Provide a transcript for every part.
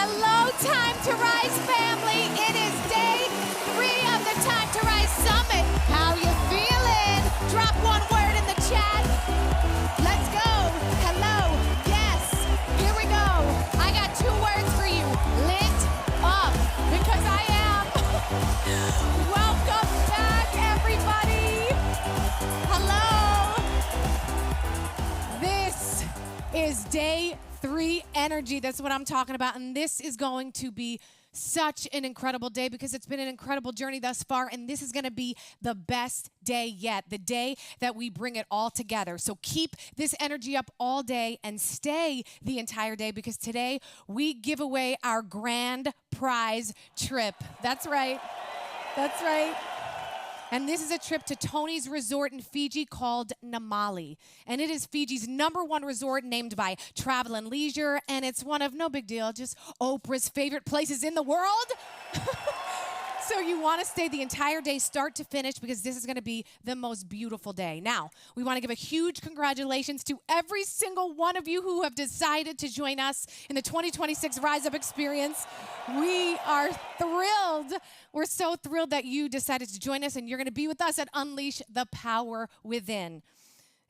Hello, Time to Rise family. It is day 3 of the Time to Rise Summit. How you feeling? Drop one word in the chat. Let's go. Hello. Yes. Here we go. I got 2 words for you. Lit up. Because I am. Welcome back, everybody. Hello. This is day 3 energy. That's what I'm talking about. And this is going to be such an incredible day because it's been an incredible journey thus far. And this is going to be the best day yet, the day that we bring it all together. So keep this energy up all day and stay the entire day because today we give away our grand prize trip. That's right. That's right. And this is a trip to Tony's resort in Fiji called Namali. And it is Fiji's #1 resort named by Travel and Leisure. And it's one of, no big deal, just Oprah's favorite places in the world. So you want to stay the entire day, start to finish, because this is going to be the most beautiful day. Now, we want to give a huge congratulations to every single one of you who have decided to join us in the 2026 Rise Up Experience. We are thrilled. We're so thrilled that you decided to join us, and you're going to be with us at Unleash the Power Within.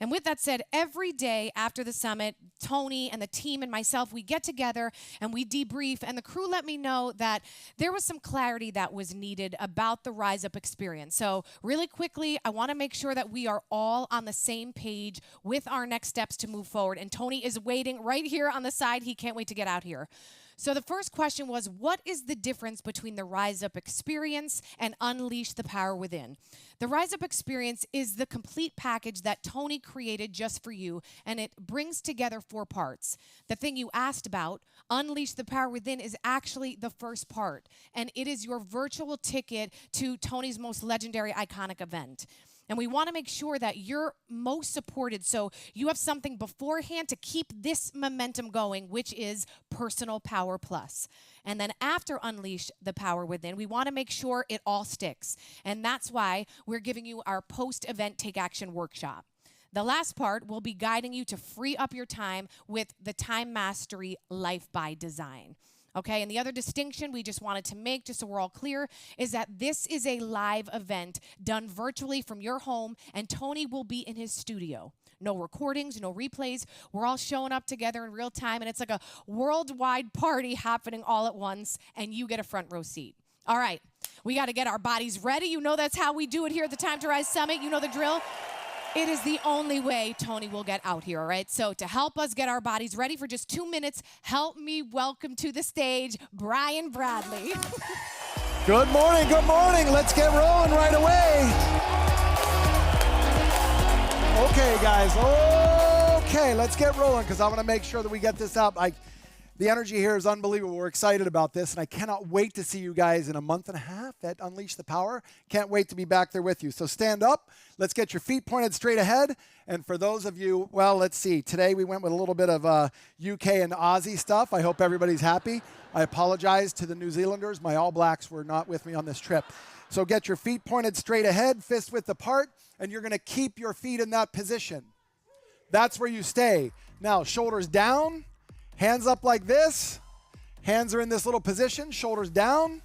And with that said, every day after the summit, Tony and the team and myself, we get together and we debrief. And the crew let me know that there was some clarity that was needed about the Rise Up experience. So really quickly, I want to make sure that we are all on the same page with our next steps to move forward. And Tony is waiting right here on the side. He can't wait to get out here. So the first question was, what is the difference between the Rise Up experience and Unleash the Power Within? The Rise Up experience is the complete package that Tony created just for you, and it brings together 4 parts. The thing you asked about, Unleash the Power Within, is actually the first part, and it is your virtual ticket to Tony's most legendary, iconic event. And we want to make sure that you're most supported, so you have something beforehand to keep this momentum going, which is Personal Power Plus. And then after Unleash the Power Within, we want to make sure it all sticks. And that's why we're giving you our post-event Take Action workshop. The last part will be guiding you to free up your time with the Time Mastery Life by Design. Okay, and the other distinction we just wanted to make, just so we're all clear, is that this is a live event done virtually from your home, and Tony will be in his studio. No recordings, no replays. We're all showing up together in real time, and it's like a worldwide party happening all at once, and you get a front row seat. All right, we got to get our bodies ready. You know that's how we do it here at the Time to Rise Summit. You know the drill. It is the only way Tony will get out here, all right? So to help us get our bodies ready for just 2 minutes, help me welcome to the stage Brian Bradley. Good morning, good morning. Let's get rolling right away. Okay, guys, okay, let's get rolling because I want to make sure that we get this out. The energy here is unbelievable. We're excited about this, and I cannot wait to see you guys in a month and a half at Unleash the Power. Can't wait to be back there with you. So stand up. Let's get your feet pointed straight ahead. And for those of you, well, let's see. Today we went with a little bit of UK and Aussie stuff. I hope everybody's happy. I apologize to the New Zealanders. My All Blacks were not with me on this trip. So get your feet pointed straight ahead, fist width apart, and you're going to keep your feet in that position. That's where you stay. Now, shoulders down. Hands up like this. Hands are in this little position, shoulders down.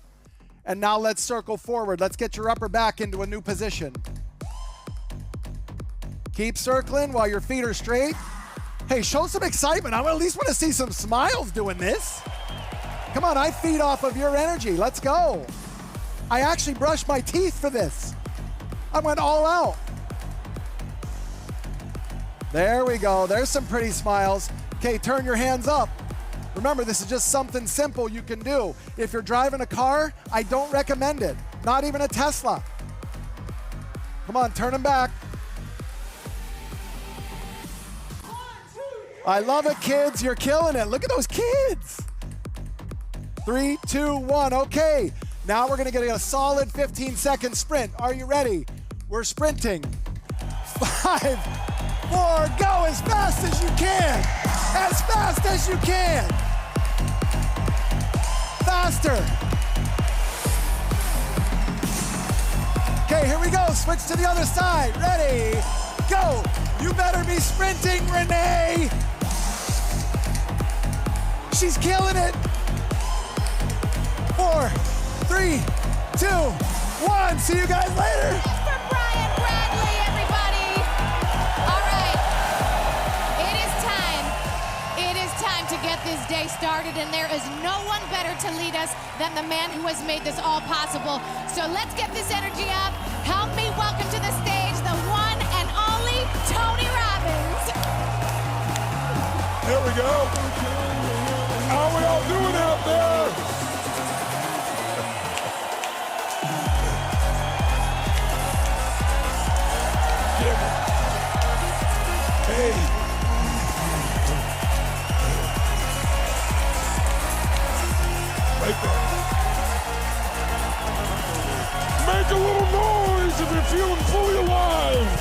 And now let's circle forward. Let's get your upper back into a new position. Keep circling while your feet are straight. Hey, show some excitement. I at least want to see some smiles doing this. Come on, I feed off of your energy. Let's go. I actually brushed my teeth for this. I went all out. There we go. There's some pretty smiles. Okay, turn your hands up. Remember, this is just something simple you can do. If you're driving a car, I don't recommend it. Not even a Tesla. Come on, turn them back. I love it, kids. You're killing it. Look at those kids. 3, 2, 1. Okay, now we're going to get a solid 15-second sprint. Are you ready? We're sprinting. 5, 4, go as fast as you can. As fast as you can. Faster. Okay, here we go. Switch to the other side. Ready, go. You better be sprinting, Renee. She's killing it. 4, 3, 2, 1. See you guys later. For Brian Bradley, everybody. All right. It is time. It is time to get this day started, and there is no one better to lead us than the man who has made this all possible. So let's get this energy up. Help me welcome to the stage the one and only Tony Robbins. Here we go. How are we all doing out there? Hey. Right there. Make a little noise if you're feeling fully alive.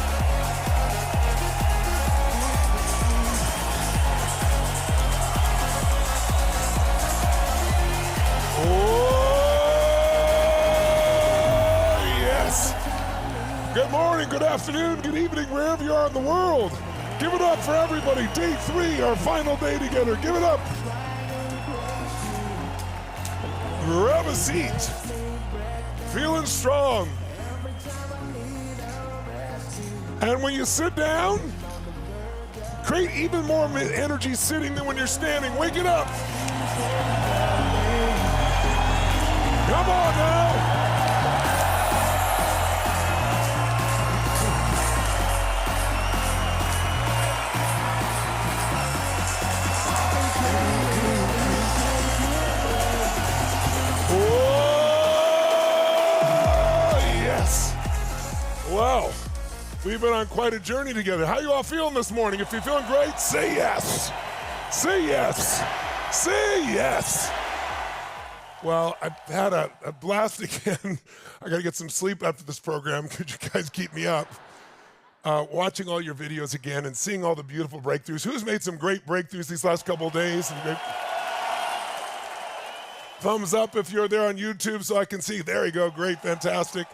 Good morning, good afternoon, good evening, wherever you are in the world. Give it up for everybody. Day 3, our final day together. Give it up. Grab a seat. Feeling strong. And when you sit down, create even more energy sitting than when you're standing. Wake it up. Come on now. Wow, we've been on quite a journey together. How you all feeling this morning? If you're feeling great, say yes. Say yes. Say yes. Well, I've had a blast again. I got to get some sleep after this program. Could you guys keep me up? Watching all your videos again and seeing all the beautiful breakthroughs. Who's made some great breakthroughs these last couple of days? Thumbs up if you're there on YouTube so I can see. There you go. Great. Fantastic.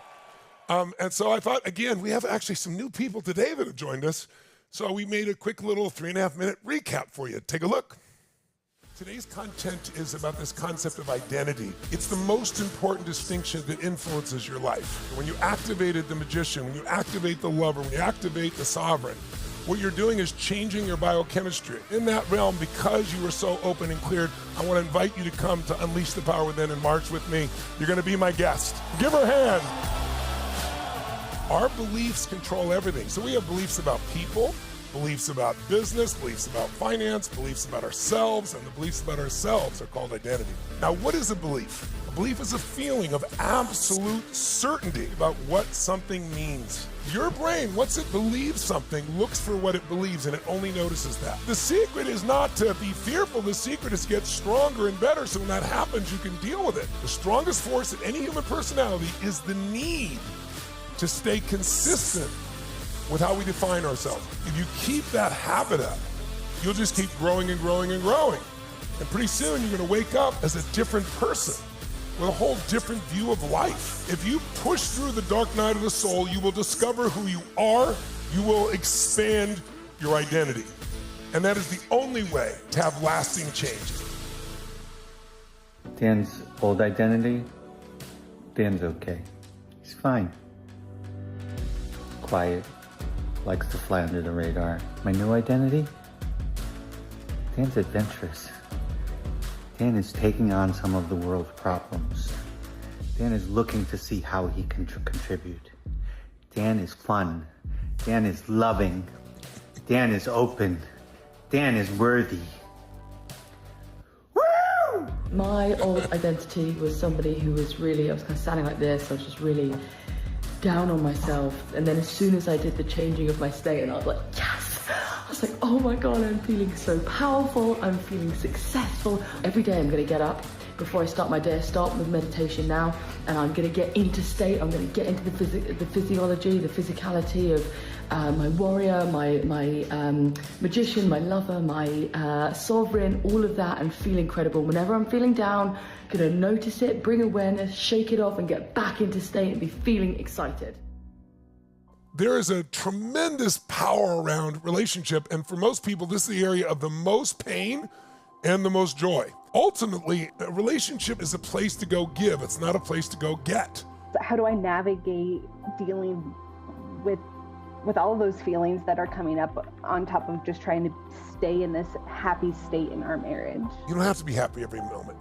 And so I thought, again, we have actually some new people today that have joined us. So we made a quick little 3.5-minute recap for you. Take a look. Today's content is about this concept of identity. It's the most important distinction that influences your life. When you activated the magician, when you activate the lover, when you activate the sovereign, what you're doing is changing your biochemistry. In that realm, because you were so open and cleared, I want to invite you to come to Unleash the Power Within and march with me. You're going to be my guest. Give her a hand. Our beliefs control everything. So we have beliefs about people, beliefs about business, beliefs about finance, beliefs about ourselves, and the beliefs about ourselves are called identity. Now, what is a belief? A belief is a feeling of absolute certainty about what something means. Your brain, once it believes something, looks for what it believes, and it only notices that. The secret is not to be fearful. The secret is to get stronger and better, so when that happens, you can deal with it. The strongest force in any human personality is the need to stay consistent with how we define ourselves. If you keep that habit up, you'll just keep growing and growing and growing. And pretty soon you're gonna wake up as a different person with a whole different view of life. If you push through the dark night of the soul, you will discover who you are, you will expand your identity. And that is the only way to have lasting change. Dan's old identity, Dan's okay. He's fine. Quiet, likes to fly under the radar. My new identity? Dan's adventurous. Dan is taking on some of the world's problems. Dan is looking to see how he can contribute. Dan is fun. Dan is loving. Dan is open. Dan is worthy. Woo! My old identity was somebody who was really, I was kind of standing like this, I was just really down on myself. And then as soon as I did the changing of my state, and I was like, yes! I was like, oh my God, I'm feeling so powerful, I'm feeling successful. Every day I'm gonna get up. Before I start my day, I start with meditation now, and I'm gonna get into state, I'm gonna get into the physiology, the physicality of my warrior, my magician, my lover, my sovereign, all of that, and feel incredible. Whenever I'm feeling down, gonna notice it, bring awareness, shake it off, and get back into state and be feeling excited. There is a tremendous power around relationship, and for most people, this is the area of the most pain and the most joy. Ultimately, a relationship is a place to go give. It's not a place to go get. How do I navigate dealing with all of those feelings that are coming up on top of just trying to stay in this happy state in our marriage? You don't have to be happy every moment,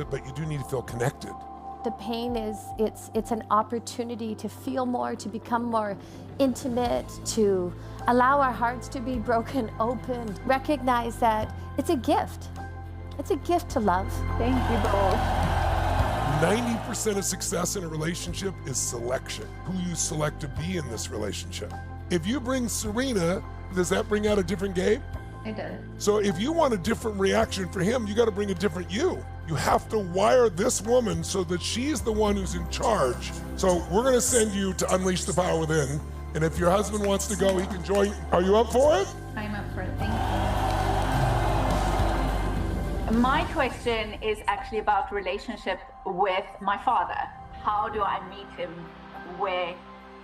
but you do need to feel connected. The pain is, it's an opportunity to feel more, to become more intimate, to allow our hearts to be broken open. Recognize that it's a gift. It's a gift to love. Thank you both. 90% of success in a relationship is selection. Who you select to be in this relationship. If you bring Serena, does that bring out a different Gabe? It does. So if you want a different reaction for him, you got to bring a different you. You have to wire this woman so that she's the one who's in charge. So we're going to send you to Unleash the Power Within. And if your husband wants to go, he can join. Are you up for it? I'm up for it. Thank you. My question is actually about relationship with my father. How do I meet him where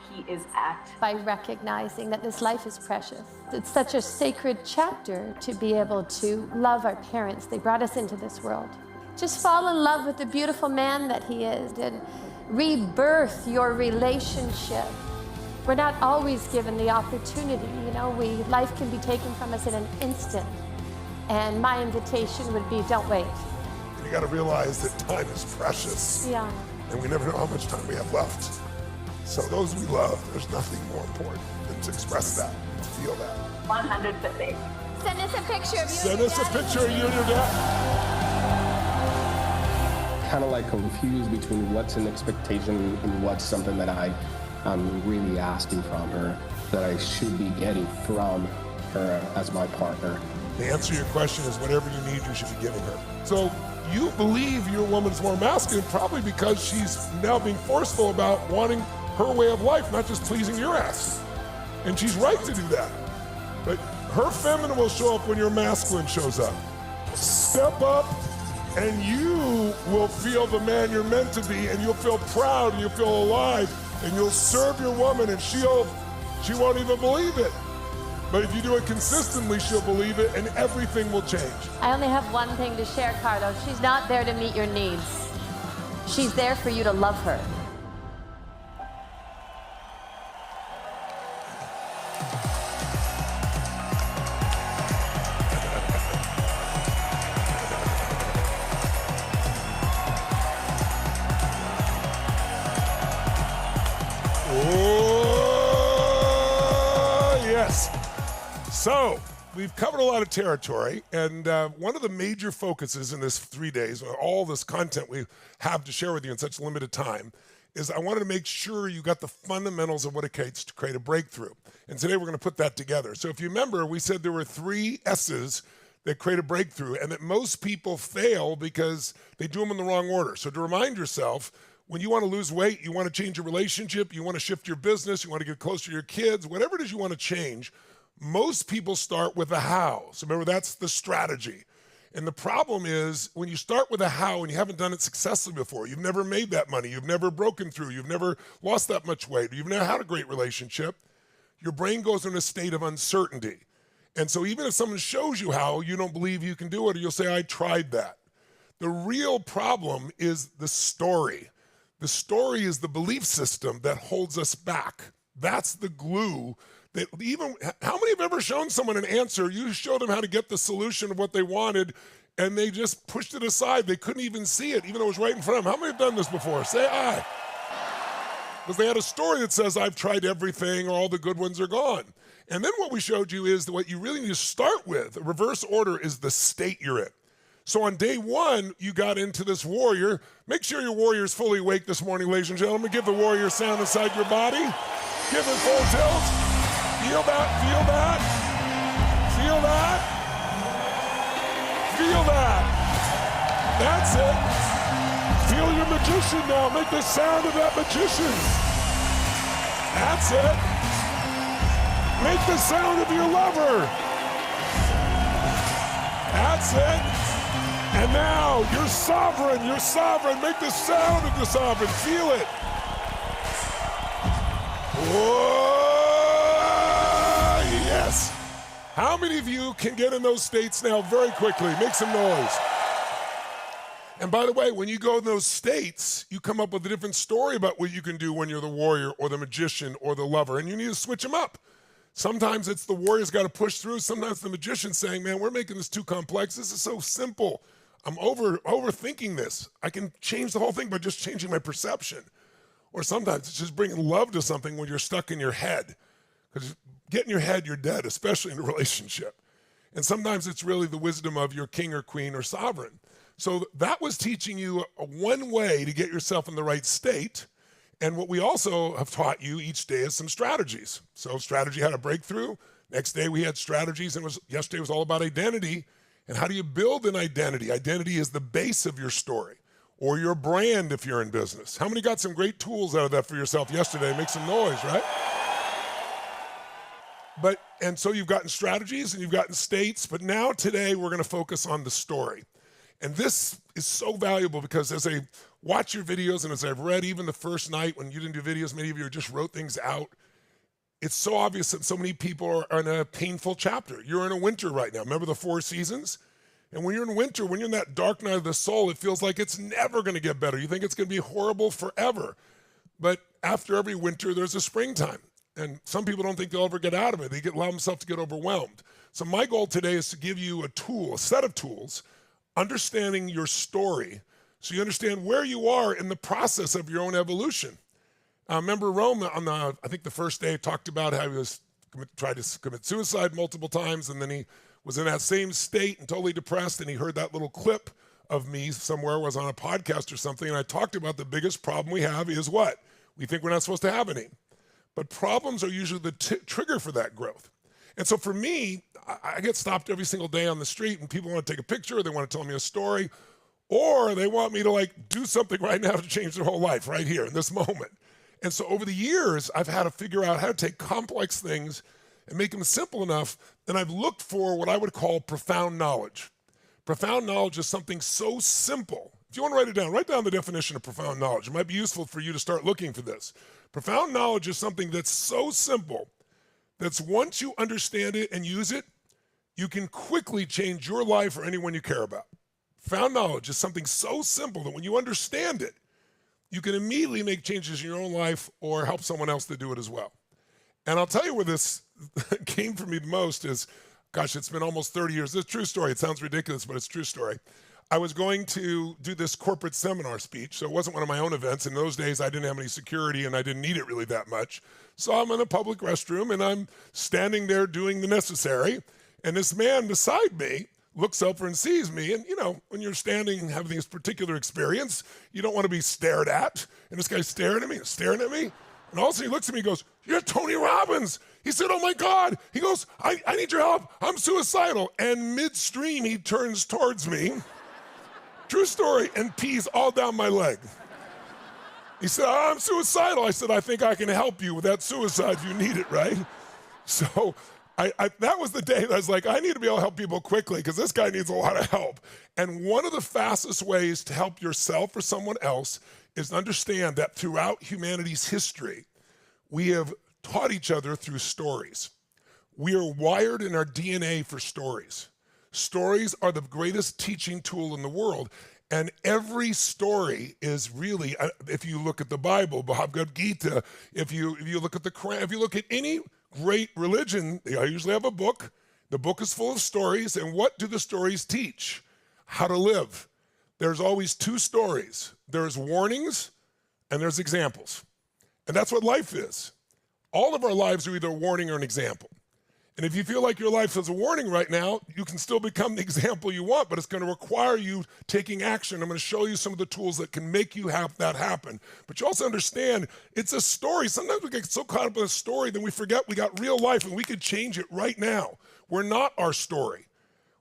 he is at? By recognizing that this life is precious. It's such a sacred chapter to be able to love our parents. They brought us into this world. Just fall in love with the beautiful man that he is and rebirth your relationship. We're not always given the opportunity, life can be taken from us in an instant. And my invitation would be, don't wait. You got to realize that time is precious. Yeah. And we never know how much time we have left. So those we love, there's nothing more important than to express that, to feel that. 100%. Send us a picture of you. Send us a picture of you and your dad. Kind of like confused between what's an expectation and what's something that I'm really asking from her, that I should be getting from her as my partner. The answer to your question is whatever you need, you should be giving her. So you believe your woman's more masculine probably because she's now being forceful about wanting her way of life, not just pleasing your ass. And she's right to do that. But her feminine will show up when your masculine shows up. Step up and you will feel the man you're meant to be, and you'll feel proud and you'll feel alive, and you'll serve your woman and she won't even believe it. But if you do it consistently, she'll believe it and everything will change. I only have one thing to share, Carlos. She's not there to meet your needs. She's there for you to love her. Oh, yes. So, we've covered a lot of territory, and one of the major focuses in this 3 days, all this content we have to share with you in such limited time, is I wanted to make sure you got the fundamentals of what it takes to create a breakthrough. And today we're going to put that together. So if you remember, we said there were 3 S's that create a breakthrough, and that most people fail because they do them in the wrong order. So to remind yourself, when you want to lose weight, you want to change your relationship, you want to shift your business, you want to get closer to your kids, whatever it is you want to change, most people start with the how. So remember, that's the strategy. And the problem is when you start with a how and you haven't done it successfully before, you've never made that money, you've never broken through, you've never lost that much weight, you've never had a great relationship, your brain goes in a state of uncertainty. And so even if someone shows you how, you don't believe you can do it, or you'll say, I tried that. The real problem is the story. The story is the belief system that holds us back. That's the glue that even, how many have ever shown someone an answer, you showed them how to get the solution of what they wanted, and they just pushed it aside. They couldn't even see it, even though it was right in front of them. How many have done this before? Say aye. Because they had a story that says, I've tried everything, or all the good ones are gone. And then what we showed you is that what you really need to start with, a reverse order, is the state you're in. So on day 1, you got into this warrior. Make sure your warrior is fully awake this morning, ladies and gentlemen. Give the warrior sound inside your body. Give it full tilt. Feel that, feel that. Feel that. Feel that. That's it. Feel your magician now. Make the sound of that magician. That's it. Make the sound of your lover. That's it. And now, you're sovereign, make the sound of the sovereign, feel it. Whoa, yes. How many of you can get in those states now very quickly? Make some noise. And by the way, when you go in those states, you come up with a different story about what you can do when you're the warrior or the magician or the lover, and you need to switch them up. Sometimes it's the warrior's got to push through. Sometimes the magician's saying, man, we're making this too complex. This is so simple. I'm overthinking this. I can change the whole thing by just changing my perception. Or sometimes it's just bringing love to something when you're stuck in your head. Because get in your head, you're dead, especially in a relationship. And sometimes it's really the wisdom of your king or queen or sovereign. So that was teaching you one way to get yourself in the right state. And what we also have taught you each day is some strategies. So strategy had a breakthrough. Next day we had strategies, and yesterday was all about identity. And how do you build an identity? Identity is the base of your story or your brand if you're in business. How many got some great tools out of that for yourself yesterday? Make some noise, right? And so you've gotten strategies and you've gotten states, but now today we're going to focus on the story. And this is so valuable because as I watch your videos and as I've read even the first night when you didn't do videos, many of you just wrote things out. It's so obvious that so many people are in a painful chapter. You're in a winter right now. Remember the 4 seasons? And when you're in winter, when you're in that dark night of the soul, it feels like it's never going to get better. You think it's going to be horrible forever. But after every winter, there's a springtime. And some people don't think they'll ever get out of it. They allow themselves to get overwhelmed. So my goal today is to give you a tool, a set of tools, understanding your story so you understand where you are in the process of your own evolution. Remember Rome on I think the first day talked about how he tried to commit suicide multiple times, and then he was in that same state and totally depressed, and he heard that little clip of me somewhere, was on a podcast or something, and I talked about the biggest problem we have is what? We think we're not supposed to have any. But problems are usually the trigger for that growth. And so for me, I get stopped every single day on the street and people want to take a picture, or they want to tell me a story, or they want me to do something right now to change their whole life right here in this moment. And so over the years, I've had to figure out how to take complex things and make them simple enough, and I've looked for what I would call profound knowledge. Profound knowledge is something so simple. If you want to write it down, write down the definition of profound knowledge. It might be useful for you to start looking for this. Profound knowledge is something that's so simple that's once you understand it and use it, you can quickly change your life or anyone you care about. Profound knowledge is something so simple that when you understand it, you can immediately make changes in your own life or help someone else to do it as well. And I'll tell you where this came for me the most is, gosh, it's been almost 30 years. It's a true story. It sounds ridiculous, but it's a true story. I was going to do this corporate seminar speech, so it wasn't one of my own events. In those days, I didn't have any security, and I didn't need it really that much. So I'm in a public restroom, and I'm standing there doing the necessary, and this man beside me looks over and sees me, and when you're standing and having this particular experience, you don't want to be stared at, and this guy's staring at me, and all of a sudden he looks at me and goes, "You're Tony Robbins." He said, "Oh my God." He goes, I need your help. I'm suicidal. And midstream, he turns towards me. True story, and pees all down my leg. He said, "I'm suicidal." I said, "I think I can help you with that suicide if you need it," right? So that was the day that I was like, I need to be able to help people quickly because this guy needs a lot of help. And one of the fastest ways to help yourself or someone else is to understand that throughout humanity's history, we have taught each other through stories. We are wired in our DNA for stories. Stories are the greatest teaching tool in the world. And every story is really, if you look at the Bible, Bhagavad Gita, if you look at the Quran, if you look at any great religion, they usually have a book. The book is full of stories. And what do the stories teach? How to live. There's always 2 stories. There's warnings and there's examples. And that's what life is. All of our lives are either a warning or an example. And if you feel like your life is a warning right now, you can still become the example you want, but it's going to require you taking action. I'm going to show you some of the tools that can make you have that happen. But you also understand it's a story. Sometimes we get so caught up in a story that we forget we got real life and we could change it right now. We're not our story.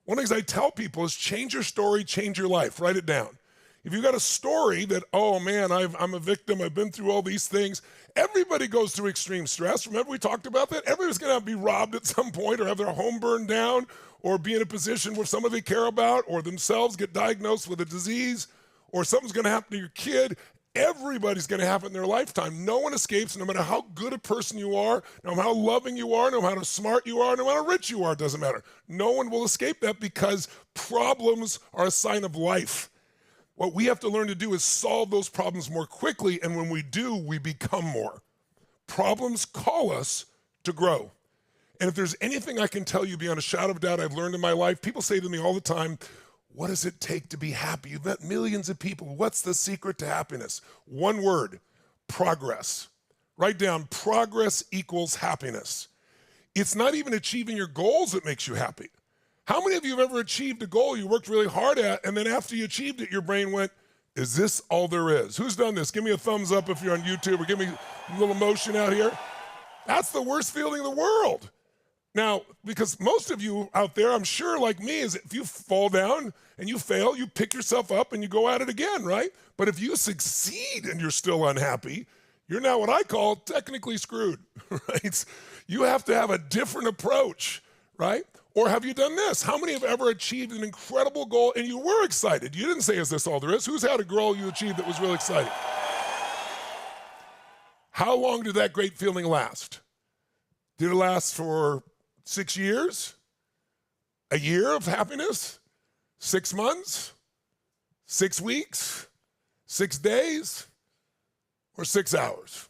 One of the things I tell people is change your story, change your life. Write it down. If you've got a story that, oh man, I'm a victim, I've been through all these things. Everybody goes through extreme stress. Remember we talked about that? Everybody's going to be robbed at some point or have their home burned down or be in a position where somebody they care about or themselves get diagnosed with a disease or something's going to happen to your kid. Everybody's going to have it in their lifetime. No one escapes, no matter how good a person you are, no matter how loving you are, no matter how smart you are, no matter how rich you are, it doesn't matter. No one will escape that because problems are a sign of life. What we have to learn to do is solve those problems more quickly, and when we do, we become more. Problems call us to grow. And if there's anything I can tell you beyond a shadow of doubt I've learned in my life, people say to me all the time, what does it take to be happy? You've met millions of people. What's the secret to happiness? One word, progress. Write down, progress equals happiness. It's not even achieving your goals that makes you happy. How many of you have ever achieved a goal you worked really hard at, and then after you achieved it, your brain went, is this all there is? Who's done this? Give me a thumbs up if you're on YouTube, or give me a little emotion out here. That's the worst feeling in the world. Now, because most of you out there, I'm sure like me, is if you fall down and you fail, you pick yourself up and you go at it again, right? But if you succeed and you're still unhappy, you're now what I call technically screwed, right? You have to have a different approach, right? Or have you done this? How many have ever achieved an incredible goal and you were excited? You didn't say, is this all there is? Who's had a goal you achieved that was really exciting? How long did that great feeling last? Did it last for 6 years? A year of happiness? 6 months? 6 weeks? 6 days? Or 6 hours?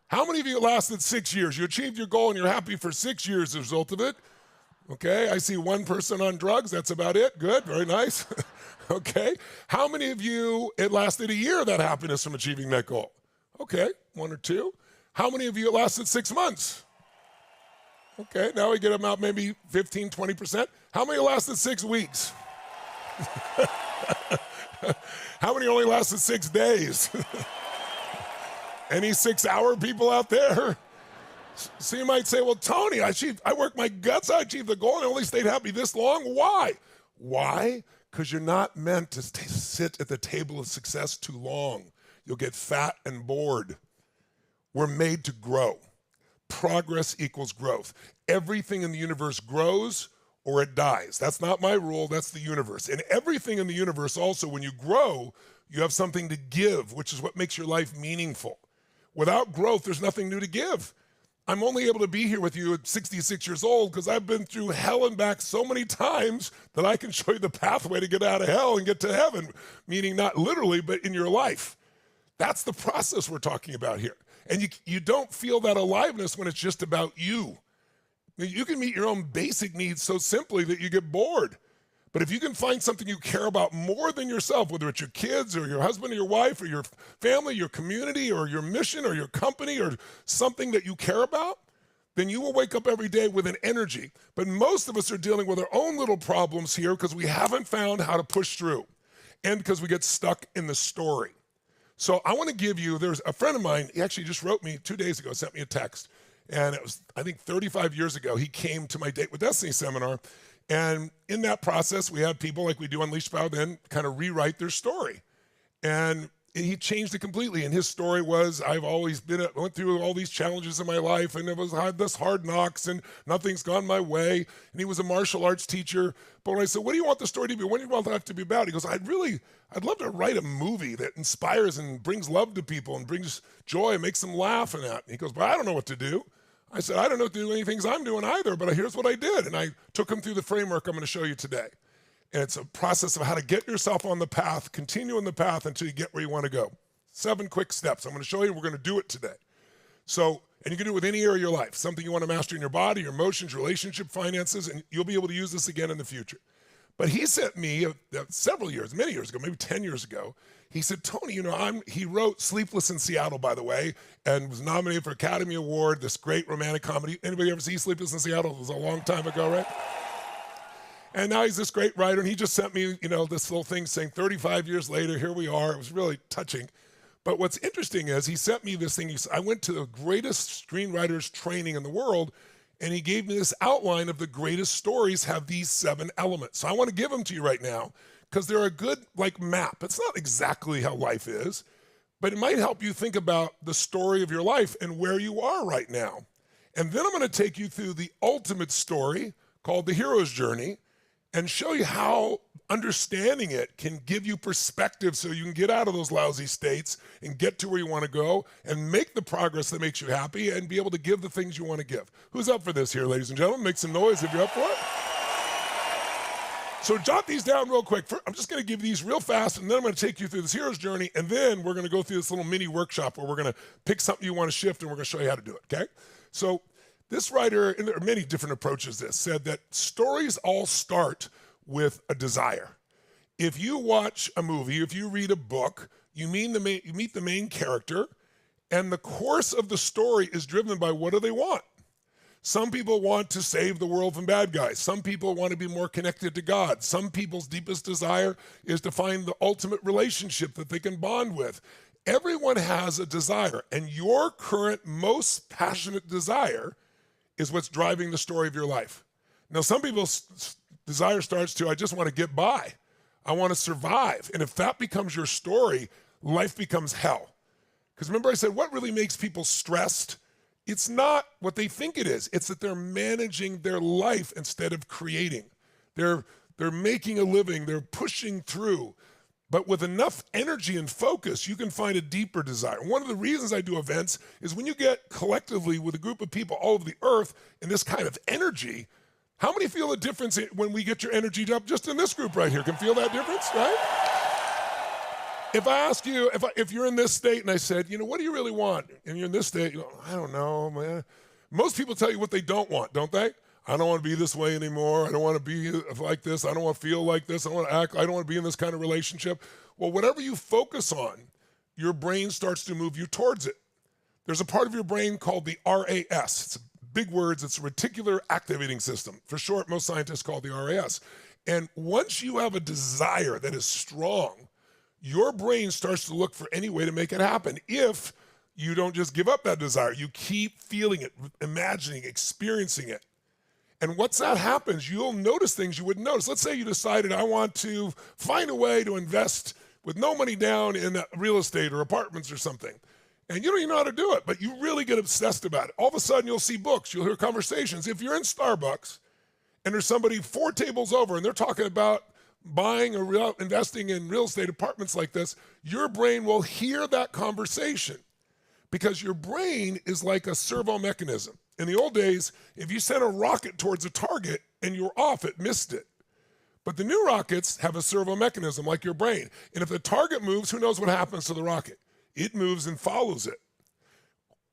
How many of you lasted 6 years? You achieved your goal and you're happy for 6 years as a result of it. Okay, I see one person on drugs. That's about it. Good, very nice. Okay, how many of you, it lasted a year, that happiness from achieving that goal? Okay, 1 or 2. How many of you, it lasted 6 months? Okay, now we get them out maybe 15, 20%. How many lasted 6 weeks? How many only lasted 6 days? Any 6-hour people out there? So you might say, well, Tony, I worked my guts out, I achieved the goal, and I only stayed happy this long. Why? Why? Because you're not meant to sit at the table of success too long. You'll get fat and bored. We're made to grow. Progress equals growth. Everything in the universe grows or it dies. That's not my rule, that's the universe. And everything in the universe also, when you grow, you have something to give, which is what makes your life meaningful. Without growth, there's nothing new to give. I'm only able to be here with you at 66 years old because I've been through hell and back so many times that I can show you the pathway to get out of hell and get to heaven, meaning not literally, but in your life. That's the process we're talking about here. And you don't feel that aliveness when it's just about you. You can meet your own basic needs so simply that you get bored. But if you can find something you care about more than yourself, whether it's your kids or your husband or your wife or your family, your community or your mission or your company or something that you care about, then you will wake up every day with an energy. But most of us are dealing with our own little problems here because we haven't found how to push through and because we get stuck in the story. So I want to give you, there's a friend of mine, he actually just wrote me 2 days ago, sent me a text. And it was, I think 35 years ago, he came to my Date with Destiny seminar. And in that process, we had people like we do on Leash Power then kind of rewrite their story. And he changed it completely. And his story was, I've always went through all these challenges in my life, and I had this hard knocks, and nothing's gone my way. And he was a martial arts teacher. But when I said, what do you want the story to be? What do you want life to be about? He goes, I'd love to write a movie that inspires and brings love to people and brings joy and makes them laugh and that. And he goes, but I don't know what to do. I said, I don't know what to do any things I'm doing either, but here's what I did. And I took him through the framework I'm going to show you today. And it's a process of how to get yourself on the path, continue on the path until you get where you want to go. 7 quick steps. I'm going to show you, we're going to do it today. So, and you can do it with any area of your life, something you want to master in your body, your emotions, relationship, finances, and you'll be able to use this again in the future. But he sent me several years, many years ago, maybe 10 years ago, he said, Tony, he wrote Sleepless in Seattle, by the way, and was nominated for Academy Award, this great romantic comedy. Anybody ever see Sleepless in Seattle? It was a long time ago, right? And now he's this great writer, and he just sent me, this little thing saying 35 years later, here we are. It was really touching. But what's interesting is he sent me this thing. I went to the greatest screenwriters training in the world, and he gave me this outline of the greatest stories have these 7 elements. So I want to give them to you right now because they're a good map. It's not exactly how life is, but it might help you think about the story of your life and where you are right now. And then I'm going to take you through the ultimate story called the hero's journey. and show you how understanding it can give you perspective so you can get out of those lousy states and get to where you want to go and make the progress that makes you happy and be able to give the things you want to give. Who's up for this here, ladies and gentlemen? Make some noise if you're up for it. So jot these down real quick. I'm just going to give these real fast, and then I'm going to take you through this hero's journey, and then we're going to go through this little mini workshop where we're going to pick something you want to shift, and we're going to show you how to do it, okay? So this writer, and there are many different approaches to this, said that stories all start with a desire. If you watch a movie, if you read a book, you meet the main character, and the course of the story is driven by what do they want. Some people want to save the world from bad guys. Some people want to be more connected to God. Some people's deepest desire is to find the ultimate relationship that they can bond with. Everyone has a desire, and your current most passionate desire is what's driving the story of your life. Now, some people's desire starts to, I just want to get by. I want to survive. And if that becomes your story, life becomes hell. Because remember I said, what really makes people stressed? It's not what they think it is. It's that they're managing their life instead of creating. They're making a living. They're pushing through. But with enough energy and focus, you can find a deeper desire. One of the reasons I do events is when you get collectively with a group of people all over the earth in this kind of energy, how many feel the difference when we get your energy up just in this group right here? Can feel that difference, right? If I ask you, if you're in this state and I said, what do you really want? And you're in this state, you go, I don't know, man. Most people tell you what they don't want, don't they? I don't want to be this way anymore. I don't want to be like this. I don't want to feel like this. I don't want to act. I don't want to be in this kind of relationship. Well, whatever you focus on, your brain starts to move you towards it. There's a part of your brain called the RAS. It's big words. It's a reticular activating system. For short, most scientists call it the RAS. And once you have a desire that is strong, your brain starts to look for any way to make it happen. If you don't just give up that desire, you keep feeling it, imagining, experiencing it. And once that happens, you'll notice things you wouldn't notice. Let's say you decided, I want to find a way to invest with no money down in real estate or apartments or something. And you don't even know how to do it, but you really get obsessed about it. All of a sudden, you'll see books, you'll hear conversations. If you're in Starbucks and there's somebody 4 tables over and they're talking about buying or investing in real estate apartments like this, your brain will hear that conversation because your brain is like a servo mechanism. In the old days, if you sent a rocket towards a target and you were off, it missed it. But the new rockets have a servo mechanism like your brain. And if the target moves, who knows what happens to the rocket? It moves and follows it.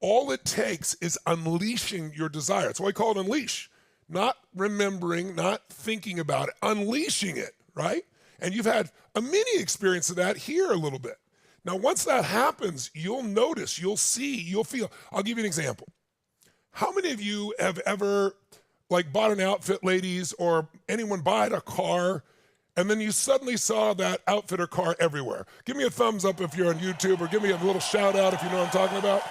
All it takes is unleashing your desire. That's why I call it unleash. Not remembering, not thinking about it, unleashing it. Right? And you've had a mini experience of that here a little bit. Now, once that happens, you'll notice, you'll see, you'll feel. I'll give you an example. How many of you have ever bought an outfit, ladies, or anyone bought a car, and then you suddenly saw that outfit or car everywhere? Give me a thumbs up if you're on YouTube, or give me a little shout out if you know what I'm talking about.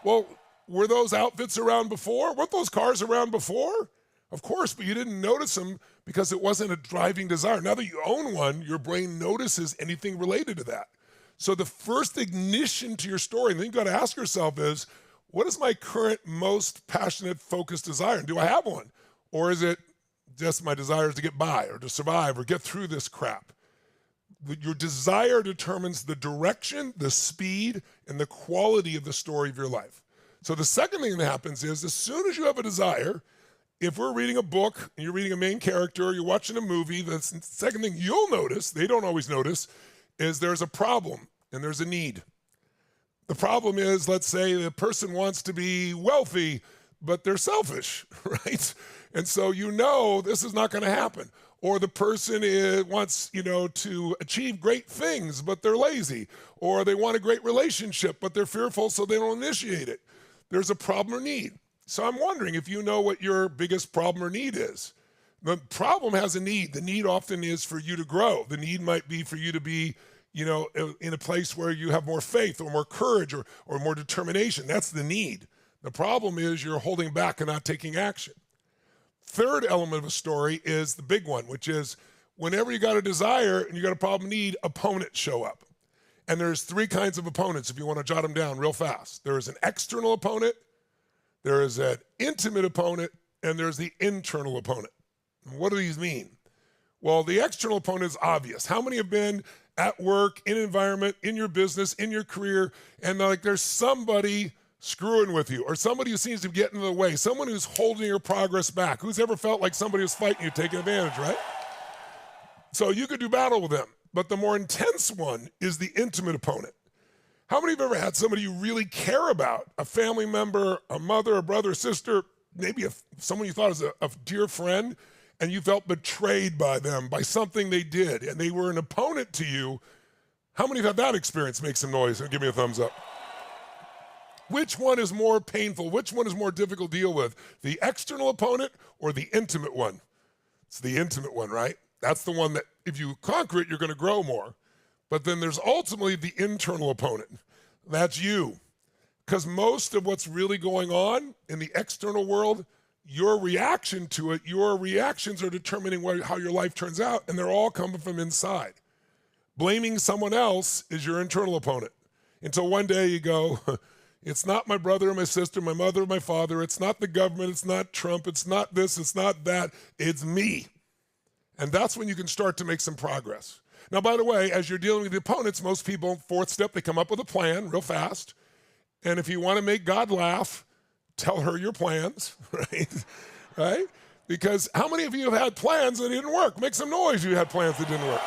Well, were those outfits around before? Weren't those cars around before? Of course, but you didn't notice them because it wasn't a driving desire. Now that you own one, your brain notices anything related to that. So the first ignition to your story, and then you've got to ask yourself is, what is my current most passionate, focused desire? And do I have one? Or is it just my desire to get by or to survive or get through this crap? Your desire determines the direction, the speed, and the quality of the story of your life. So the second thing that happens is as soon as you have a desire, if we're reading a book and you're reading a main character, you're watching a movie, the second thing you'll notice, they don't always notice, is there's a problem and there's a need. The problem is, let's say the person wants to be wealthy, but they're selfish, right? And so this is not going to happen. Or the person wants, to achieve great things, but they're lazy. Or they want a great relationship, but they're fearful, so they don't initiate it. There's a problem or need. So I'm wondering if you know what your biggest problem or need is. The problem has a need. The need often is for you to grow. The need might be for you to be, in a place where you have more faith or more courage or more determination. That's the need. The problem is you're holding back and not taking action. Third element of a story is the big one, which is whenever you got a desire and you got a problem need, opponents show up. And there's 3 kinds of opponents if you want to jot them down real fast. There's an external opponent, there is an intimate opponent, and there's the internal opponent. What do these mean? Well, the external opponent is obvious. How many have been at work, in environment, in your business, in your career, and like there's somebody screwing with you, or somebody who seems to be getting in the way, someone who's holding your progress back? Who's ever felt like somebody was fighting you, taking advantage, right? So you could do battle with them. But the more intense one is the intimate opponent. How many of you have ever had somebody you really care about, a family member, a mother, a brother, a sister, maybe someone you thought was a dear friend, and you felt betrayed by them, by something they did, and they were an opponent to you? How many have had that experience? Make some noise and give me a thumbs up. Which one is more painful? Which one is more difficult to deal with? The external opponent or the intimate one? It's the intimate one, right? That's the one that if you conquer it, you're going to grow more. But then there's ultimately the internal opponent. That's you. Because most of what's really going on in the external world, your reaction to it, your reactions are determining how your life turns out, and they're all coming from inside. Blaming someone else is your internal opponent. Until one day you go, it's not my brother or my sister, my mother or my father, it's not the government, it's not Trump, it's not this, it's not that, it's me. And that's when you can start to make some progress. Now, by the way, as you're dealing with the opponents, most people, fourth step, they come up with a plan real fast. And if you want to make God laugh, tell her your plans, right? Right? Because how many of you have had plans that didn't work? Make some noise if you had plans that didn't work.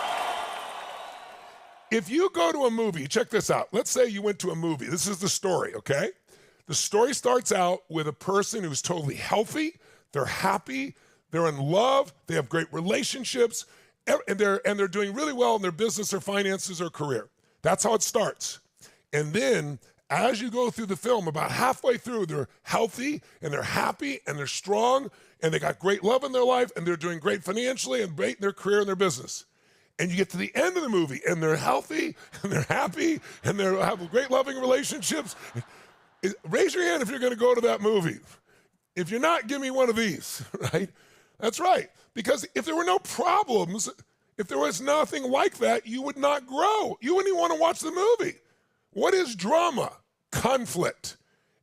If you go to a movie, check this out. Let's say you went to a movie. This is the story, okay? The story starts out with a person who's totally healthy, they're happy, they're in love, they have great relationships, and they're doing really well in their business or finances or career. That's how it starts. And then as you go through the film, about halfway through, they're healthy and they're happy and they're strong and they got great love in their life and they're doing great financially and great in their career and their business. And you get to the end of the movie and they're healthy and they're happy and they have great loving relationships. Raise your hand if you're going to go to that movie. If you're not, give me one of these, right? That's right. Because if there were no problems, if there was nothing like that, you would not grow. You wouldn't even want to watch the movie. What is drama? Conflict.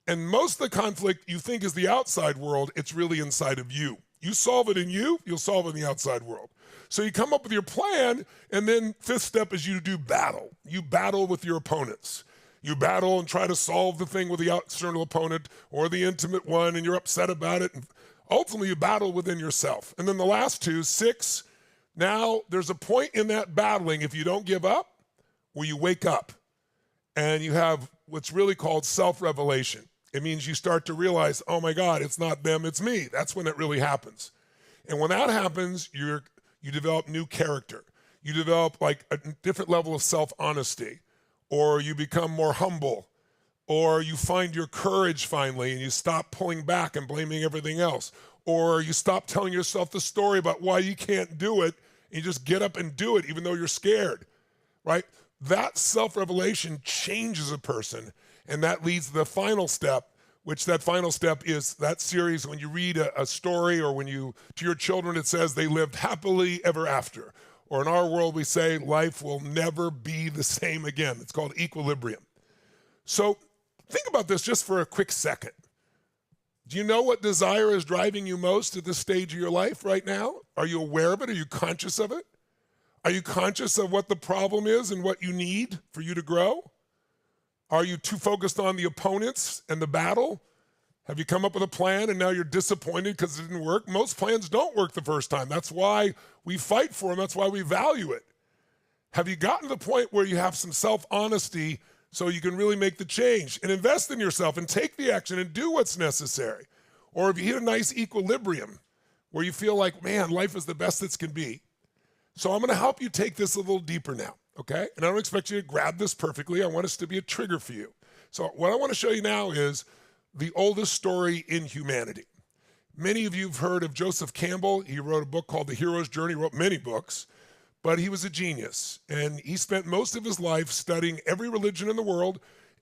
And most of the conflict you think is the outside world, it's really inside of you. You solve it in you, you'll solve it in the outside world. So you come up with your plan, and then fifth step is you do battle. You battle with your opponents. You battle and try to solve the thing with the external opponent or the intimate one, and you're upset about it. And ultimately, you battle within yourself. And then the last two, 6, now there's a point in that battling, if you don't give up, where you wake up. And you have what's really called self-revelation. It means you start to realize, oh my God, it's not them, it's me. That's when it really happens. And when that happens, you develop new character. You develop like a different level of self-honesty, or you become more humble, or you find your courage finally and you stop pulling back and blaming everything else, or you stop telling yourself the story about why you can't do it and you just get up and do it even though you're scared, right? That self-revelation changes a person, and that leads to the final step, which that final step is that series when you read a story, or when you, to your children, it says they lived happily ever after. Or in our world, we say life will never be the same again. It's called equilibrium. So think about this just for a quick second. Do you know what desire is driving you most at this stage of your life right now? Are you aware of it? Are you conscious of it? Are you conscious of what the problem is and what you need for you to grow? Are you too focused on the opponents and the battle? Have you come up with a plan and now you're disappointed because it didn't work? Most plans don't work the first time. That's why we fight for them. That's why we value it. Have you gotten to the point where you have some self-honesty so you can really make the change and invest in yourself and take the action and do what's necessary? Or have you hit a nice equilibrium where you feel like, man, life is the best it can be? So I'm going to help you take this a little deeper now, okay? And I don't expect you to grab this perfectly. I want this to be a trigger for you. So what I want to show you now is the oldest story in humanity. Many of you have heard of Joseph Campbell. He wrote a book called The Hero's Journey. He wrote many books, but he was a genius. And he spent most of his life studying every religion in the world,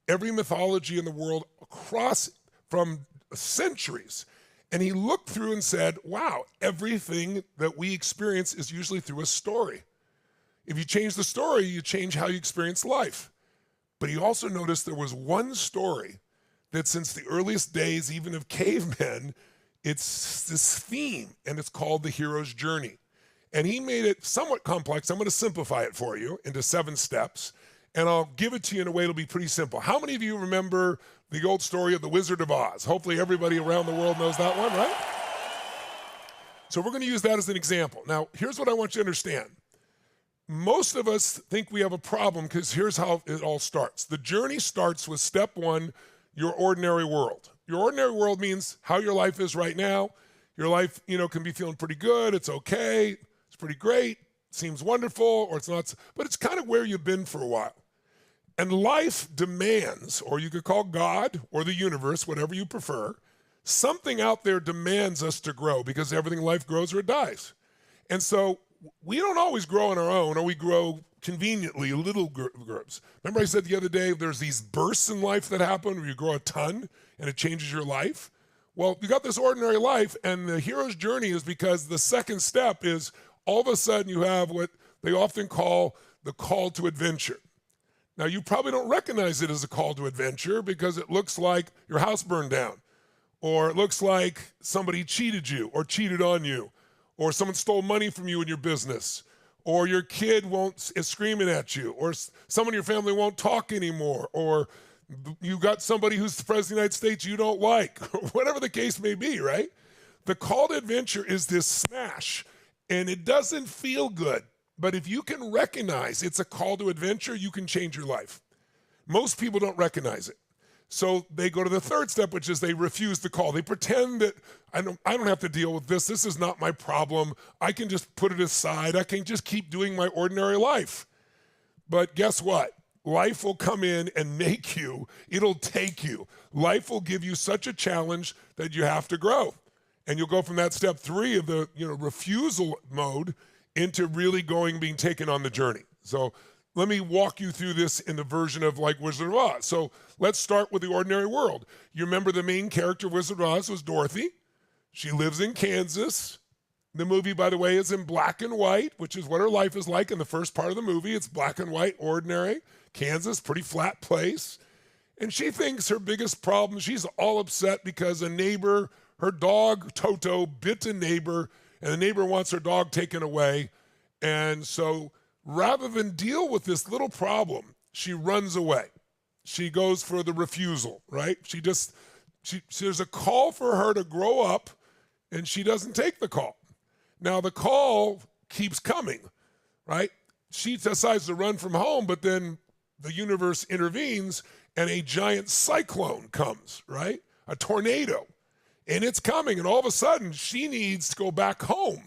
every mythology in the world across from centuries. And he looked through and said, wow, everything that we experience is usually through a story. If you change the story, you change how you experience life. But he also noticed there was one story that since the earliest days, even of cavemen, It's this theme, and it's called the hero's journey. And he made it somewhat complex. I'm going to simplify it for you into 7 steps, and I'll give it to you in a way it'll be pretty simple. How many of you remember the old story of the Wizard of Oz? Hopefully everybody around the world knows that one, right? So we're going to use that as an example. Now, here's what I want you to understand. Most of us think we have a problem because here's how it all starts. The journey starts with step 1, your ordinary world. Your ordinary world means how your life is right now. Your life, can be feeling pretty good. It's okay. It's pretty great. Seems wonderful, or it's not, but it's kind of where you've been for a while. And life demands, or you could call God or the universe, whatever you prefer, something out there demands us to grow because everything in life grows or it dies. And so we don't always grow on our own, or we grow conveniently, little groups. Remember I said the other day, there's these bursts in life that happen where you grow a ton and it changes your life. Well, you got this ordinary life, and the hero's journey is because the second step is all of a sudden you have what they often call the call to adventure. Now, you probably don't recognize it as a call to adventure because it looks like your house burned down, or it looks like somebody cheated you or cheated on you, or someone stole money from you in your business, or your kid is screaming at you, or someone in your family won't talk anymore, or you got somebody who's the president of the United States you don't like, whatever the case may be, right? The call to adventure is this smash, and it doesn't feel good. But if you can recognize it's a call to adventure, you can change your life. Most people don't recognize it. So they go to the third step, which is they refuse the call. They pretend that I don't have to deal with this. This is not my problem. I can just put it aside. I can just keep doing my ordinary life. But guess what? Life will come in and make you. It'll take you. Life will give you such a challenge that you have to grow. And you'll go from that step 3 of the refusal mode into really being taken on the journey. So let me walk you through this in the version of like Wizard of Oz. So let's start with the ordinary world. You remember the main character of Wizard of Oz was Dorothy. She lives in Kansas. The movie, by the way, is in black and white, which is what her life is like in the first part of the movie. It's black and white, ordinary. Kansas, pretty flat place. And she thinks her biggest problem, she's all upset because a neighbor, her dog, Toto, bit a neighbor, and the neighbor wants her dog taken away. And so rather than deal with this little problem, she runs away. She goes for the refusal, right? There's a call for her to grow up, and she doesn't take the call. Now, the call keeps coming, right? She decides to run from home, but then the universe intervenes, and a giant cyclone comes, right? A tornado. And it's coming, and all of a sudden, she needs to go back home.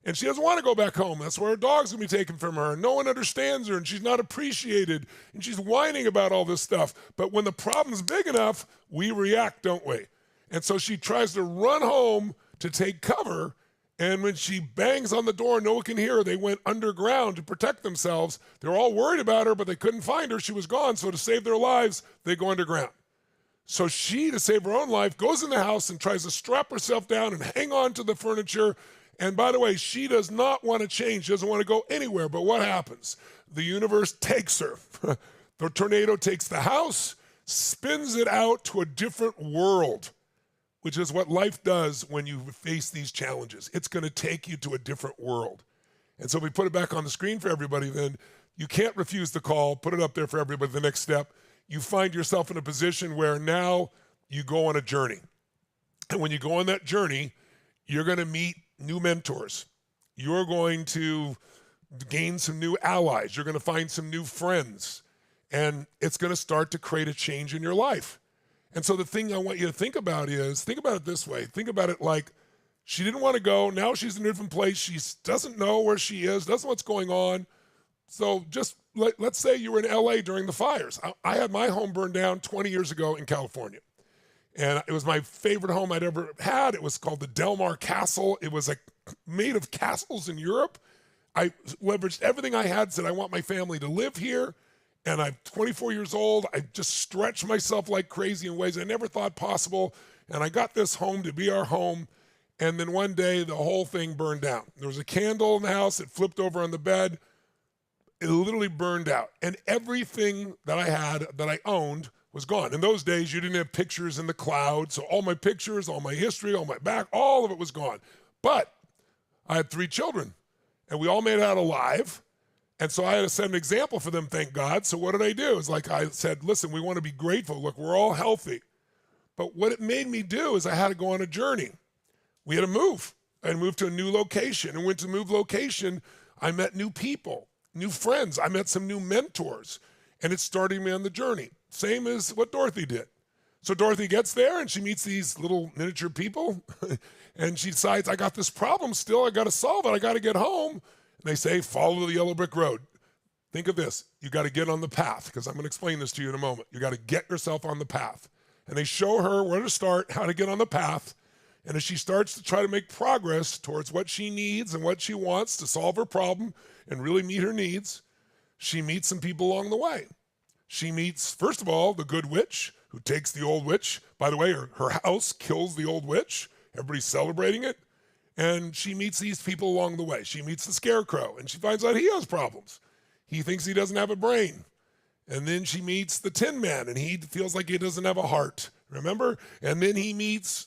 And she doesn't want to go back home. That's where her dog's going to be taken from her. And no one understands her, and she's not appreciated. And she's whining about all this stuff. But when the problem's big enough, we react, don't we? And so she tries to run home to take cover. And when she bangs on the door, no one can hear her. They went underground to protect themselves. They were all worried about her, but they couldn't find her. She was gone. So to save their lives, they go underground. So she, to save her own life, goes in the house and tries to strap herself down and hang on to the furniture. And by the way, she does not want to change. She doesn't want to go anywhere. But what happens? The universe takes her. The tornado takes the house, spins it out to a different world, which is what life does when you face these challenges. It's going to take you to a different world. And so we put it back on the screen for everybody then. You can't refuse the call. Put it up there for everybody. The next step. You find yourself in a position where now you go on a journey. And when you go on that journey, you're going to meet new mentors. You're going to gain some new allies. You're going to find some new friends. And it's going to start to create a change in your life. And so the thing I want you to think about is, think about it this way. Think about it like she didn't want to go. Now she's in a different place. She doesn't know where she is, doesn't know what's going on. So just let's say you were in LA during the fires. I had my home burned down 20 years ago in California. And it was my favorite home I'd ever had. It was called the Del Mar Castle. It was made of castles in Europe. I leveraged everything I had, said I want my family to live here. And I'm 24 years old. I just stretched myself like crazy in ways I never thought possible. And I got this home to be our home. And then one day, the whole thing burned down. There was a candle in the house. It flipped over on the bed. It literally burned out. And everything that I had, that I owned, was gone. In those days, you didn't have pictures in the cloud, so all my pictures, all my history, all my back, all of it was gone. But I had 3 children, and we all made it out alive, and so I had to set an example for them, thank God. So what did I do? It's like I said, listen, we want to be grateful. Look, we're all healthy. But what it made me do is I had to go on a journey. We had to move. I had to move to a new location, and went to move location, I met new people, new friends. I met some new mentors, and it started me on the journey. Same as what Dorothy did. So Dorothy gets there and she meets these little miniature people and she decides, I got this problem still, I got to solve it, I got to get home. And they say, follow the yellow brick road. Think of this, you got to get on the path, because I'm going to explain this to you in a moment. You got to get yourself on the path. And they show her where to start, how to get on the path. And as she starts to try to make progress towards what she needs and what she wants to solve her problem and really meet her needs, she meets some people along the way. She meets, first of all, the good witch, who takes the old witch. By the way, her house kills the old witch. Everybody's celebrating it. And she meets these people along the way. She meets the scarecrow, and she finds out he has problems. He thinks he doesn't have a brain. And then she meets the Tin Man, and he feels like he doesn't have a heart. Remember? And then she meets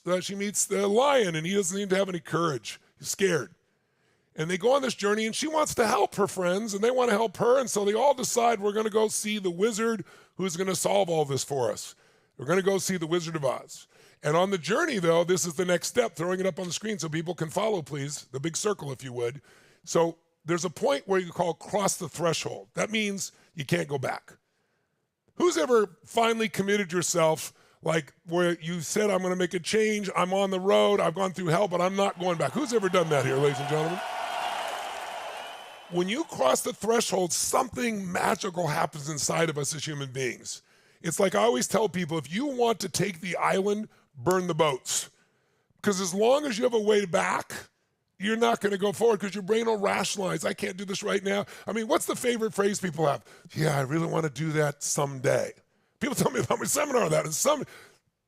the lion, and he doesn't seem to have any courage. He's scared. And they go on this journey, and she wants to help her friends, and they want to help her, and so they all decide we're going to go see the wizard who's going to solve all this for us. We're going to go see the Wizard of Oz. And on the journey, though, this is the next step, throwing it up on the screen so people can follow, please, the big circle, if you would. So there's a point where you call cross the threshold. That means you can't go back. Who's ever finally committed yourself, like where you said, I'm going to make a change, I'm on the road, I've gone through hell, but I'm not going back? Who's ever done that here, ladies and gentlemen? When you cross the threshold, something magical happens inside of us as human beings. It's like I always tell people, if you want to take the island, burn the boats. Because as long as you have a way back, you're not going to go forward, because your brain will rationalize, I can't do this right now. I mean, what's the favorite phrase people have? Yeah, I really want to do that someday. People tell me about my seminar that, and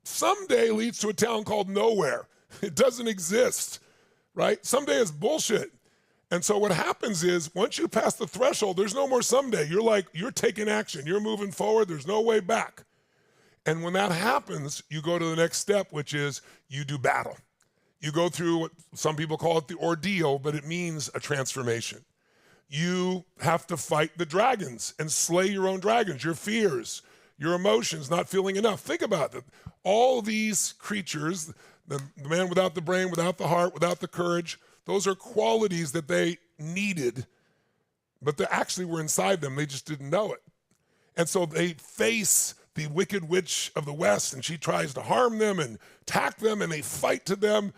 someday leads to a town called nowhere. It doesn't exist, right? Someday is bullshit. And so what happens is, once you pass the threshold, there's no more someday. You're taking action. You're moving forward. There's no way back. And when that happens, you go to the next step, which is you do battle. You go through what some people call it the ordeal, but it means a transformation. You have to fight the dragons and slay your own dragons, your fears, your emotions, not feeling enough. Think about it. All these creatures, the man without the brain, without the heart, without the courage, those are qualities that they needed, but they actually were inside them. They just didn't know it. And so they face the wicked witch of the West, and she tries to harm them and attack them, and they fight to them,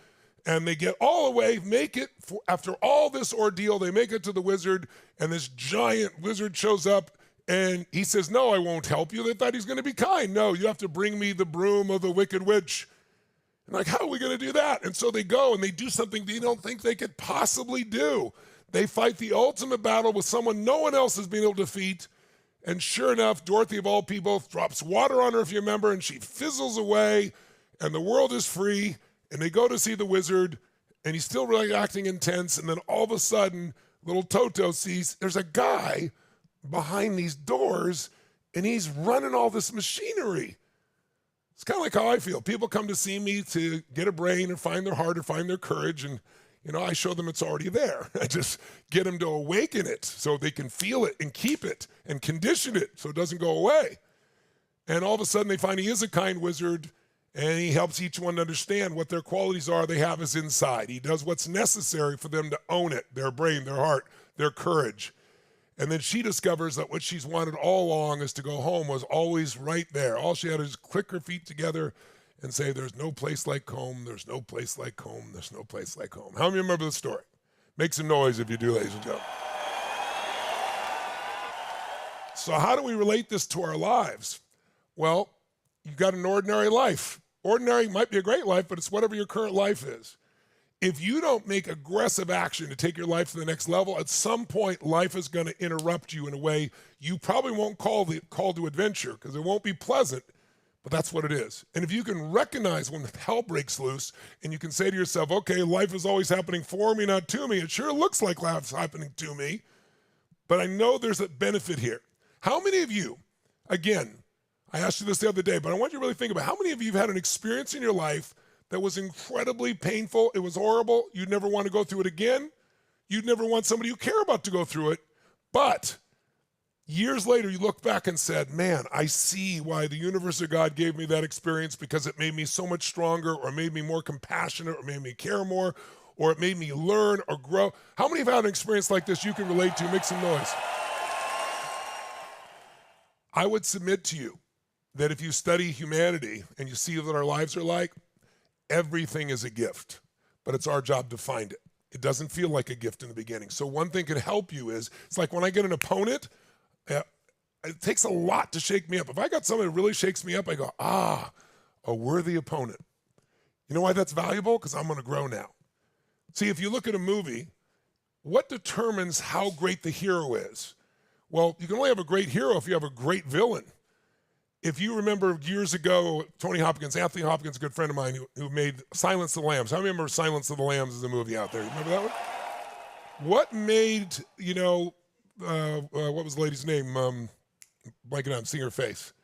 and they get all the way, after all this ordeal, they make it to the wizard, and this giant wizard shows up, and he says, no, I won't help you. They thought he's going to be kind. No, you have to bring me the broom of the wicked witch. Like, how are we going to do that? And so they go and they do something they don't think they could possibly do. They fight the ultimate battle with someone no one else has been able to defeat. And sure enough, Dorothy, of all people, drops water on her, if you remember, and she fizzles away, and the world is free. And they go to see the wizard, and he's still really acting intense. And then all of a sudden, little Toto sees there's a guy behind these doors, and he's running all this machinery. It's kind of like how I feel. People come to see me to get a brain or find their heart or find their courage, and I show them it's already there. I just get them to awaken it so they can feel it and keep it and condition it so it doesn't go away. And all of a sudden they find he is a kind wizard, and he helps each one understand what their qualities are they have is inside. He does what's necessary for them to own it, their brain, their heart, their courage. And then she discovers that what she's wanted all along is to go home was always right there. All she had to do is click her feet together and say, there's no place like home, there's no place like home, there's no place like home. How many remember the story? Make some noise if you do, ladies and gentlemen. So how do we relate this to our lives? Well, you've got an ordinary life. Ordinary might be a great life, but it's whatever your current life is. If you don't make aggressive action to take your life to the next level, at some point life is going to interrupt you in a way you probably won't call to adventure, because it won't be pleasant, but that's what it is. And if you can recognize when hell breaks loose and you can say to yourself, okay, life is always happening for me, not to me. It sure looks like life's happening to me, but I know there's a benefit here. How many of you, again, I asked you this the other day, but I want you to really think about how many of you have had an experience in your life that was incredibly painful. It was horrible. You'd never want to go through it again. You'd never want somebody you care about to go through it. But years later, you look back and said, man, I see why the universe or God gave me that experience, because it made me so much stronger, or made me more compassionate, or made me care more, or it made me learn or grow. How many have had an experience like this you can relate to? Make some noise. I would submit to you that if you study humanity and you see what our lives are like, everything is a gift, but it's our job to find it. It doesn't feel like a gift in the beginning. So one thing can help you is, it's like when I get an opponent, it takes a lot to shake me up. If I got somebody that really shakes me up, I go, a worthy opponent. You know why that's valuable? Because I'm going to grow now. See, if you look at a movie, what determines how great the hero is? Well, you can only have a great hero if you have a great villain. If you remember years ago, Anthony Hopkins, a good friend of mine, who made Silence of the Lambs. How many remember Silence of the Lambs as a movie out there? You remember that one? What made, what was the lady's name? Blanking out, seeing her face.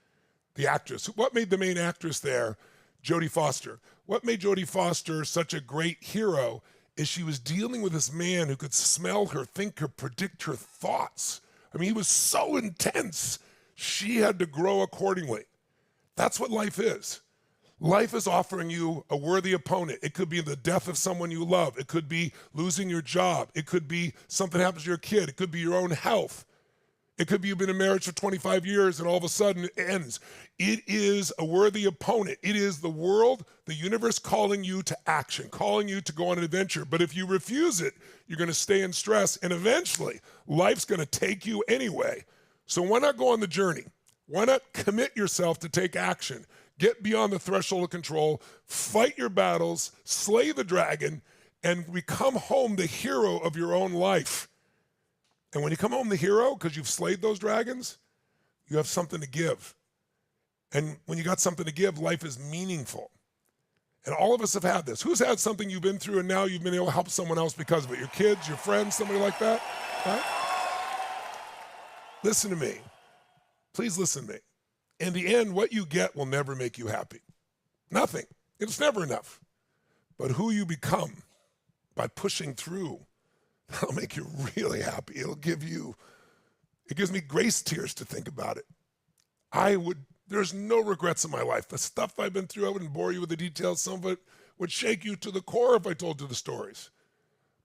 The actress. What made the main actress there? Jodie Foster. What made Jodie Foster such a great hero is she was dealing with this man who could smell her, think her, predict her thoughts. I mean, he was so intense. She had to grow accordingly. That's what life is. Life is offering you a worthy opponent. It could be the death of someone you love. It could be losing your job. It could be something happens to your kid. It could be your own health. It could be you've been in marriage for 25 years and all of a sudden it ends. It is a worthy opponent. It is the world, the universe calling you to action, calling you to go on an adventure. But if you refuse it, you're going to stay in stress, and eventually life's going to take you anyway. So why not go on the journey? Why not commit yourself to take action? Get beyond the threshold of control, fight your battles, slay the dragon, and become home the hero of your own life. And when you come home the hero, because you've slayed those dragons, you have something to give. And when you got something to give, life is meaningful. And all of us have had this. Who's had something you've been through and now you've been able to help someone else because of it? Your kids, your friends, somebody like that? Right? Listen to me. Please listen to me. In the end, what you get will never make you happy. Nothing. It's never enough. But who you become by pushing through, that'll make you really happy. It gives me grace tears to think about it. There's no regrets in my life. The stuff I've been through, I wouldn't bore you with the details. Some of it would shake you to the core if I told you the stories.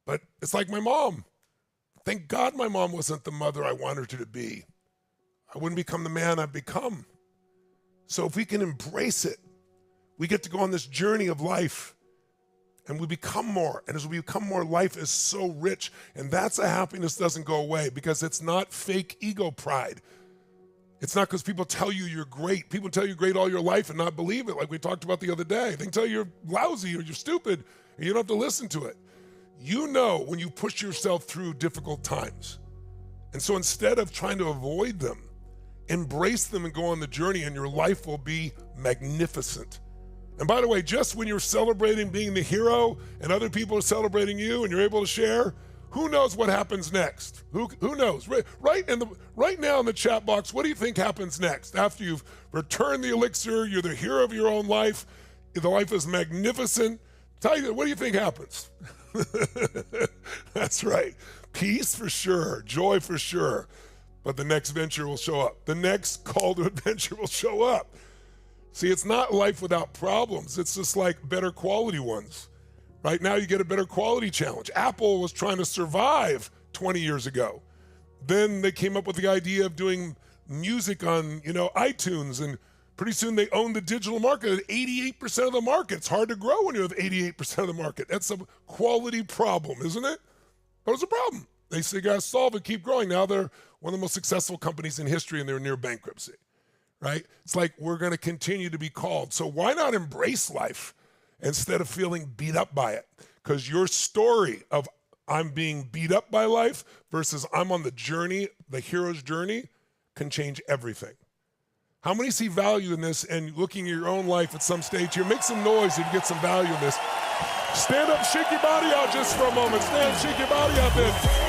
But it's like my mom. Thank God my mom wasn't the mother I wanted her to be. I wouldn't become the man I've become. So if we can embrace it, we get to go on this journey of life and we become more. And as we become more, life is so rich. And that's a happiness that doesn't go away, because it's not fake ego pride. It's not because people tell you you're great. People tell you great all your life and not believe it, like we talked about the other day. They can tell you you're lousy or you're stupid, and you don't have to listen to it. You know when you push yourself through difficult times. And so instead of trying to avoid them, embrace them and go on the journey, and your life will be magnificent. And by the way, just when you're celebrating being the hero and other people are celebrating you and you're able to share, who knows what happens next? Who knows? Right now in the chat box, what do you think happens next? After you've returned the elixir, you're the hero of your own life, the life is magnificent. Tell you, what do you think happens? That's right. Peace for sure, joy for sure. But the next venture will show up. The next call to adventure will show up. See, it's not life without problems. It's just like better quality ones. Right now you get a better quality challenge. Apple was trying to survive 20 years ago. Then they came up with the idea of doing music on, iTunes, and pretty soon they own the digital market at 88% of the market. It's hard to grow when you have 88% of the market. That's a quality problem, isn't it? But it's a problem. They say, guys, solve it, keep growing. Now they're one of the most successful companies in history, and they're near bankruptcy, right? It's like we're going to continue to be called. So why not embrace life instead of feeling beat up by it? Because your story of I'm being beat up by life versus I'm on the journey, the hero's journey, can change everything. How many see value in this and looking at your own life at some stage here? Make some noise if you get some value in this. Stand up, shake your body out just for a moment. Stand, shake your body out there.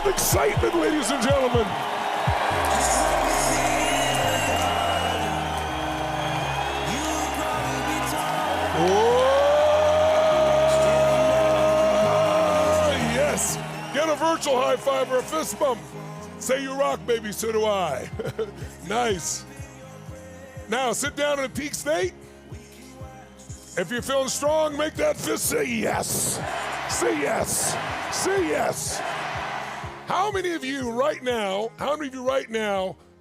of excitement, ladies and gentlemen. Oh, yes. Get a virtual high five or a fist bump. Say you rock, baby, so do I. Nice. Now, sit down in a peak state. If you're feeling strong, make that fist say yes. Say yes. Say yes. How many of you right now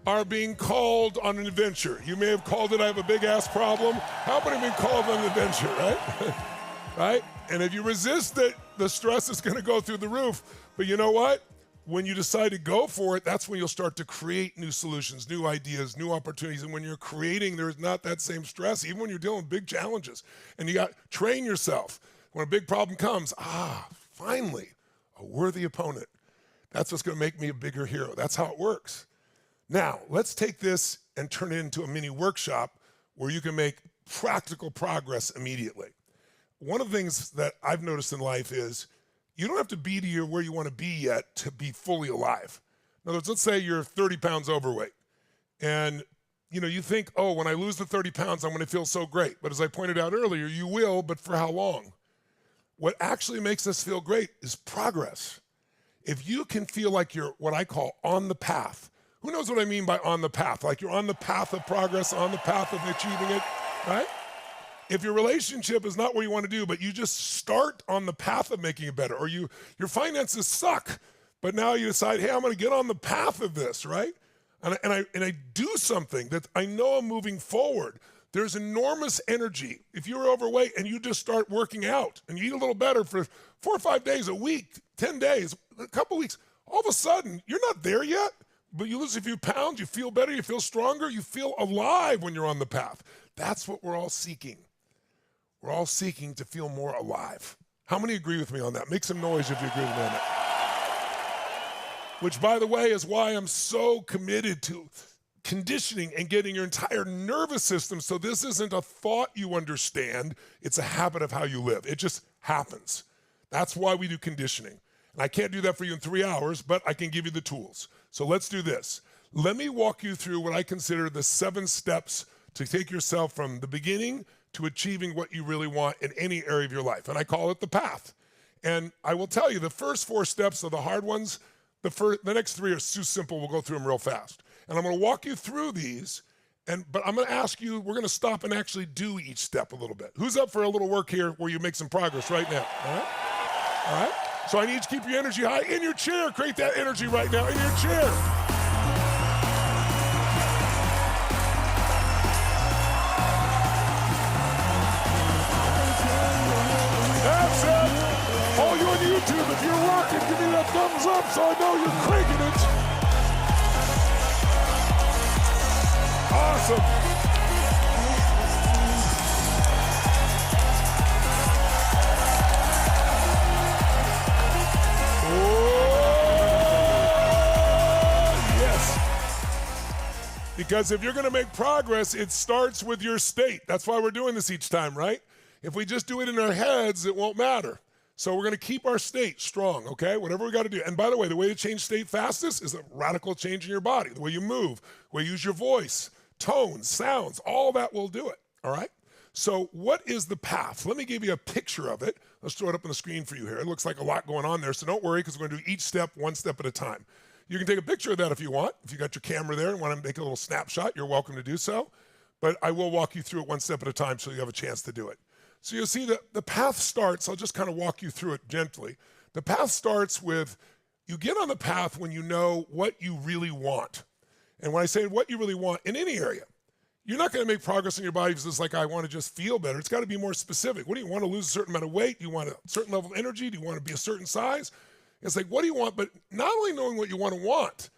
are being called on an adventure? You may have called it, I have a big ass problem. How many have been called on an adventure, right? Right? And if you resist it, the stress is going to go through the roof. But you know what? When you decide to go for it, that's when you'll start to create new solutions, new ideas, new opportunities. And when you're creating, there's not that same stress, even when you're dealing with big challenges. And you got to train yourself. When a big problem comes, finally, a worthy opponent. That's what's going to make me a bigger hero. That's how it works. Now, let's take this and turn it into a mini workshop where you can make practical progress immediately. One of the things that I've noticed in life is you don't have to be to where you want to be yet to be fully alive. In other words, let's say you're 30 pounds overweight and you think, oh, when I lose the 30 pounds, I'm going to feel so great. But as I pointed out earlier, you will, but for how long? What actually makes us feel great is progress. If you can feel like you're what I call on the path, who knows what I mean by on the path? Like you're on the path of progress, on the path of achieving it, right? If your relationship is not where you want to do, but you just start on the path of making it better, or your finances suck, but now you decide, hey, I'm going to get on the path of this, right? And I do something that I know I'm moving forward. There's enormous energy. If you're overweight and you just start working out and you eat a little better for 4 or 5 days a week, 10 days, a couple weeks, all of a sudden, you're not there yet, but you lose a few pounds, you feel better, you feel stronger, you feel alive when you're on the path. That's what we're all seeking. We're all seeking to feel more alive. How many agree with me on that? Make some noise if you agree with me on that. Which, by the way, is why I'm so committed to conditioning and getting your entire nervous system so this isn't a thought you understand, it's a habit of how you live. It just happens. That's why we do conditioning. And I can't do that for you in 3 hours, but I can give you the tools. So let's do this. Let me walk you through what I consider the 7 steps to take yourself from the beginning to achieving what you really want in any area of your life. And I call it the path. And I will tell you, the first 4 steps are the hard ones. The next 3 are too simple. We'll go through them real fast. And I'm going to walk you through these, but I'm going to ask you, we're going to stop and actually do each step a little bit. Who's up for a little work here where you make some progress right now? All right? All right? So I need you to keep your energy high. In your chair, create that energy right now. In your chair. That's it. All you on YouTube, if you're rocking, give me that thumbs up so I know you're cranking it. Awesome. Because if you're going to make progress, it starts with your state. That's why we're doing this each time, right? If we just do it in our heads, it won't matter. So we're going to keep our state strong, okay? Whatever we got to do. And by the way, the way to change state fastest is a radical change in your body. The way you move, the way you use your voice, tones, sounds, all that will do it, all right? So what is the path? Let me give you a picture of it. Let's throw it up on the screen for you here. It looks like a lot going on there, so don't worry because we're going to do each step one step at a time. You can take a picture of that if you want. If you got your camera there and want to make a little snapshot, you're welcome to do so. But I will walk you through it one step at a time so you have a chance to do it. So you'll see that the path starts, I'll just kind of walk you through it gently. The path starts with, you get on the path when you know what you really want. And when I say what you really want in any area, you're not going to make progress in your body because it's like, I want to just feel better. It's got to be more specific. What do you want to lose a certain amount of weight? Do you want a certain level of energy? Do you want to be a certain size? It's like, what do you want? But not only knowing what you want,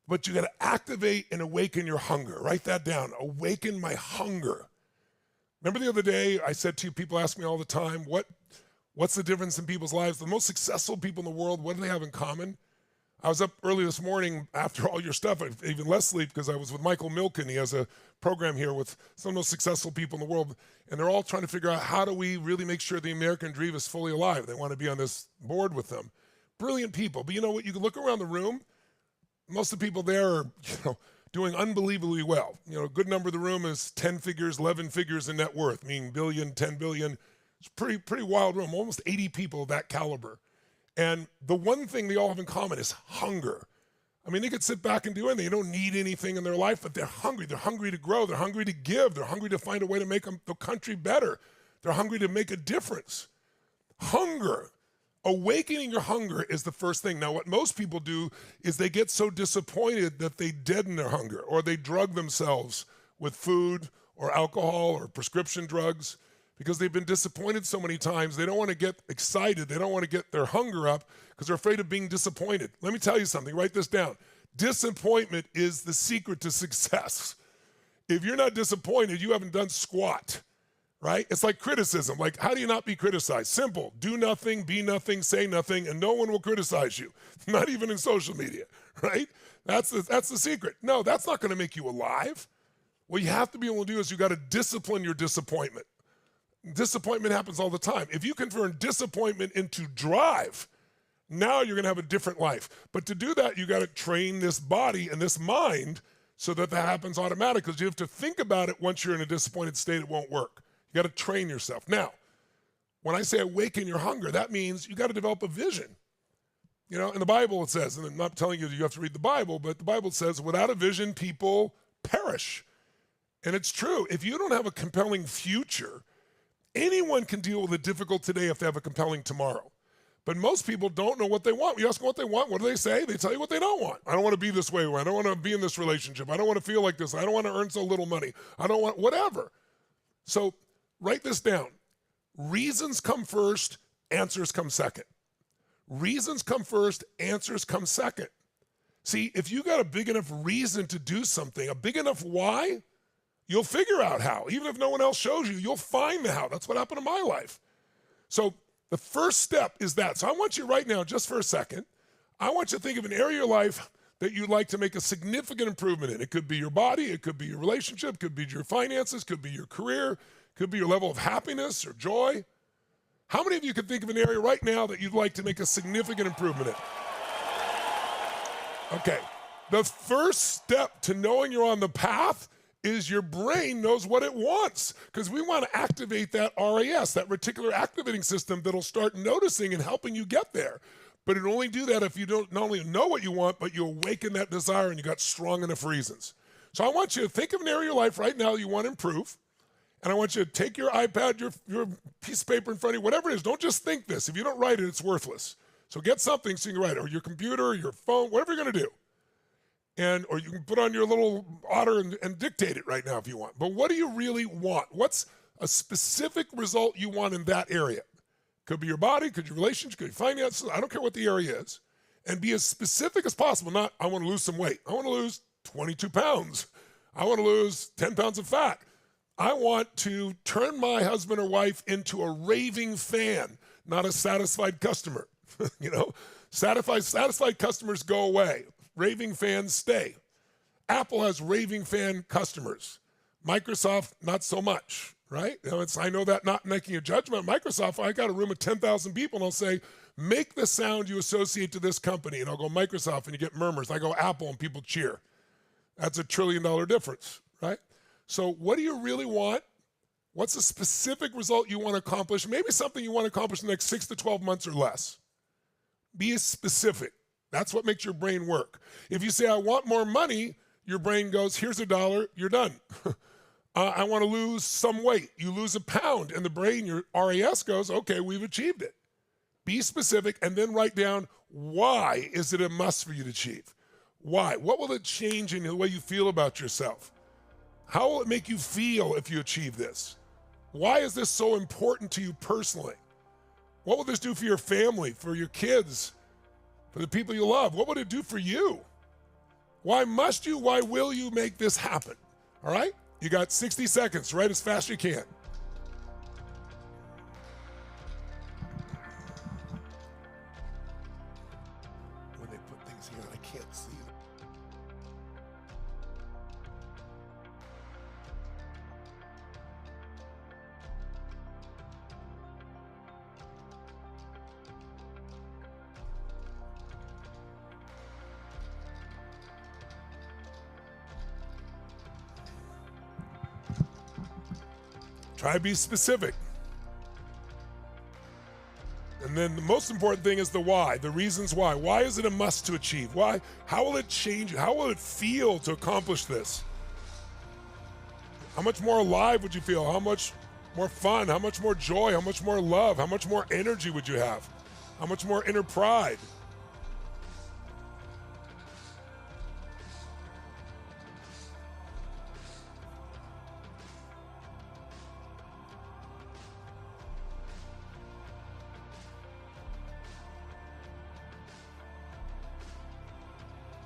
but you got to activate and awaken your hunger. Write that down. Awaken my hunger. Remember the other day I said to you, people ask me all the time, what's the difference in people's lives? The most successful people in the world, what do they have in common? I was up early this morning after all your stuff, even less sleep because I was with Michael Milken. He has a program here with some of the most successful people in the world, and they're all trying to figure out how do we really make sure the American dream is fully alive. They want to be on this board with them. brilliant people. But you know what? You can look around the room. Most of the people there are, doing unbelievably well. A good number of the room is 10 figures, 11 figures in net worth, meaning billion, 10 billion. It's a pretty wild room, almost 80 people of that caliber. And the one thing they all have in common is hunger. I mean, they could sit back and do anything. They don't need anything in their life, but they're hungry. They're hungry to grow. They're hungry to give. They're hungry to find a way to make the country better. They're hungry to make a difference. Hunger. Awakening your hunger is the first thing. Now, what most people do is they get so disappointed that they deaden their hunger, or they drug themselves with food or alcohol or prescription drugs because they've been disappointed so many times. They don't want to get excited. They don't want to get their hunger up because they're afraid of being disappointed. Let me tell you something. Write this down. Disappointment is the secret to success. If you're not disappointed, you haven't done squat. Right? It's like criticism. Like, how do you not be criticized? Simple. Do nothing, be nothing, say nothing, and no one will criticize you. Not even in social media, right? That's the secret. No, that's not going to make you alive. What you have to be able to do is you got to discipline your disappointment. Disappointment happens all the time. If you can turn disappointment into drive, now you're going to have a different life. But to do that, you got to train this body and this mind so that happens automatically. Because you have to think about it. Once you're in a disappointed state, it won't work. You got to train yourself. Now, when I say awaken your hunger, that means you got to develop a vision. In the Bible it says, and I'm not telling you have to read the Bible, but the Bible says, without a vision, people perish. And it's true. If you don't have a compelling future, anyone can deal with a difficult today if they have a compelling tomorrow. But most people don't know what they want. You ask them what they want, what do they say? They tell you what they don't want. I don't want to be this way. I don't want to be in this relationship. I don't want to feel like this. I don't want to earn so little money. I don't want whatever. So write this down. Reasons come first, answers come second. Reasons come first, answers come second. See, if you got a big enough reason to do something, a big enough why, you'll figure out how. Even if no one else shows you, you'll find the how. That's what happened in my life. So the first step is that. So I want you right now, just for a second, I want you to think of an area of your life that you'd like to make a significant improvement in. It could be your body, it could be your relationship, it could be your finances, it could be your career, could be your level of happiness or joy. How many of you can think of an area right now that you'd like to make a significant improvement in? Okay. The first step to knowing you're on the path is your brain knows what it wants, because we want to activate that RAS, that reticular activating system that'll start noticing and helping you get there. But it'll only do that if you don't not only know what you want, but you awaken that desire and you got strong enough reasons. So I want you to think of an area of your life right now you want to improve. And I want you to take your iPad, your piece of paper in front of you, whatever it is. Don't just think this. If you don't write it, it's worthless. So get something so you can write it, or your computer, your phone, whatever you're going to do. Or you can put on your little otter and dictate it right now if you want. But what do you really want? What's a specific result you want in that area? Could be your body, could be your relationship, could be finances. I don't care what the area is. And be as specific as possible. Not, I want to lose some weight. I want to lose 22 pounds. I want to lose 10 pounds of fat. I want to turn my husband or wife into a raving fan, not a satisfied customer. Satisfied customers go away. Raving fans stay. Apple has raving fan customers. Microsoft, not so much, right? I know that, not making a judgment. Microsoft, I got a room of 10,000 people, and I'll say, make the sound you associate to this company. And I'll go Microsoft, and you get murmurs. I go Apple, and people cheer. That's $1 trillion difference, right? So what do you really want? What's a specific result you want to accomplish? Maybe something you want to accomplish in the next 6 to 12 months or less. Be specific. That's what makes your brain work. If you say, I want more money, your brain goes, here's $1, you're done. I want to lose some weight. You lose a pound, and the brain, your RAS goes, okay, we've achieved it. Be specific, and then write down, why is it a must for you to achieve? Why? What will it change in the way you feel about yourself? How will it make you feel if you achieve this? Why is this so important to you personally? What will this do for your family, for your kids, for the people you love? What would it do for you? Why must you, why will you make this happen? All right? You got 60 seconds. Write as fast as you can. When they put things here, I can't see them. Try to be specific. And then the most important thing is the why, the reasons why. Why is it a must to achieve? Why? How will it change? How will it feel to accomplish this? How much more alive would you feel? How much more fun? How much more joy? How much more love? How much more energy would you have? How much more inner pride?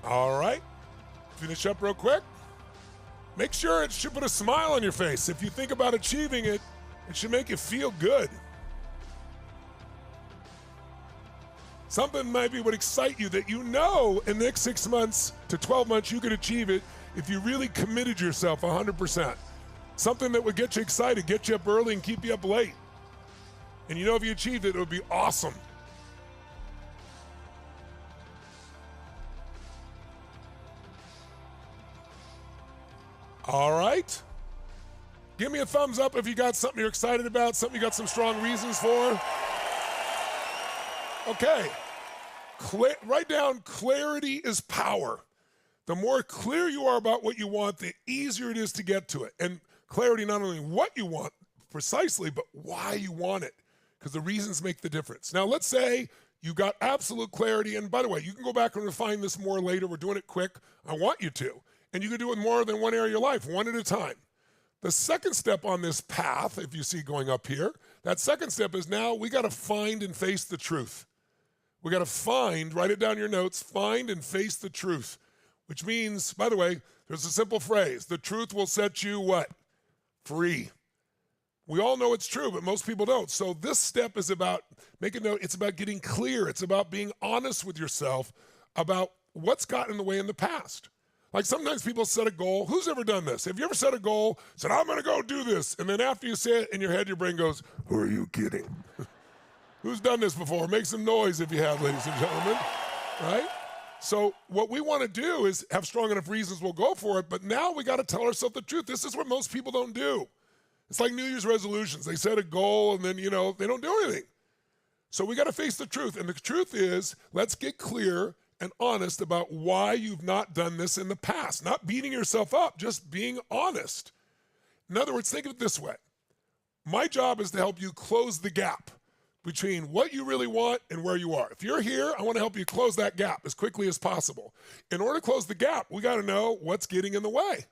All right, finish up real quick. Make sure it should put a smile on your face. If you think about achieving it, it should make you feel good. Something maybe would excite you that you know in the next 6 months to 12 months you could achieve it if you really committed yourself 100%. Something that would get you excited, get you up early and keep you up late. And you know if you achieved it, it would be awesome. All right. Give me a thumbs up if you got something you're excited about, something you got some strong reasons for. Okay. Write down clarity is power. The more clear you are about what you want, the easier it is to get to it. And clarity not only what you want precisely, but why you want it, because the reasons make the difference. Now, let's say you got absolute clarity. And by the way, you can go back and refine this more later. We're doing it quick. I want you to. And you can do it more than one area of your life, one at a time. The second step on this path, if you see going up here, that second step is now we got to find and face the truth. We got to find, write it down in your notes, find and face the truth, which means, by the way, there's a simple phrase, the truth will set you what? Free. We all know it's true, but most people don't. So this step is about, make a note, it's about getting clear. It's about being honest with yourself about what's gotten in the way in the past. Like sometimes people set a goal. Who's ever done this? Have you ever set a goal, said, I'm going to go do this, and then after you say it in your head, your brain goes, who are you kidding? Who's done this before? Make some noise if you have, ladies and gentlemen, right? So what we want to do is have strong enough reasons we'll go for it, but now we got to tell ourselves the truth. This is what most people don't do. It's like New Year's resolutions. They set a goal and then, they don't do anything. So we got to face the truth, and the truth is, let's get clear and honest about why you've not done this in the past. Not beating yourself up, just being honest. In other words, think of it this way. My job is to help you close the gap between what you really want and where you are. If you're here, I want to help you close that gap as quickly as possible. In order to close the gap, we got to know what's getting in the way.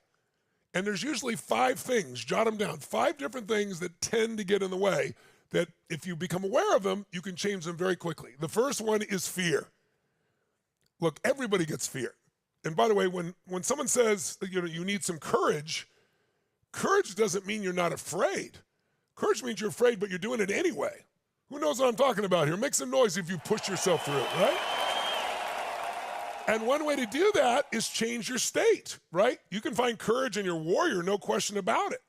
And there's usually 5 things, jot them down, 5 different things that tend to get in the way that if you become aware of them, you can change them very quickly. The first one is fear. Look, everybody gets fear. And by the way, when someone says you need some courage, courage doesn't mean you're not afraid. Courage means you're afraid, but you're doing it anyway. Who knows what I'm talking about here? Make some noise if you push yourself through it, right? And one way to do that is change your state, right? You can find courage in your warrior, no question about it.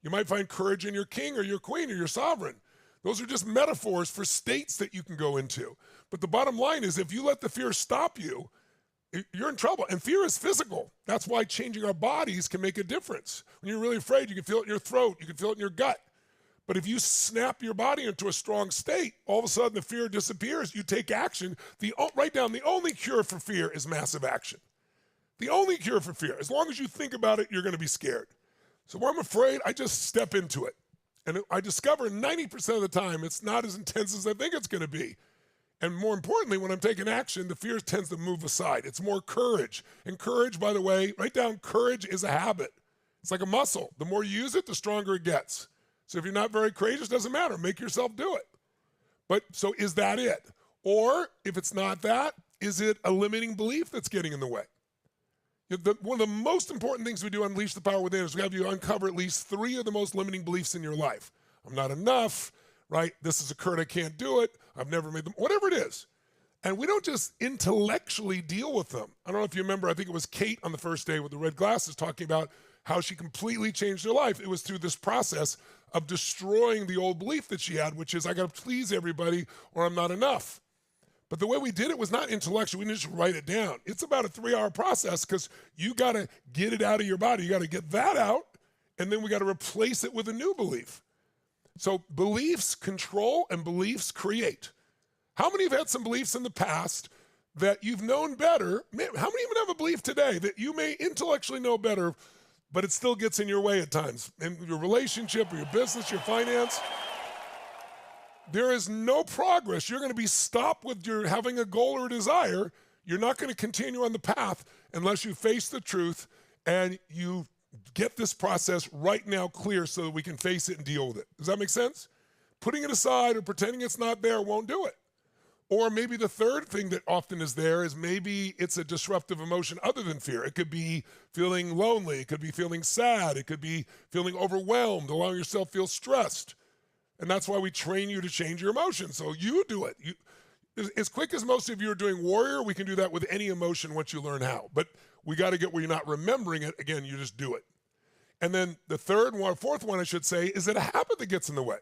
You might find courage in your king or your queen or your sovereign. Those are just metaphors for states that you can go into. But the bottom line is if you let the fear stop you, you're in trouble. And fear is physical. That's why changing our bodies can make a difference. When you're really afraid, you can feel it in your throat. You can feel it in your gut. But if you snap your body into a strong state, all of a sudden the fear disappears. You take action. Write down, the only cure for fear is massive action. The only cure for fear. As long as you think about it, you're going to be scared. So when I'm afraid, I just step into it. And I discover 90% of the time it's not as intense as I think it's going to be. And more importantly, when I'm taking action, the fear tends to move aside. It's more courage. And courage, by the way, write down courage is a habit. It's like a muscle. The more you use it, the stronger it gets. So if you're not very courageous, doesn't matter. Make yourself do it. But so is that it? Or if it's not that, is it a limiting belief that's getting in the way? One of the most important things we do on Unleash the Power Within is we have you uncover at least 3 of the most limiting beliefs in your life. I'm not enough, right? This has occurred, I can't do it. I've never made them, whatever it is. And we don't just intellectually deal with them. I don't know if you remember, I think it was Kate on the first day with the red glasses talking about how she completely changed her life. It was through this process of destroying the old belief that she had, which is I got to please everybody or I'm not enough. But the way we did it was not intellectual. We didn't just write it down. It's about a 3-hour process because you got to get it out of your body. You got to get that out, and then we got to replace it with a new belief. So beliefs control and beliefs create. How many have had some beliefs in the past that you've known better? How many even have a belief today that you may intellectually know better, but it still gets in your way at times? In your relationship or your business, your finance, there is no progress. You're going to be stopped with your having a goal or a desire. You're not going to continue on the path unless you face the truth and you get this process right now clear so that we can face it and deal with it. Does that make sense? Putting it aside or pretending it's not there won't do it. Or maybe the third thing that often is there is maybe it's a disruptive emotion other than fear. It could be feeling lonely. It could be feeling sad. It could be feeling overwhelmed, allowing yourself to feel stressed. And that's why we train you to change your emotions. So you do it. As quick as most of you are doing warrior, we can do that with any emotion once you learn how. But we got to get where you're not remembering it. Again, you just do it. And then the fourth one, I should say, is that a habit that gets in the way.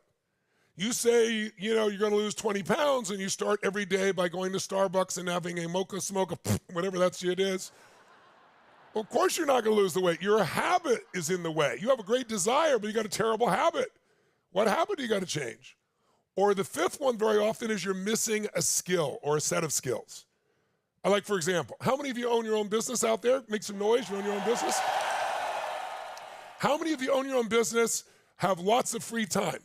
You say, you're going to lose 20 pounds, and you start every day by going to Starbucks and having a mocha smoke, whatever that shit is. Well, of course you're not going to lose the weight. Your habit is in the way. You have a great desire, but you got a terrible habit. What habit do you got to change? Or the fifth one very often is you're missing a skill or a set of skills. For example, how many of you own your own business out there? Make some noise, you own your own business? How many of you own your own business, have lots of free time?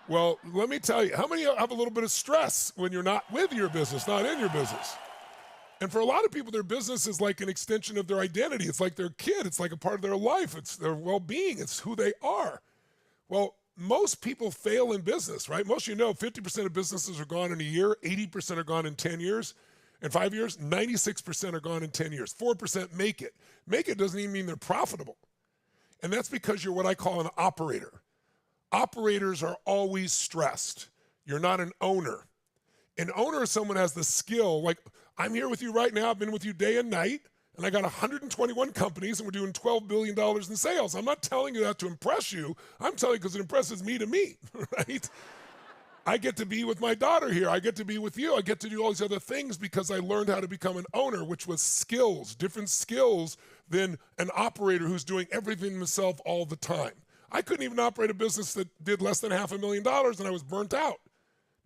Well, let me tell you, how many have a little bit of stress when you're not with your business, not in your business? And for a lot of people, their business is like an extension of their identity. It's like their kid. It's like a part of their life. It's their well-being. It's who they are. Well, most people fail in business, right? Most of you know 50% of businesses are gone in a year, 80% are gone in 10 years. In 5 years, 96% are gone in 10 years. 4% make it. Make it doesn't even mean they're profitable. And that's because you're what I call an operator. Operators are always stressed. You're not an owner. An owner is someone who has the skill. Like, I'm here with you right now. I've been with you day and night, and I got 121 companies, and we're doing $12 billion in sales. I'm not telling you that to impress you. I'm telling you because it impresses me to me, right? I get to be with my daughter here. I get to be with you. I get to do all these other things because I learned how to become an owner, which was skills, different skills than an operator who's doing everything himself all the time. I couldn't even operate a business that did less than $500,000, and I was burnt out.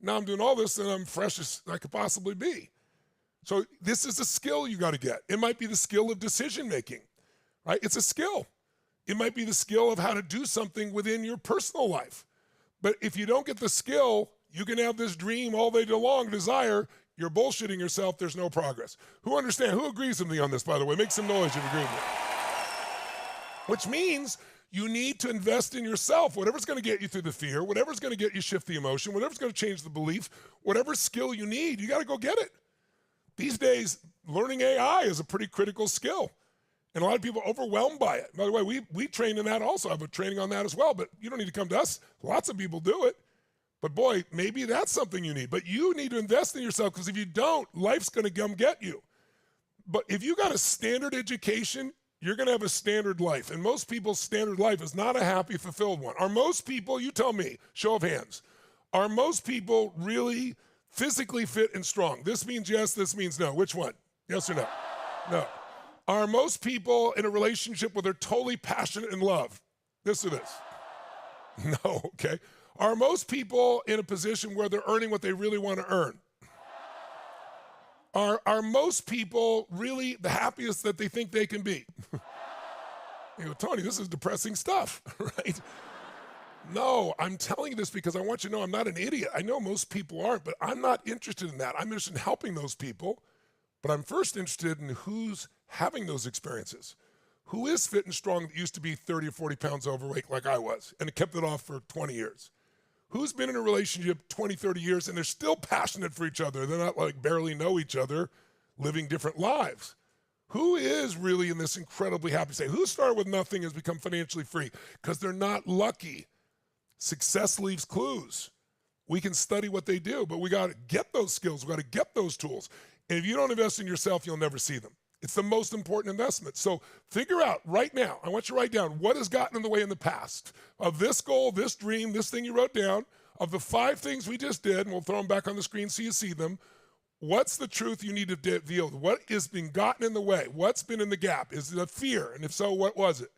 Now I'm doing all this, and I'm fresh as I could possibly be. So this is a skill you got to get. It might be the skill of decision making, right? It's a skill. It might be the skill of how to do something within your personal life. But if you don't get the skill, you can have this dream all day long, desire, you're bullshitting yourself, there's no progress. Who understands? Who agrees with me on this, by the way? Make some noise if you agree with me. Which means you need to invest in yourself. Whatever's going to get you through the fear, whatever's going to get you shift the emotion, whatever's going to change the belief, whatever skill you need, you got to go get it. These days, learning AI is a pretty critical skill. And a lot of people are overwhelmed by it. By the way, we train in that also. I have a training on that as well, but you don't need to come to us. Lots of people do it. But boy, maybe that's something you need. But you need to invest in yourself because if you don't, life's going to come get you. But if you got a standard education, you're going to have a standard life. And most people's standard life is not a happy, fulfilled one. Are most people, you tell me, show of hands, are most people really physically fit and strong? This means yes, this means no. Which one? Yes or no? No. Are most people in a relationship where they're totally passionate and love? This or this? No, okay. Are most people in a position where they're earning what they really want to earn? Are most people really the happiest that they think they can be? You go, Tony, this is depressing stuff, right? No, I'm telling you this because I want you to know I'm not an idiot. I know most people aren't, but I'm not interested in that. I'm interested in helping those people, but I'm first interested in who's having those experiences. Who is fit and strong that used to be 30 or 40 pounds overweight like I was and kept it off for 20 years? Who's been in a relationship 20, 30 years and they're still passionate for each other? They're not like barely know each other, living different lives. Who is really in this incredibly happy state? Who started with nothing and has become financially free? Because they're not lucky. Success leaves clues. We can study what they do, but we got to get those skills. We got to get those tools. And if you don't invest in yourself, you'll never see them. It's the most important investment. So figure out right now, I want you to write down what has gotten in the way in the past of this goal, this dream, this thing you wrote down, of the 5 things we just did, and we'll throw them back on the screen so you see them. What's the truth you need to deal with? What has been gotten in the way? What's been in the gap? Is it a fear? And if so, what was it?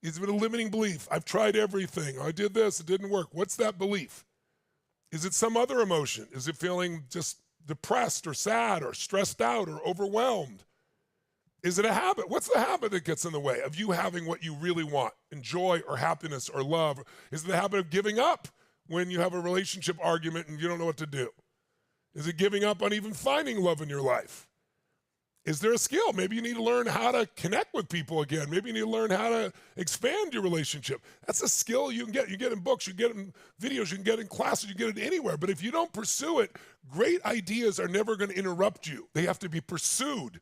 Is it a limiting belief? I've tried everything. I did this, it didn't work. What's that belief? Is it some other emotion? Is it feeling just depressed or sad or stressed out or overwhelmed? Is it a habit? What's the habit that gets in the way of you having what you really want, joy or happiness or love? Is it the habit of giving up when you have a relationship argument and you don't know what to do? Is it giving up on even finding love in your life? Is there a skill? Maybe you need to learn how to connect with people again. Maybe you need to learn how to expand your relationship. That's a skill you can get. You get in books, you get in videos, you can get in classes, you get it anywhere. But if you don't pursue it, great ideas are never going to interrupt you. They have to be pursued.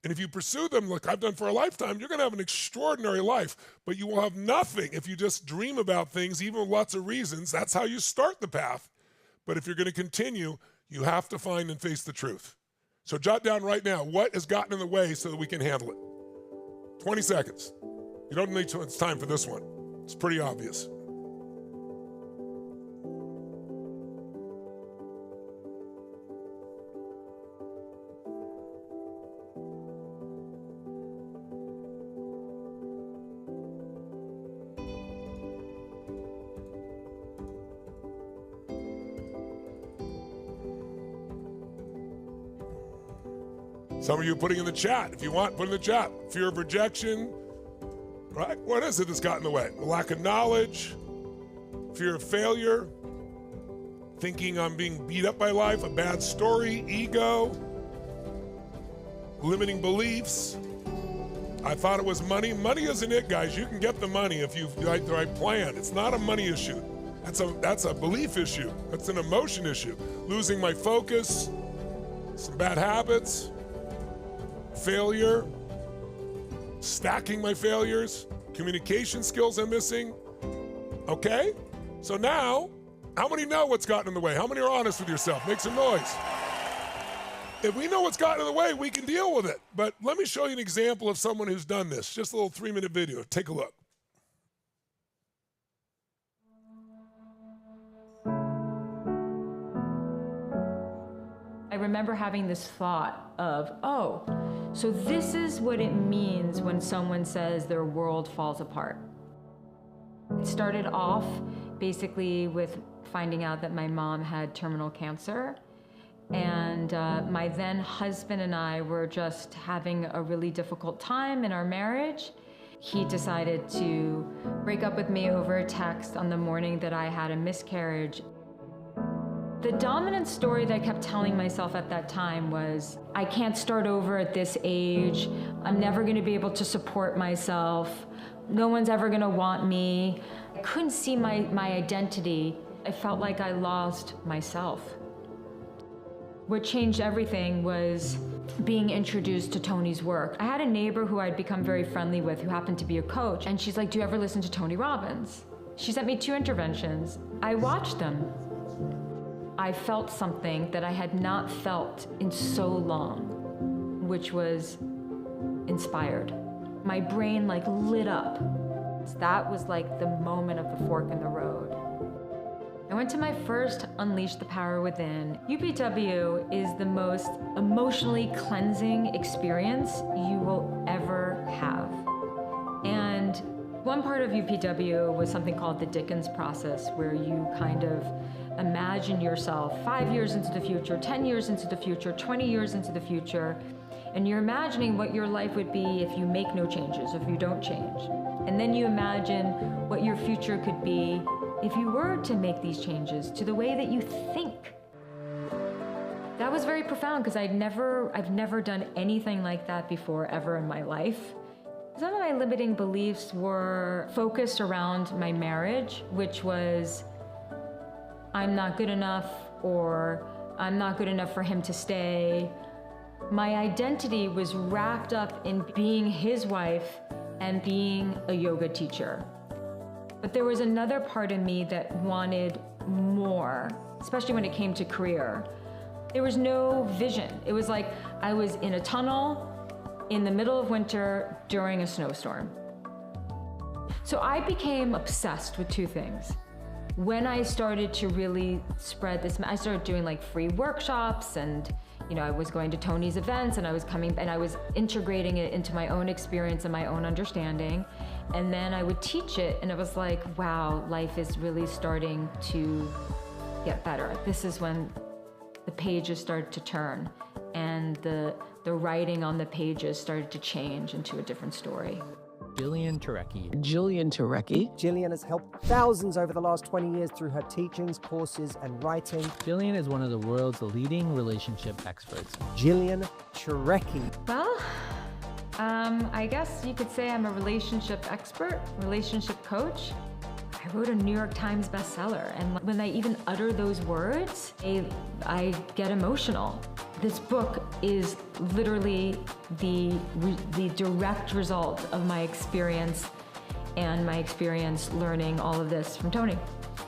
And if you pursue them, like I've done for a lifetime, you're going to have an extraordinary life. But you will have nothing if you just dream about things, even with lots of reasons. That's how you start the path. But if you're going to continue, you have to find and face the truth. So jot down right now, what has gotten in the way so that we can handle it? 20 seconds. You don't need too much time for this one. It's pretty obvious. Some of you are putting in the chat. If you want, put in the chat. Fear of rejection, right? What is it that's got in the way? A lack of knowledge, fear of failure, thinking I'm being beat up by life, a bad story, ego, limiting beliefs. I thought it was money. Money isn't it, guys. You can get the money if you've got the right plan. It's not a money issue. That's a belief issue. That's an emotion issue. Losing my focus, some bad habits, failure, stacking my failures, communication skills I'm missing. Okay? So now, how many know what's gotten in the way? How many are honest with yourself? Make some noise. If we know what's gotten in the way, we can deal with it. But let me show you an example of someone who's done this. Just a little 3-minute video. Take a look. I remember having this thought of, oh, so this is what it means when someone says their world falls apart. It started off basically with finding out that my mom had terminal cancer. And my then husband and I were just having a really difficult time in our marriage. He decided to break up with me over a text on the morning that I had a miscarriage. The dominant story that I kept telling myself at that time was, I can't start over at this age. I'm never going to be able to support myself. No one's ever going to want me. I couldn't see my identity. I felt like I lost myself. What changed everything was being introduced to Tony's work. I had a neighbor who I'd become very friendly with who happened to be a coach, and she's like, do you ever listen to Tony Robbins? She sent me 2 interventions. I watched them. I felt something that I had not felt in so long, which was inspired. My brain lit up. That was the moment of the fork in the road. I went to my first Unleash the Power Within. UPW is the most emotionally cleansing experience you will ever have. And one part of UPW was something called the Dickens process, where you kind of imagine yourself 5 years into the future, 10 years into the future, 20 years into the future, and you're imagining what your life would be if you make no changes, if you don't change. And then you imagine what your future could be if you were to make these changes to the way that you think. That was very profound because I've never done anything like that before ever in my life. Some of my limiting beliefs were focused around my marriage, which was, I'm not good enough, or I'm not good enough for him to stay. My identity was wrapped up in being his wife and being a yoga teacher. But there was another part of me that wanted more, especially when it came to career. There was no vision. It was like I was in a tunnel in the middle of winter during a snowstorm. So I became obsessed with 2 things. When I started to really spread this, I started doing free workshops, and I was going to Tony's events, and I was integrating it into my own experience and my own understanding. And then I would teach it, and it was like, wow, life is really starting to get better. This is when the pages started to turn, and the writing on the pages started to change into a different story. Jillian Turecki. Jillian Turecki. Jillian has helped thousands over the last 20 years through her teachings, courses, and writing. Jillian is one of the world's leading relationship experts. Jillian Turecki. Well, I guess you could say I'm a relationship expert, relationship coach. I wrote a New York Times bestseller, and when I even utter those words, I get emotional. This book is literally the direct result of my experience and my experience learning all of this from Tony.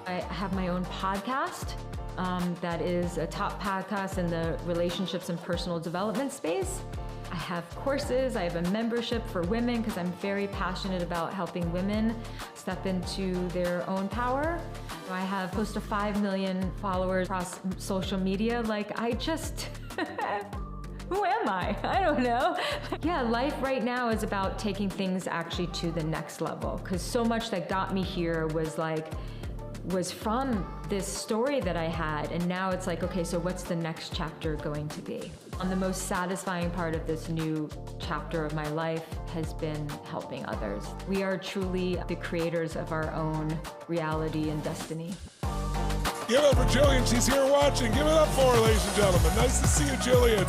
I have my own podcast that is a top podcast in the relationships and personal development space. I have courses, I have a membership for women because I'm very passionate about helping women step into their own power. I have close to 5 million followers across social media. Who am I? I don't know. Yeah, life right now is about taking things actually to the next level, because so much that got me here was from this story that I had, and now it's like, okay, so what's the next chapter going to be? The most satisfying part of this new chapter of my life has been helping others. We are truly the creators of our own reality and destiny. Give it up for Jillian. She's here watching. Give it up for her, ladies and gentlemen. Nice to see you, Jillian.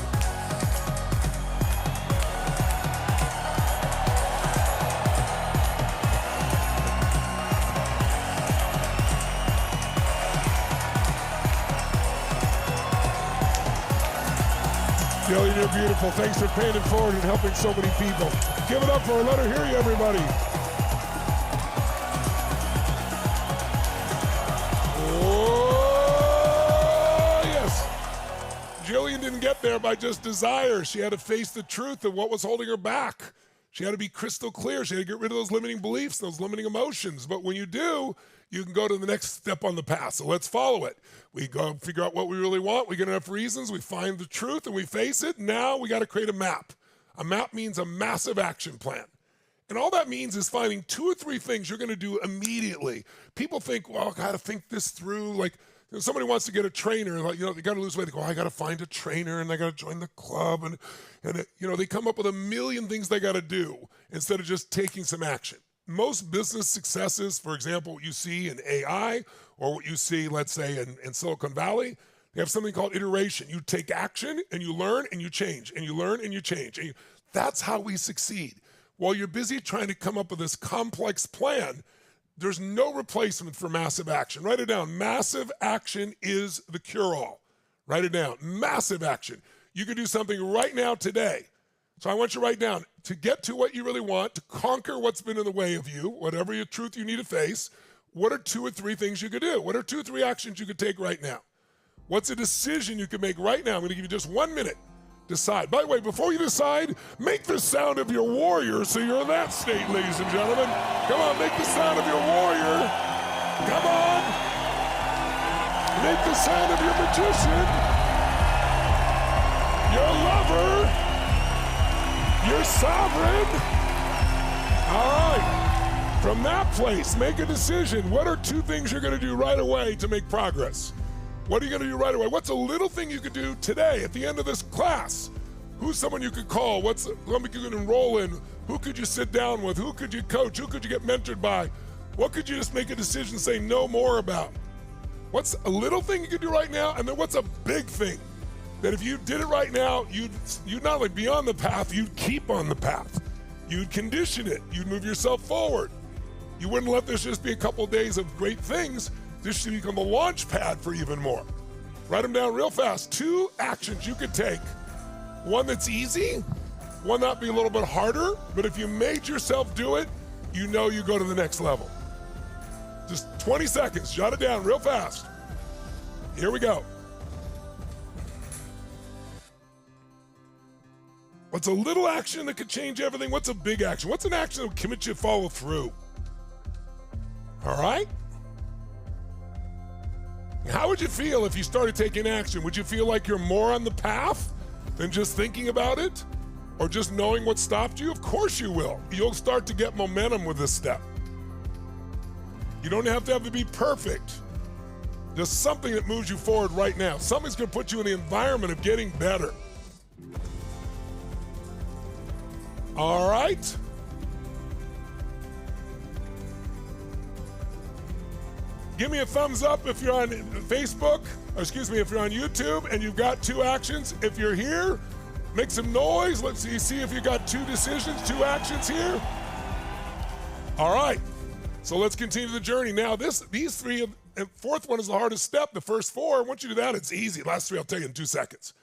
Jillian, you're beautiful. Thanks for paying it forward and helping so many people. Give it up for her. Let her hear you, everybody. Oh, yes. Jillian didn't get there by just desire. She had to face the truth of what was holding her back. She had to be crystal clear. She had to get rid of those limiting beliefs, those limiting emotions. But when you do, you can go to the next step on the path. So let's follow it. We go figure out what we really want. We get enough reasons. We find the truth and we face it. Now we got to create a map. A map means a massive action plan. And all that means is finding 2 or 3 things you're going to do immediately. People think, well, I got to think this through. Like, somebody wants to get a trainer, like, they got to lose weight. They go, I got to find a trainer and I got to join the club. And they come up with a million things they got to do instead of just taking some action. Most business successes, for example, what you see in AI or what you see, let's say, in Silicon Valley, they have something called iteration. You take action and you learn and you change and you learn and you change. That's how we succeed. While you're busy trying to come up with this complex plan, there's no replacement for massive action. Write it down. Massive action is the cure-all. Write it down. Massive action. You can do something right now today. So I want you to write down, to get to what you really want, to conquer what's been in the way of you, whatever your truth you need to face, what are 2 or 3 things you could do? What are 2 or 3 actions you could take right now? What's a decision you can make right now? I'm going to give you just 1 minute. Decide. By the way, before you decide, make the sound of your warrior so you're in that state, ladies and gentlemen. Come on, make the sound of your warrior. Come on. Make the sound of your magician. Your lover. Your sovereign. All right. From that place, make a decision. What are 2 things you're going to do right away to make progress? What are you going to do right away? What's a little thing you could do today at the end of this class? Who's someone you could call? What's somebody you could enroll in? Who could you sit down with? Who could you coach? Who could you get mentored by? What could you just make a decision, say no more about? What's a little thing you could do right now? And then what's a big thing that if you did it right now, you'd not only be on the path, you'd keep on the path. You'd condition it. You'd move yourself forward. You wouldn't let this just be a couple of days of great things. This should become a launch pad for even more. Write them down real fast. 2 actions you could take. One that's easy, one that be a little bit harder, but if you made yourself do it, you know you go to the next level. Just 20 seconds, jot it down real fast. Here we go. What's a little action that could change everything? What's a big action? What's an action that would commit you to follow through? All right? How would you feel if you started taking action? Would you feel like you're more on the path than just thinking about it? or just knowing what stopped you? Of course you will. You'll start to get momentum with this step. You don't have to be perfect. Just something that moves you forward right now. Something's going to put you in the environment of getting better. All right. Give me a thumbs up if you're on Facebook, or excuse me, if you're on YouTube and you've got 2 actions. If you're here, make some noise. Let's see if you got 2 decisions, 2 actions here. All right. So let's continue the journey. Now, these 3, and 4th one is the hardest step. The first 4, once you do that, it's easy. Last 3 I'll tell you in 2 seconds.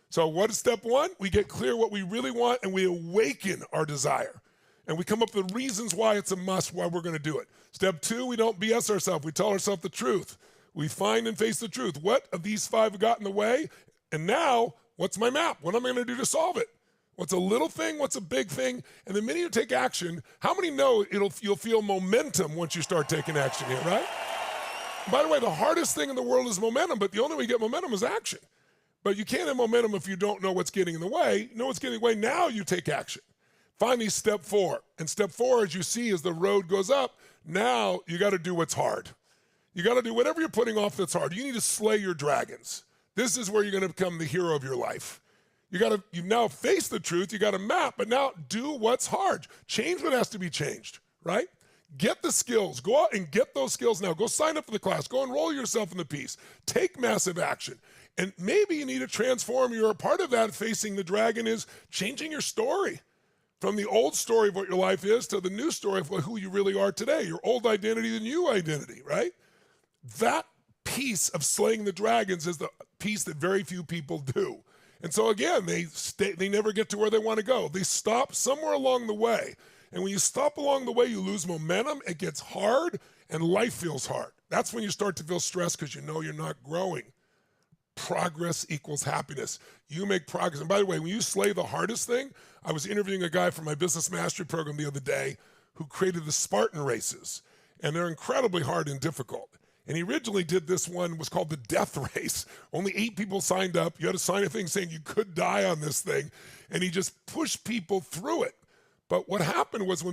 So what is step 1? We get clear what we really want and we awaken our desire. And we come up with reasons why it's a must, why we're going to do it. Step 2, we don't BS ourselves. We tell ourselves the truth. We find and face the truth. What of these 5 have got in the way? And now, what's my map? What am I going to do to solve it? What's a little thing? What's a big thing? And the minute you take action, how many know you'll feel momentum once you start taking action here, right? By the way, the hardest thing in the world is momentum, but the only way you get momentum is action. But you can't have momentum if you don't know what's getting in the way. You know what's getting in the way, now you take action. Finally, step 4. And step 4, as you see, as the road goes up, now you got to do what's hard. You got to do whatever you're putting off that's hard. You need to slay your dragons. This is where you're going to become the hero of your life. You've now faced the truth, you got a map, but now do what's hard. Change what has to be changed, right? Get the skills. Go out and get those skills now. Go sign up for the class. Go enroll yourself in the piece. Take massive action. And maybe you need to transform. You're a part of that. Facing the dragon is changing your story. From the old story of what your life is to the new story of who you really are today. Your old identity, the new identity, right? That piece of slaying the dragons is the piece that very few people do. And so again, they never get to where they want to go. They stop somewhere along the way. And when you stop along the way, you lose momentum, it gets hard, and life feels hard. That's when you start to feel stressed because you know you're not growing. Progress equals happiness. You make progress. And by the way, when you slay the hardest thing, I was interviewing a guy from my business mastery program the other day who created the Spartan races. And they're incredibly hard and difficult. And he originally did this one, was called the death race. Only 8 people signed up. You had to sign a thing saying you could die on this thing. And he just pushed people through it. But what happened was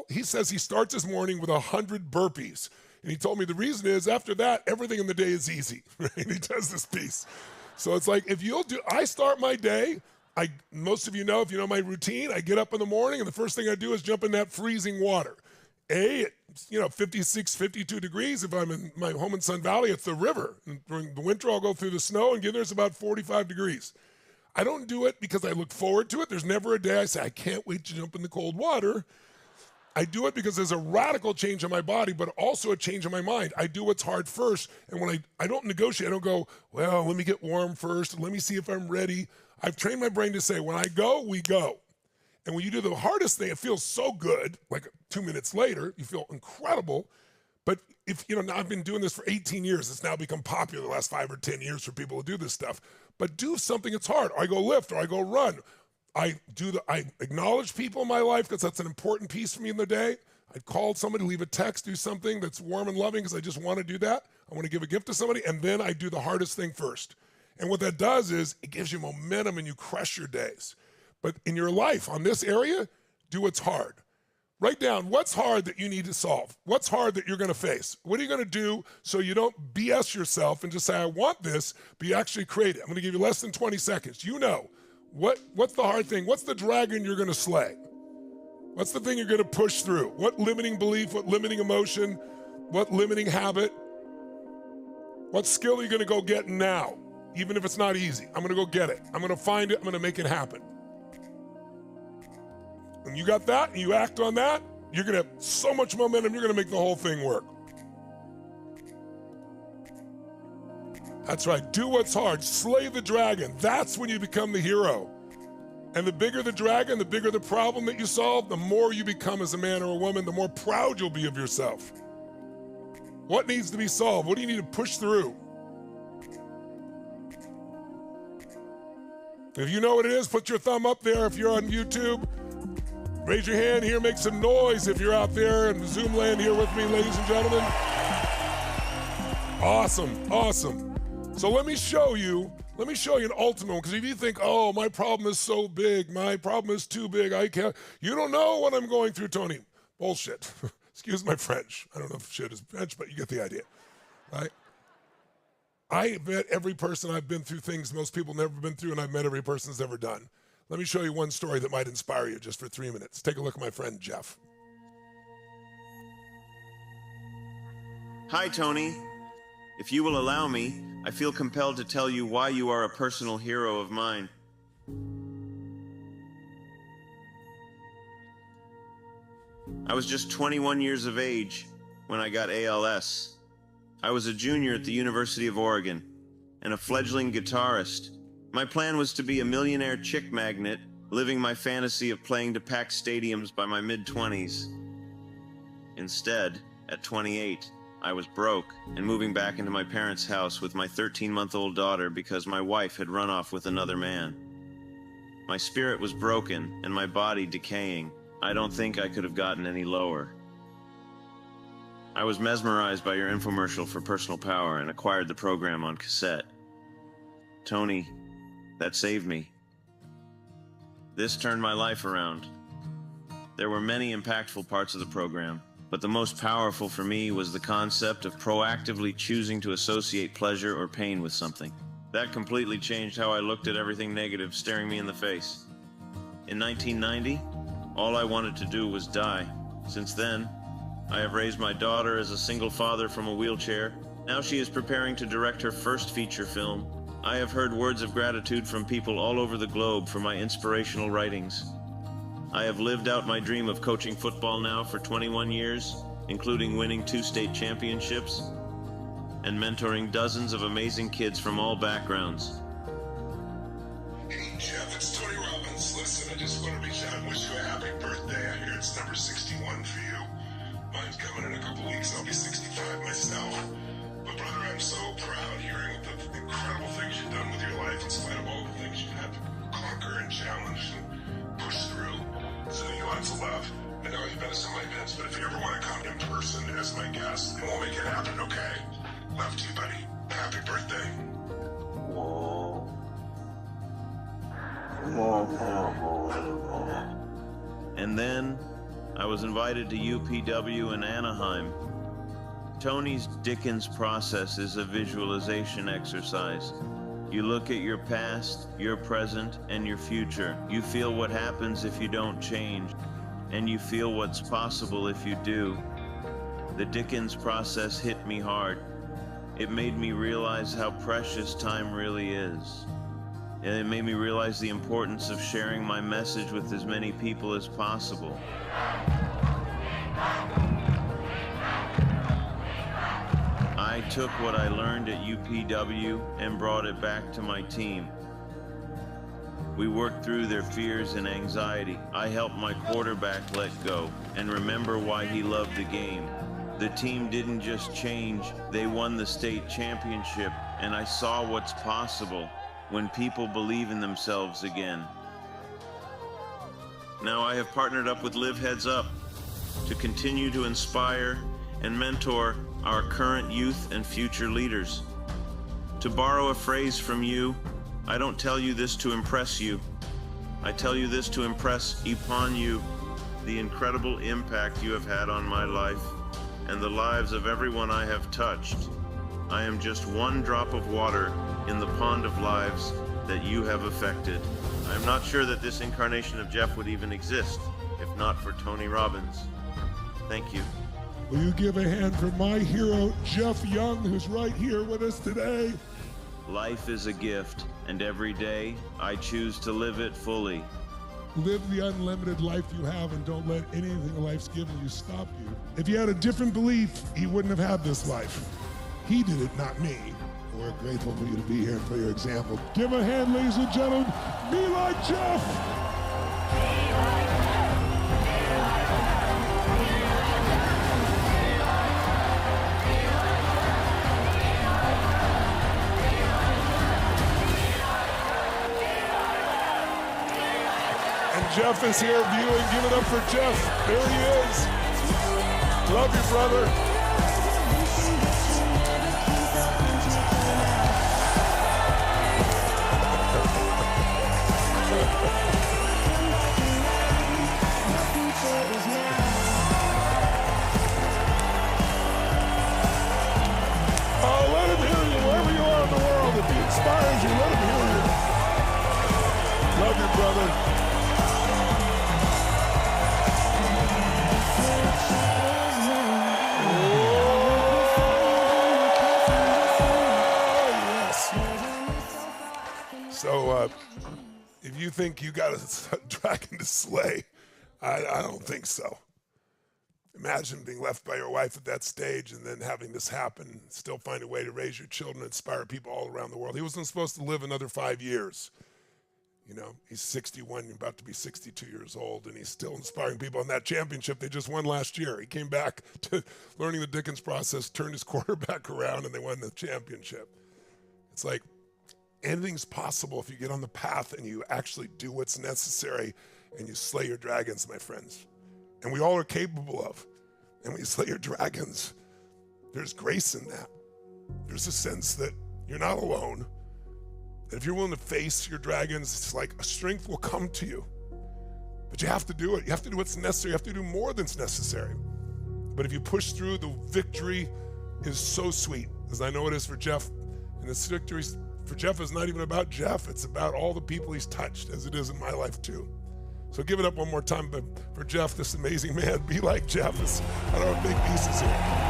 he says he starts his morning with 100 burpees. And he told me the reason is after that, everything in the day is easy. Right? And he does this piece. So it's like, I start my day, most of you know, if you know my routine, I get up in the morning and the first thing I do is jump in that freezing water. It's 56, 52 degrees. If I'm in my home in Sun Valley, it's the river. And during the winter, I'll go through the snow and get there, it's about 45 degrees. I don't do it because I look forward to it. There's never a day I say, I can't wait to jump in the cold water. I do it because there's a radical change in my body, but also a change in my mind. I do what's hard first, and when I don't negotiate, I don't go, well, let me get warm first, and let me see if I'm ready. I've trained my brain to say, when I go, we go. And when you do the hardest thing, it feels so good, like 2 minutes later, you feel incredible. But now I've been doing this for 18 years. It's now become popular the last 5 or 10 years for people to do this stuff. But do something that's hard. Or I go lift, or I go run. I acknowledge people in my life because that's an important piece for me in the day. I'd call somebody, leave a text, do something that's warm and loving because I just want to do that. I want to give a gift to somebody, and then I do the hardest thing first. And what that does is it gives you momentum and you crush your days. But in your life, on this area, do what's hard. Write down what's hard that you need to solve. What's hard that you're going to face. What are you going to do so you don't BS yourself and just say, I want this, but you actually create it. I'm going to give you less than 20 seconds. You know. What's the hard thing? What's the dragon you're going to slay? What's the thing you're going to push through? What limiting belief, what limiting emotion, what limiting habit? What skill are you going to go get now? Even if it's not easy, I'm going to go get it. I'm going to find it. I'm going to make it happen. When you got that and you act on that, you're going to have so much momentum, you're going to make the whole thing work. That's right. Do what's hard. Slay the dragon. That's when you become the hero. And the bigger the dragon, the bigger the problem that you solve, the more you become as a man or a woman, the more proud you'll be of yourself. What needs to be solved? What do you need to push through? If you know what it is, put your thumb up there. If you're on YouTube, raise your hand here, make some noise if you're out there in Zoom land here with me, ladies and gentlemen. Awesome, awesome. So let me show you Let me show you an ultimate one, because if you think, oh, my problem is so big, my problem is too big, I can't, you don't know what I'm going through, Tony. Bullshit. Excuse my French. I don't know if shit is French, but you get the idea, right? I've met every person. I've been through things most people never been through, and I've met every person that's ever done. Let me show you one story that might inspire you just for 3 minutes. Take a look at my friend, Jeff. Hi, Tony. If you will allow me, I feel compelled to tell you why you are a personal hero of mine. I was just 21 years of age when I got ALS. I was a junior at the University of Oregon and a fledgling guitarist. My plan was to be a millionaire chick magnet, living my fantasy of playing to packed stadiums by my mid-20s. Instead, at 28, I was broke and moving back into my parents' house with my 13-month-old daughter because my wife had run off with another man. My spirit was broken and my body decaying. I don't think I could have gotten any lower. I was mesmerized by your infomercial for Personal Power and acquired the program on cassette. Tony, that saved me. This turned my life around. There were many impactful parts of the program, but the most powerful for me was the concept of proactively choosing to associate pleasure or pain with something. That completely changed how I looked at everything negative staring me in the face. In 1990, all I wanted to do was die. Since then, I have raised my daughter as a single father from a wheelchair. Now she is preparing to direct her first feature film. I have heard words of gratitude from people all over the globe for my inspirational writings. I have lived out my dream of coaching football now for 21 years, including winning 2 state championships and mentoring dozens of amazing kids from all backgrounds. Hey, Jeff, it's Tony Robbins. Listen, I just want to reach out and wish you a happy birthday. I hear it's number 61 for you. Mine's coming in a couple weeks. I'll be 65 myself. But brother, I'm so proud hearing the incredible things you've done with your life in spite of all the things you've had to conquer and challenge and push through. Sending you lots of love. I know you've been to some of my events, but if you ever want to come in person as my guest, then we'll make it happen, okay? Love to you, buddy. Happy birthday. And then I was invited to UPW in Anaheim. Tony's Dickens process is a visualization exercise. You look at your past, your present, and your future. You feel what happens if you don't change, and you feel what's possible if you do. The Dickens process hit me hard. It made me realize how precious time really is. And it made me realize the importance of sharing my message with as many people as possible. I took what I learned at UPW and brought it back to my team. We worked through their fears and anxiety. I helped my quarterback let go and remember why he loved the game. The team didn't just change, they won the state championship, and I saw what's possible when people believe in themselves again. Now I have partnered up with Live Heads Up to continue to inspire and mentor our current youth and future leaders. To borrow a phrase from you, I don't tell you this to impress you. I tell you this to impress upon you the incredible impact you have had on my life and the lives of everyone I have touched. I am just one drop of water in the pond of lives that you have affected. I am not sure that this incarnation of Jeff would even exist if not for Tony Robbins. Thank you. Will you give a hand for my hero, Jeff Young, who's right here with us today? Life is a gift, and every day I choose to live it fully. Live the unlimited life you have and don't let anything life's given you stop you. If you had a different belief, he wouldn't have had this life. He did it, not me. We're grateful for you to be here and for your example. Give a hand, ladies and gentlemen. Be like Jeff! Jeff is here viewing. Give it up for Jeff. There he is. Love you, brother. Oh, let him hear you wherever you are in the world. If he inspires you, let him hear you. Love you, brother. So, if you think you got a dragon to slay, I don't think so. Imagine being left by your wife at that stage and then having this happen, still find a way to raise your children, inspire people all around the world. He wasn't supposed to live another 5 years. You know, he's 61, about to be 62 years old, and he's still inspiring people. In that championship they just won last year, he came back to learning the Dickens process, turned his quarterback around, and they won the championship. It's like, anything's possible if you get on the path and you actually do what's necessary and you slay your dragons, my friends. And we all are capable of. And when you slay your dragons, there's grace in that. There's a sense that you're not alone. That if you're willing to face your dragons, it's like a strength will come to you. But you have to do it. You have to do what's necessary. You have to do more than's necessary. But if you push through, the victory is so sweet, as I know it is for Jeff. And this victory for Jeff is not even about Jeff. It's about all the people he's touched, as it is in my life too. So give it up one more time for Jeff, this amazing man. Be like Jeff. I don't have big pieces here.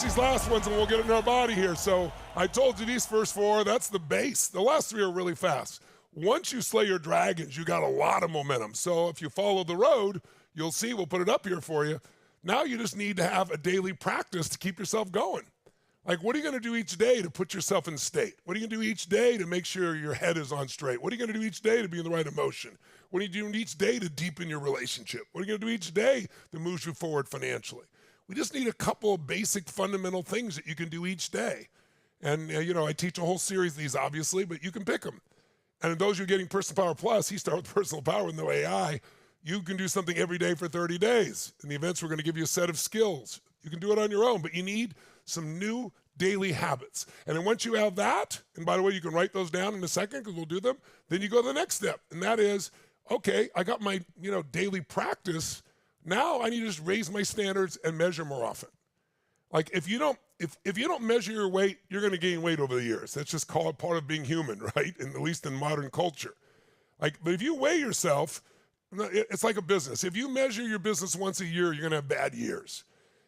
These last ones and we'll get in our body here. So I told you these first four, that's the base. The last three are really fast. Once you slay your dragons, you got a lot of momentum. So if you follow the road, you'll see, we'll put it up here for you. Now you just need to have a daily practice to keep yourself going. Like, what are you going to do each day to put yourself in state? What are you going to do each day to make sure your head is on straight? What are you going to do each day to be in the right emotion? What are you doing each day to deepen your relationship? What are you going to do each day that moves you forward financially? We just need a couple of basic fundamental things that you can do each day. And, I teach a whole series of these, obviously, but you can pick them. And in those who are getting Personal Power Plus, you start with Personal Power with no AI. You can do something every day for 30 days. In the events, we're going to give you a set of skills. You can do it on your own, but you need some new daily habits. And then once you have that, and by the way, you can write those down in a second because we'll do them, then you go to the next step. And that is, okay, I got my, daily practice. Now I need to just raise my standards and measure more often. Like if you don't measure your weight, you're going to gain weight over the years. That's just called part of being human, right? And at least in modern culture. But if you weigh yourself, it's like a business. If you measure your business once a year, you're going to have bad years.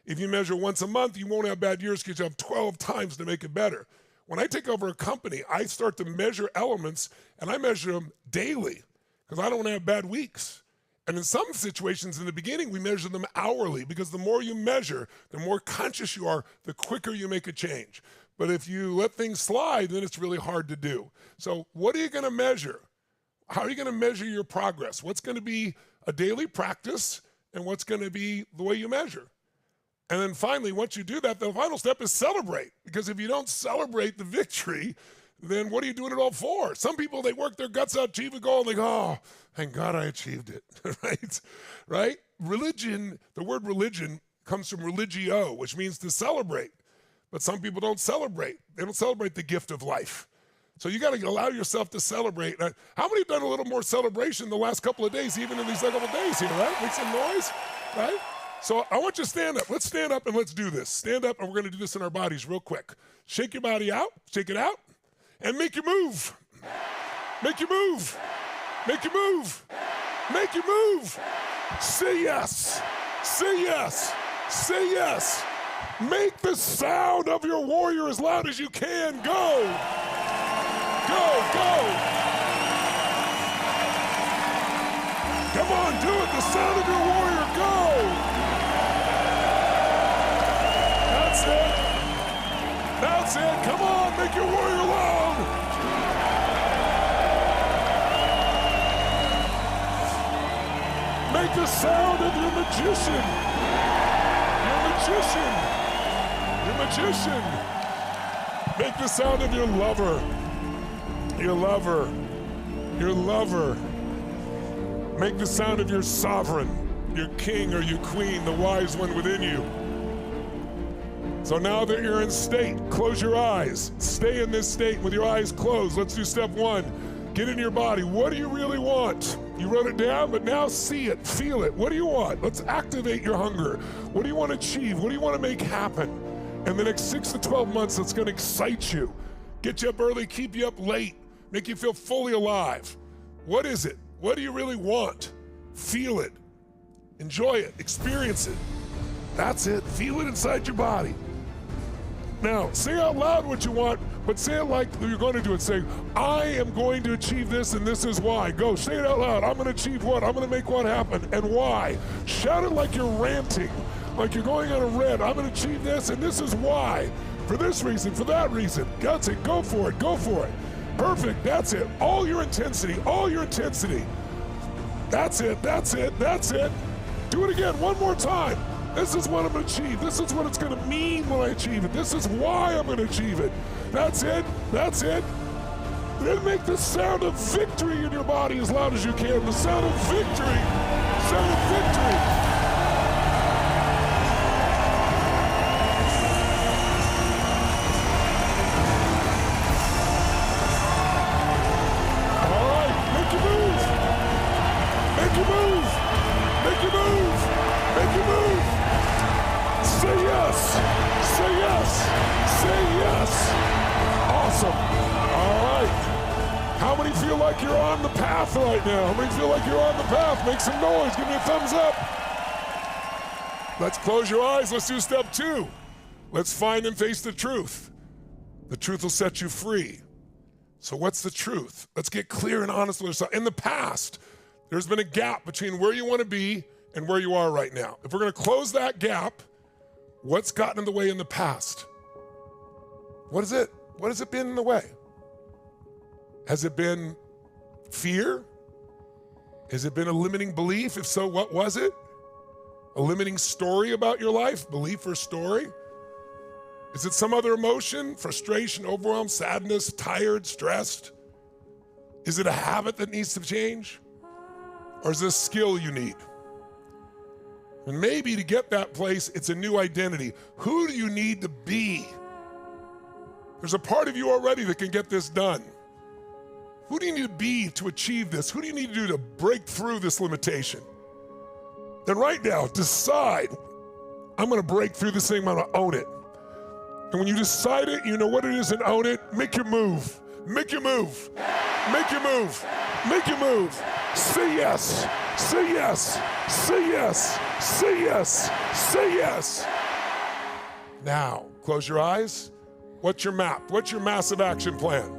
If you measure once a month, you won't have bad years because you have 12 times to make it better. When I take over a company, I start to measure elements and I measure them daily because I don't want to have bad weeks. And in some situations in the beginning, we measure them hourly because the more you measure, the more conscious you are, the quicker you make a change. But if you let things slide, then it's really hard to do. So what are you going to measure? How are you going to measure your progress? What's going to be a daily practice and what's going to be the way you measure? And then finally, once you do that, the final step is celebrate. Because if you don't celebrate the victory, then what are you doing it all for? Some people, they work their guts out, achieve a goal, and they go, oh, thank God I achieved it, right? Religion, the word religion comes from religio, which means to celebrate. But some people don't celebrate. They don't celebrate the gift of life. So you got to allow yourself to celebrate. How many have done a little more celebration the last couple of days, even in these couple of days here, right? Make some noise, right? So I want you to stand up. Let's stand up and let's do this. Stand up, and we're going to do this in our bodies real quick. Shake your body out. Shake it out. And make your move. Make your move. Make your move. Make your move. Say yes. Say yes. Say yes. Make the sound of your warrior as loud as you can. Go. Go, go. Come on, do it. The sound of your warrior. Go. That's it. That's it. Come on, make your warrior loud. Make the sound of your magician. magician. Your magician. Make the sound of your lover. Your lover. Your lover. Make the sound of your sovereign, your king or your queen, the wise one within you. So now that you're in state, close your eyes. Stay in this state with your eyes closed. Let's do step one. Get in your body. What do you really want? You wrote it down, but now see it, feel it. What do you want? Let's activate your hunger. What do you want to achieve? What do you want to make happen? In the next 6 to 12 months, that's going to excite you. Get you up early, keep you up late, make you feel fully alive. What is it? What do you really want? Feel it. Enjoy it. Experience it. That's it. Feel it inside your body. Now, say out loud what you want, but say it like you're going to do it. Say, I am going to achieve this, and this is why. Go, say it out loud. I'm going to achieve what? I'm going to make what happen, and why. Shout it like you're ranting, like you're going on a rant. I'm going to achieve this, and this is why. For this reason, for that reason. That's it. Go for it. Go for it. Perfect. That's it. All your intensity. All your intensity. That's it. That's it. That's it. Do it again. One more time. This is what I'm going to achieve. This is what it's going to mean when I achieve it. This is why I'm going to achieve it. That's it. That's it. Then make the sound of victory in your body as loud as you can. The sound of victory. Sound of victory. Like you're on the path right now. How many feel like you're on the path? Make some noise. Give me a thumbs up. Let's close your eyes. Let's do step two. Let's find and face the truth. The truth will set you free. So what's the truth? Let's get clear and honest with ourselves. In the past, there's been a gap between where you want to be and where you are right now. If we're going to close that gap, what's gotten in the way in the past? What is it? What has it been in the way? Has it been fear? Has it been a limiting belief? If so, what was it? A limiting story about your life? Belief or story? Is it some other emotion? Frustration, overwhelm, sadness, tired, stressed? Is it a habit that needs to change? Or is it a skill you need? And maybe to get that place, it's a new identity. Who do you need to be? There's a part of you already that can get this done. Who do you need to be to achieve this? Who do you need to do to break through this limitation? Then right now, decide, I'm going to break through this thing, I'm going to own it. And when you decide it, you know what it is and own it, make your move. Make your move. Make your move. Make your move. Say yes. Say yes. Say yes. Say yes. Say yes. Now, close your eyes. What's your map? What's your massive action plan?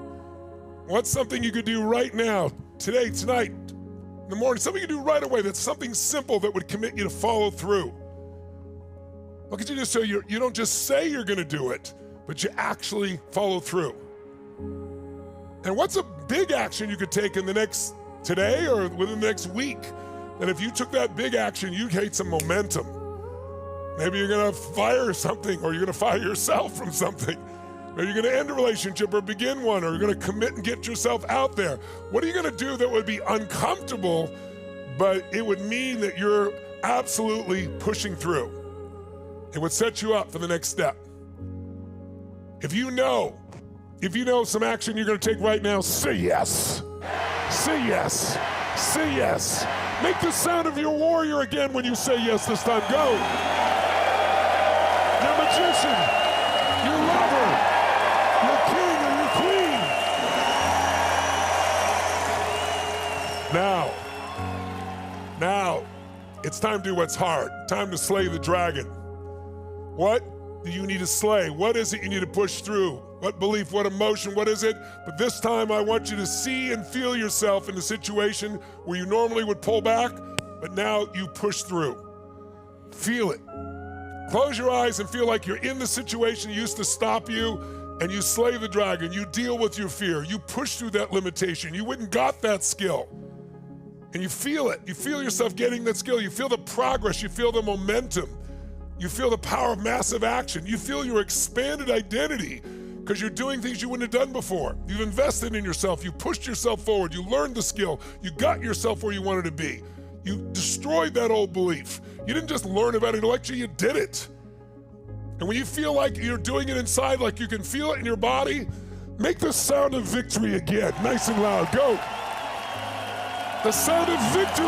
What's something you could do right now, today, tonight, in the morning, something you can do right away that's something simple that would commit you to follow through? What could you do so you don't just say you're going to do it, but you actually follow through? And what's a big action you could take in the next, today or within the next week, that if you took that big action, you'd create some momentum? Maybe you're going to fire something, or you're going to fire yourself from something. Or you're going to end a relationship or begin one, or you're going to commit and get yourself out there. What are you going to do that would be uncomfortable, but it would mean that you're absolutely pushing through? It would set you up for the next step. If you know some action you're going to take right now, say yes. Say yes. Say yes. Make the sound of your warrior again when you say yes this time. Go. Your magician. Your lover. Your king or your queen. Now, it's time to do what's hard. Time to slay the dragon. What do you need to slay? What is it you need to push through? What belief, what emotion, what is it? But this time I want you to see and feel yourself in a situation where you normally would pull back, but now you push through. Feel it. Close your eyes and feel like you're in the situation that used to stop you, and you slay the dragon. You deal with your fear. You push through that limitation. You went and got that skill. And you feel it. You feel yourself getting that skill. You feel the progress. You feel the momentum. You feel the power of massive action. You feel your expanded identity because you're doing things you wouldn't have done before. You've invested in yourself. You pushed yourself forward. You learned the skill. You got yourself where you wanted to be. You destroyed that old belief. You didn't just learn about it intellectually, you did it. And when you feel like you're doing it inside, like you can feel it in your body, make the sound of victory again, nice and loud. Go. The sound of victory.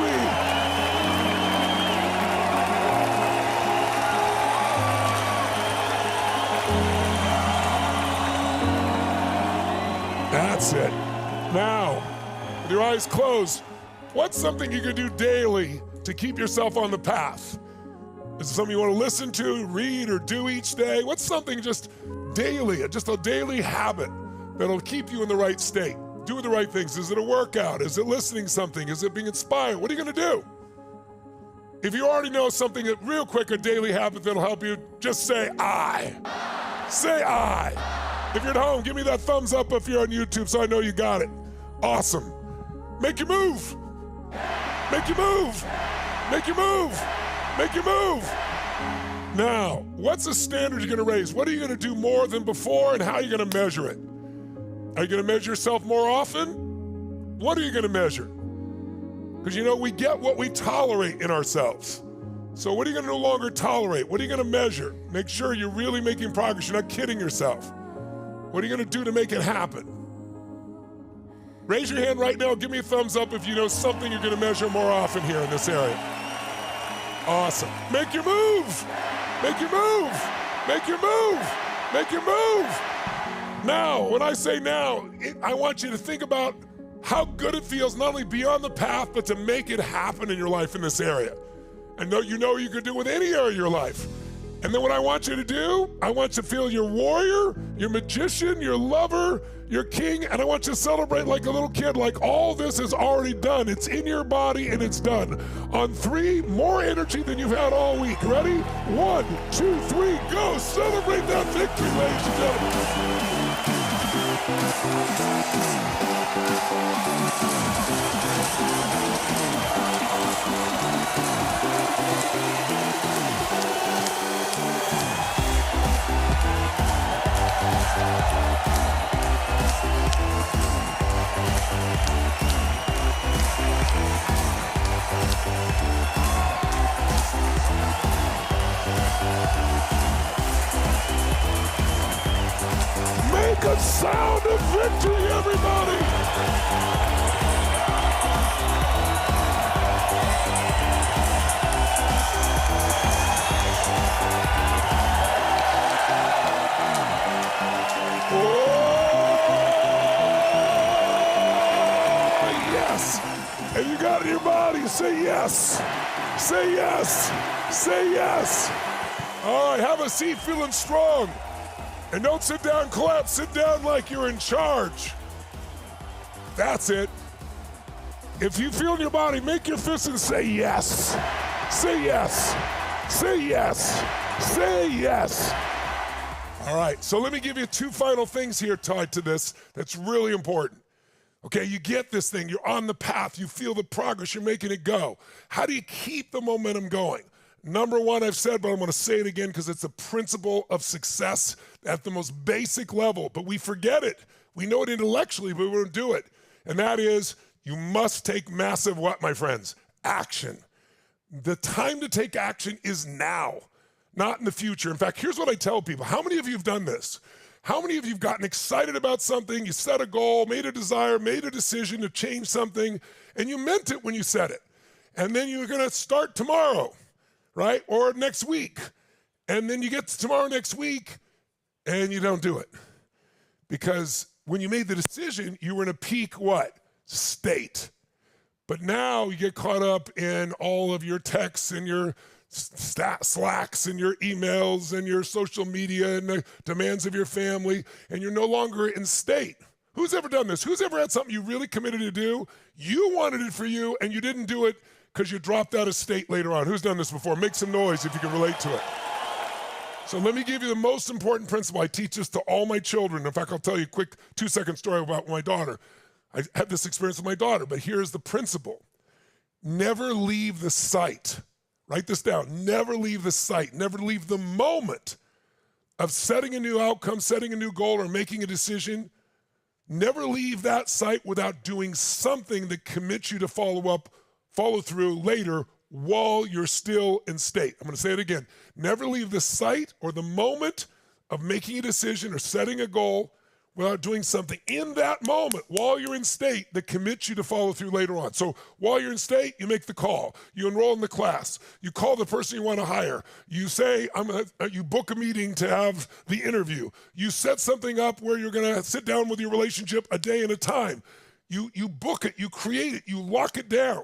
That's it. Now, with your eyes closed, what's something you can do daily to keep yourself on the path? Is it something you want to listen to, read, or do each day? What's something just daily, just a daily habit that'll keep you in the right state? Doing the right things. Is it a workout? Is it listening to something? Is it being inspired? What are you going to do? If you already know something that real quick, a daily habit that'll help you, just say I. Say I. If you're at home, give me that thumbs up if you're on YouTube so I know you got it. Awesome. Make your move. Make your move. Make your move. Make your move. Now, what's the standard you're going to raise? What are you going to do more than before, and how are you going to measure it? Are you going to measure yourself more often? What are you going to measure? Because you know, we get what we tolerate in ourselves. So what are you going to no longer tolerate? What are you going to measure? Make sure you're really making progress. You're not kidding yourself. What are you going to do to make it happen? Raise your hand right now. Give me a thumbs up if you know something you're going to measure more often here in this area. Awesome. Make your move. Make your move. Make your move. Make your move. Now, when I say now, I want you to think about how good it feels not only be on the path, but to make it happen in your life in this area. And you know you can do it with any area of your life. And then what I want you to do, I want you to feel your warrior, your magician, your lover, your king, and I want you to celebrate like a little kid, like all this is already done. It's in your body and it's done. On 3, more energy than you've had all week. Ready? 1, 2, 3, go. Celebrate that victory, ladies and Make a sound of victory, everybody! Yes! And you got it in your body, say yes! Say yes! Say yes! All right, have a seat feeling strong. And don't sit down, collapse. Sit down like you're in charge. That's it. If you feel in your body, make your fist and say yes. Say yes. Say yes. Say yes. All right, so let me give you 2 final things here tied to this that's really important. Okay, you get this thing. You're on the path. You feel the progress. You're making it go. How do you keep the momentum going? Number 1, I've said, but I'm going to say it again because it's a principle of success at the most basic level, but we forget it. We know it intellectually, but we don't do it. And that is, you must take massive what, my friends? Action. The time to take action is now, not in the future. In fact, here's what I tell people. How many of you have done this? How many of you have gotten excited about something, you set a goal, made a desire, made a decision to change something, and you meant it when you said it? And then you're going to start tomorrow, right? Or next week. And then you get to tomorrow next week and you don't do it. Because when you made the decision, you were in a peak what? State. But now you get caught up in all of your texts and your Slacks and your emails and your social media and the demands of your family, and you're no longer in state. Who's ever done this? Who's ever had something you really committed to do? You wanted it for you and you didn't do it because you dropped out of state later on. Who's done this before? Make some noise if you can relate to it. So let me give you the most important principle. I teach this to all my children. In fact, I'll tell you a quick 2-second story about my daughter. I had this experience with my daughter, but here's the principle. Never leave the site Write this down. Never leave the site. Never leave the moment of setting a new outcome, setting a new goal, or making a decision. Never leave that site without doing something that commits you to follow through later while you're still in state. I'm going to say it again. Never leave the site or the moment of making a decision or setting a goal without doing something in that moment while you're in state that commits you to follow through later on. So while you're in state, you make the call. You enroll in the class. You call the person you want to hire. You say, you book a meeting to have the interview. You set something up where you're going to sit down with your relationship a day at a time. You book it. You create it. You lock it down.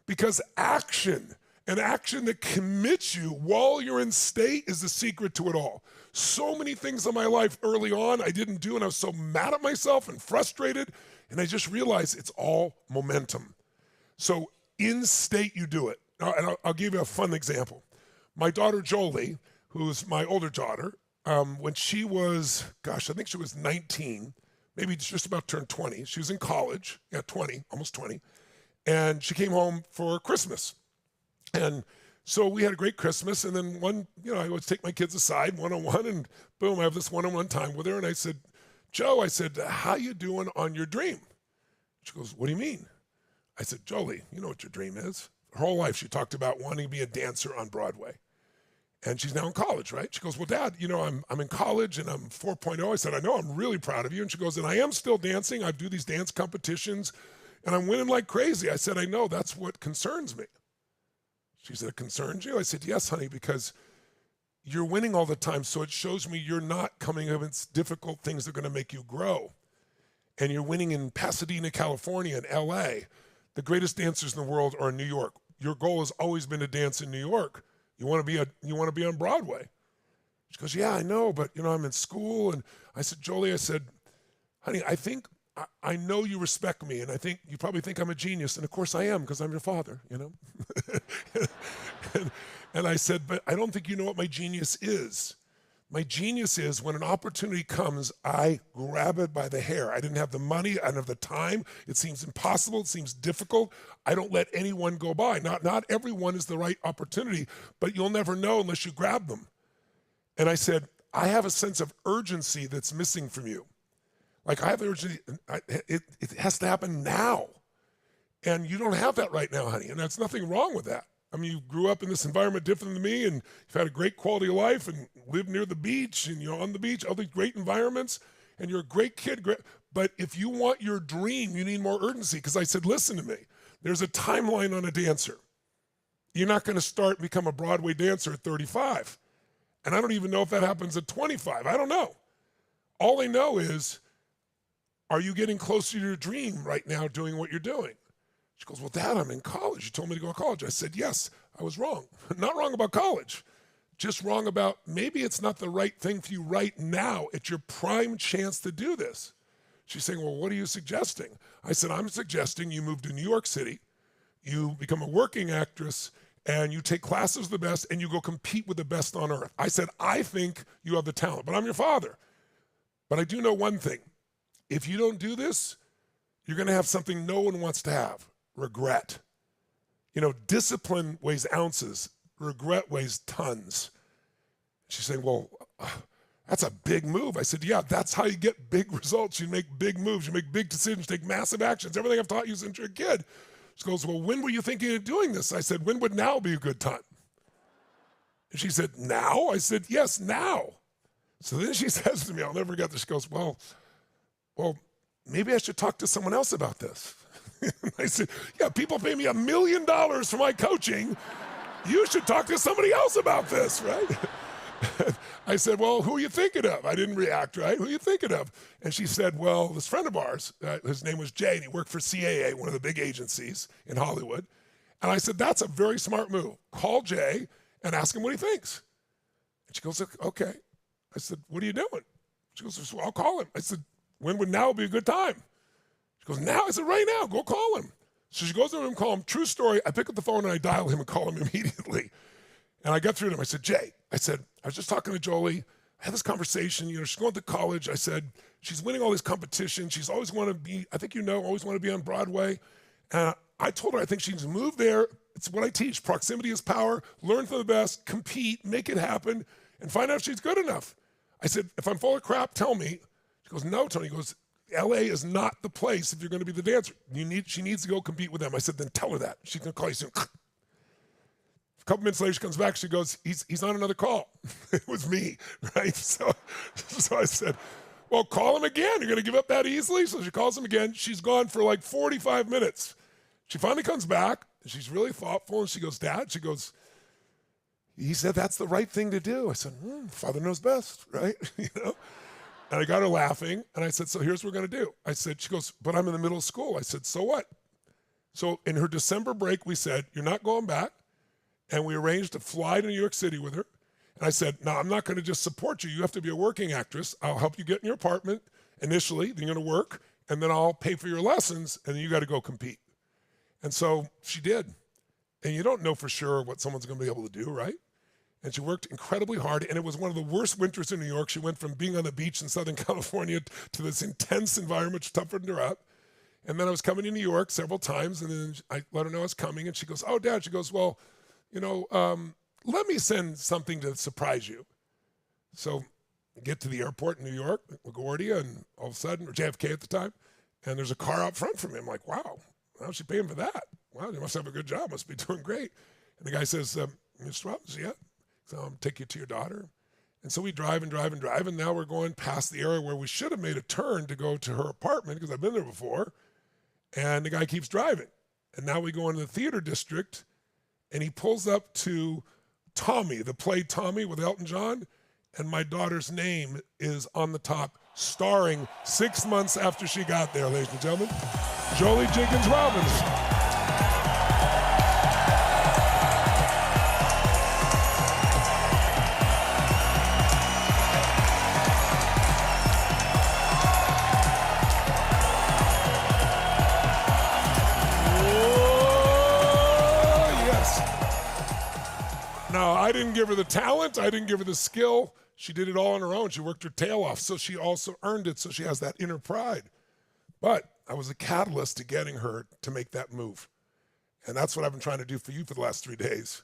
Because action, an action that commits you while you're in state, is the secret to it all. So many things in my life early on I didn't do, and I was so mad at myself and frustrated, and I just realized it's all momentum. So in state, you do it. Now, and I'll give you a fun example. My daughter Jolie, who's my older daughter, when she was, I think she was 19, maybe just about turned 20. She was in college, 20, almost 20. And she came home for Christmas. And so we had a great Christmas. And then I always take my kids aside one-on-one, and boom, I have this one-on-one time with her. And I said, Joe, how you doing on your dream? She goes, what do you mean? I said, Jolie, you know what your dream is. Her whole life she talked about wanting to be a dancer on Broadway. And she's now in college, right? She goes, well, Dad, I'm in college and I'm 4.0. I said, I know, I'm really proud of you. And she goes, and I am still dancing. I do these dance competitions. And I'm winning like crazy. I said, I know, that's what concerns me. She said, it concerns you? I said, yes, honey, because you're winning all the time, so it shows me you're not coming up against difficult things that are going to make you grow. And you're winning in Pasadena, California, and LA. The greatest dancers in the world are in New York. Your goal has always been to dance in New York. You want to be on Broadway. She goes, yeah, I know, but I'm in school. And I said, Jolie, honey, I know you respect me, and I think you probably think I'm a genius, and of course I am, because I'm your father, and I said, but I don't think you know what my genius is. My genius is when an opportunity comes, I grab it by the hair. I didn't have the money, I didn't have the time. It seems impossible, it seems difficult. I don't let anyone go by. Not everyone is the right opportunity, but you'll never know unless you grab them. And I said, I have a sense of urgency that's missing from you. Like, I have urgency, it has to happen now. And you don't have that right now, honey, and there's nothing wrong with that. I mean, you grew up in this environment different than me, and you've had a great quality of life and lived near the beach and on the beach, all these great environments, and you're a great kid. But if you want your dream, you need more urgency, because I said, listen to me. There's a timeline on a dancer. You're not going to start and become a Broadway dancer at 35. And I don't even know if that happens at 25. I don't know. All I know is, are you getting closer to your dream right now doing what you're doing? She goes, well, Dad, I'm in college. You told me to go to college. I said, yes, I was wrong. Not wrong about college, just wrong about maybe it's not the right thing for you right now. It's your prime chance to do this. She's saying, well, what are you suggesting? I said, I'm suggesting you move to New York City, you become a working actress, and you take classes with the best, and you go compete with the best on earth. I said, I think you have the talent, but I'm your father. But I do know one thing. If you don't do this, you're going to have something no one wants to have, regret. Discipline weighs ounces, regret weighs tons. She's saying, well, that's a big move. I said, yeah, that's how you get big results. You make big moves, you make big decisions, take massive actions, everything I've taught you since you're a kid. She goes, well, when were you thinking of doing this? I said, when would now be a good time? And she said, now? I said, yes, now. So then she says to me, I'll never forget this, she goes, well, maybe I should talk to someone else about this. I said, yeah, people pay me $1 million for my coaching. You should talk to somebody else about this, right? I said, well, who are you thinking of? I didn't react, right? Who are you thinking of? And she said, well, this friend of ours, his name was Jay, and he worked for CAA, one of the big agencies in Hollywood. And I said, that's a very smart move. Call Jay and ask him what he thinks. And she goes, okay. I said, what are you doing? She goes, well, I'll call him. I said, when would now be a good time? She goes, now? I said, right now, go call him. So she goes to him, call him. True story, I pick up the phone and I dial him and call him immediately. And I got through to him. I said, Jay, I was just talking to Jolie. I had this conversation. She's going to college. I said, she's winning all these competitions. She's always want to be, I think always want to be on Broadway. And I told her I think she needs to move there, It's what I teach. Proximity is power. Learn from the best, compete, make it happen, and find out if she's good enough. I said, if I'm full of crap, tell me. She goes, no, Tony. He goes, LA is not the place if you're going to be the dancer. She needs to go compete with them. I said, then tell her that. She's going to call you soon. A couple minutes later, she comes back. She goes, he's on another call. It was me, right? So I said, well, call him again. You're going to give up that easily? So she calls him again. She's gone for like 45 minutes. She finally comes back. And she's really thoughtful. And she goes, Dad, she goes, he said that's the right thing to do. I said, Father knows best, right? You know? And I got her laughing. And I said, so here's what we're going to do. I said, she goes, but I'm in the middle of school. I said, so what? So in her December break, we said, you're not going back. And we arranged to fly to New York City with her. And I said, no, I'm not going to just support you. You have to be a working actress. I'll help you get in your apartment initially. Then you're going to work. And then I'll pay for your lessons. And then you got to go compete. And so she did. And you don't know for sure what someone's going to be able to do, right? And she worked incredibly hard. And it was one of the worst winters in New York. She went from being on the beach in Southern California to this intense environment, which toughened her up. And then I was coming to New York several times. And then I let her know I was coming. And she goes, oh, Dad. She goes, well, let me send something to surprise you. So I get to the airport in New York, LaGuardia, and all of a sudden, or JFK at the time, and there's a car out front for me. I'm like, wow, how's she paying for that? Wow, they must have a good job, must be doing great. And the guy says, Mr. Robbins, yeah? So I'll take you to your daughter. And so we drive and drive and drive, and now we're going past the area where we should have made a turn to go to her apartment, because I've been there before, and the guy keeps driving. And now we go into the theater district, and he pulls up to Tommy, the play Tommy with Elton John, and my daughter's name is on the top, starring 6 months after she got there, ladies and gentlemen. Jolie Jenkins Robbins. No, I didn't give her the talent. I didn't give her the skill. She did it all on her own. She worked her tail off, so she also earned it, so she has that inner pride. But I was a catalyst to getting her to make that move. And that's what I've been trying to do for you for the last 3 days.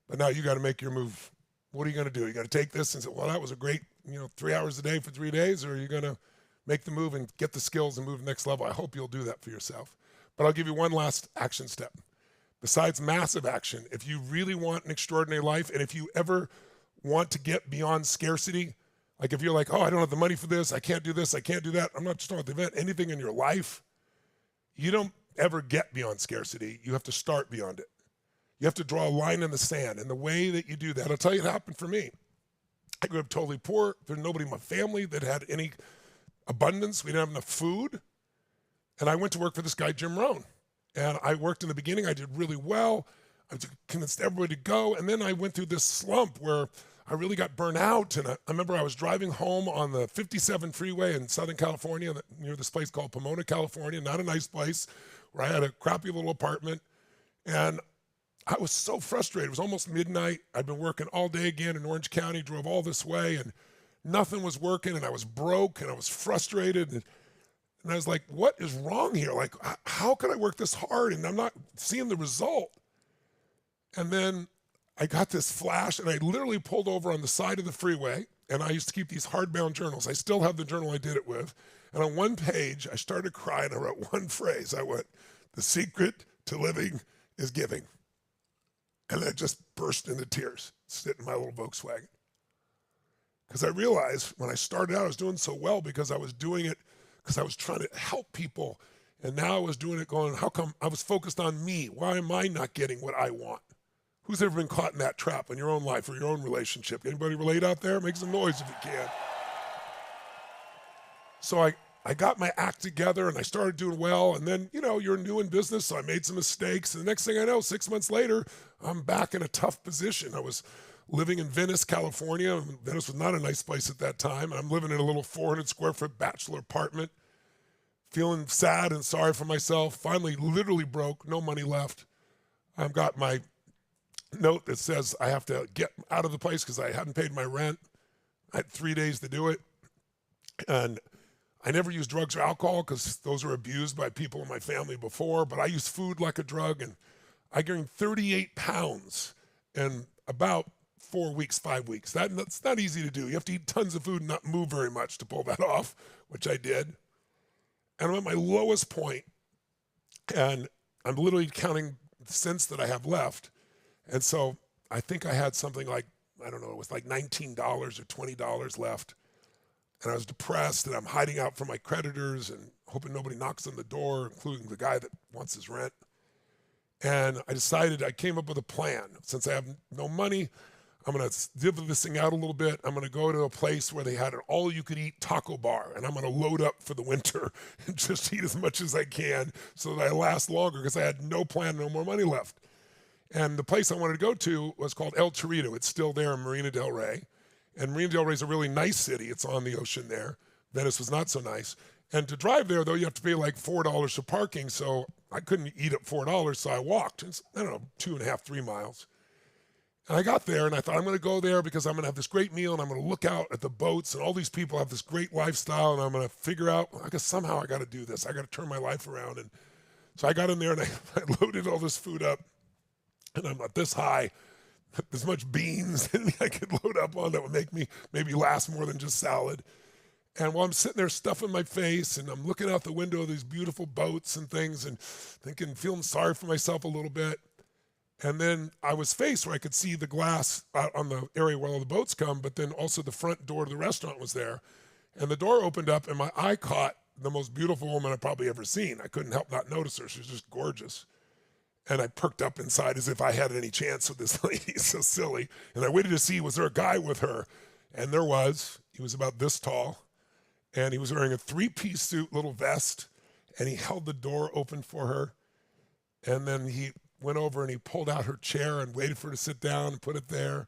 But now you got to make your move. What are you going to do? You got to take this and say, well, that was a great, 3 hours a day for 3 days, or are you going to make the move and get the skills and move to the next level? I hope you'll do that for yourself. But I'll give you one last action step. Besides massive action, if you really want an extraordinary life, and if you ever want to get beyond scarcity, like if you're like, oh, I don't have the money for this, I can't do this, I can't do that. I'm not just talking about the event, anything in your life, you don't ever get beyond scarcity. You have to start beyond it. You have to draw a line in the sand. And the way that you do that, I'll tell you, it happened for me. I grew up totally poor. There's nobody in my family that had any abundance. We didn't have enough food. And I went to work for this guy, Jim Rohn. And I worked in the beginning. I did really well. I convinced everybody to go. And then I went through this slump where I really got burnt out. And I remember I was driving home on the 57 freeway in Southern California, near this place called Pomona, California. Not a nice place, where I had a crappy little apartment. And I was so frustrated. It was almost midnight. I'd been working all day again in Orange County, drove all this way, and nothing was working. And I was broke, and I was frustrated. And I was like, what is wrong here? Like, how can I work this hard and I'm not seeing the result? And then I got this flash, and I literally pulled over on the side of the freeway, and I used to keep these hardbound journals. I still have the journal I did it with. And on one page, I started crying. I wrote one phrase. I went, the secret to living is giving. And I just burst into tears, sitting in my little Volkswagen. Because I realized when I started out, I was doing so well because I was doing it because I was trying to help people. And now I was doing it going, how come I was focused on me? Why am I not getting what I want? Who's ever been caught in that trap in your own life or your own relationship? Anybody relate out there? Make some noise if you can. So I got my act together and I started doing well. And then, you're new in business, so I made some mistakes. And the next thing I know, 6 months later, I'm back in a tough position. I was living in Venice, California. Venice was not a nice place at that time. I'm living in a little 400 square foot bachelor apartment, feeling sad and sorry for myself. Finally, literally broke, no money left. I've got my note that says I have to get out of the place because I hadn't paid my rent. I had 3 days to do it. And I never used drugs or alcohol because those were abused by people in my family before, but I used food like a drug, and I gained 38 pounds in about 4 weeks, 5 weeks. That's not easy to do. You have to eat tons of food and not move very much to pull that off, which I did. And I'm at my lowest point, and I'm literally counting the cents that I have left. And so I think I had something like, I don't know, it was like $19 or $20 left. And I was depressed, and I'm hiding out from my creditors and hoping nobody knocks on the door, including the guy that wants his rent. And I decided, I came up with a plan. Since I have no money, I'm going to divvy this thing out a little bit. I'm going to go to a place where they had an all-you-could-eat taco bar, and I'm going to load up for the winter and just eat as much as I can so that I last longer, because I had no plan, no more money left. And the place I wanted to go to was called El Torito. It's still there in Marina del Rey. And Marina del Rey is a really nice city. It's on the ocean there. Venice was not so nice. And to drive there, though, you have to pay like $4 for parking. So I couldn't eat at $4, so I walked. It's, I don't know, 2.5, 3 miles. And I got there, and I thought, I'm going to go there because I'm going to have this great meal, and I'm going to look out at the boats, and all these people have this great lifestyle, and I'm going to figure out, I guess somehow I got to do this. I got to turn my life around. And so I got in there, and I loaded all this food up, and I'm not this high, as much beans that I could load up on that would make me maybe last more than just salad. And while I'm sitting there stuffing my face, and I'm looking out the window of these beautiful boats and things, and thinking, feeling sorry for myself a little bit. And then I was faced where I could see the glass out on the area where all the boats come, but then also the front door to the restaurant was there. And the door opened up, and my eye caught the most beautiful woman I've probably ever seen. I couldn't help not notice her. She was just gorgeous. And I perked up inside as if I had any chance with this lady. So silly. And I waited to see, was there a guy with her? And there was. He was about this tall. And he was wearing a 3-piece suit, little vest. And he held the door open for her. And then he went over and he pulled out her chair and waited for her to sit down and put it there.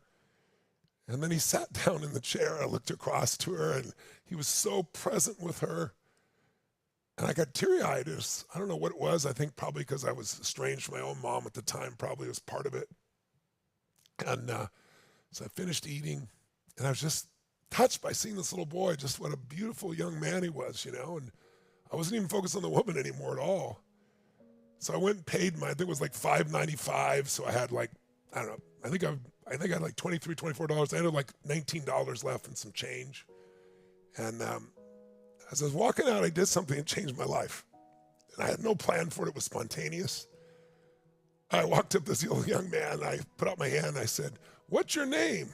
And then he sat down in the chair. I looked across to her, and he was so present with her. And I got teary-eyed. I don't know what it was. I think probably because I was estranged from my own mom at the time, probably was part of it. And so I finished eating, and I was just touched by seeing this little boy, just what a beautiful young man he was, you know. And I wasn't even focused on the woman anymore at all. So I went and paid I think it was like $5.95. So I had like, I don't know, I think I had like $23, $24. I had like $19 left and some change. And as I was walking out, I did something that changed my life. And I had no plan for it. It was spontaneous. I walked up to this young man. I put out my hand. And I said, "What's your name?"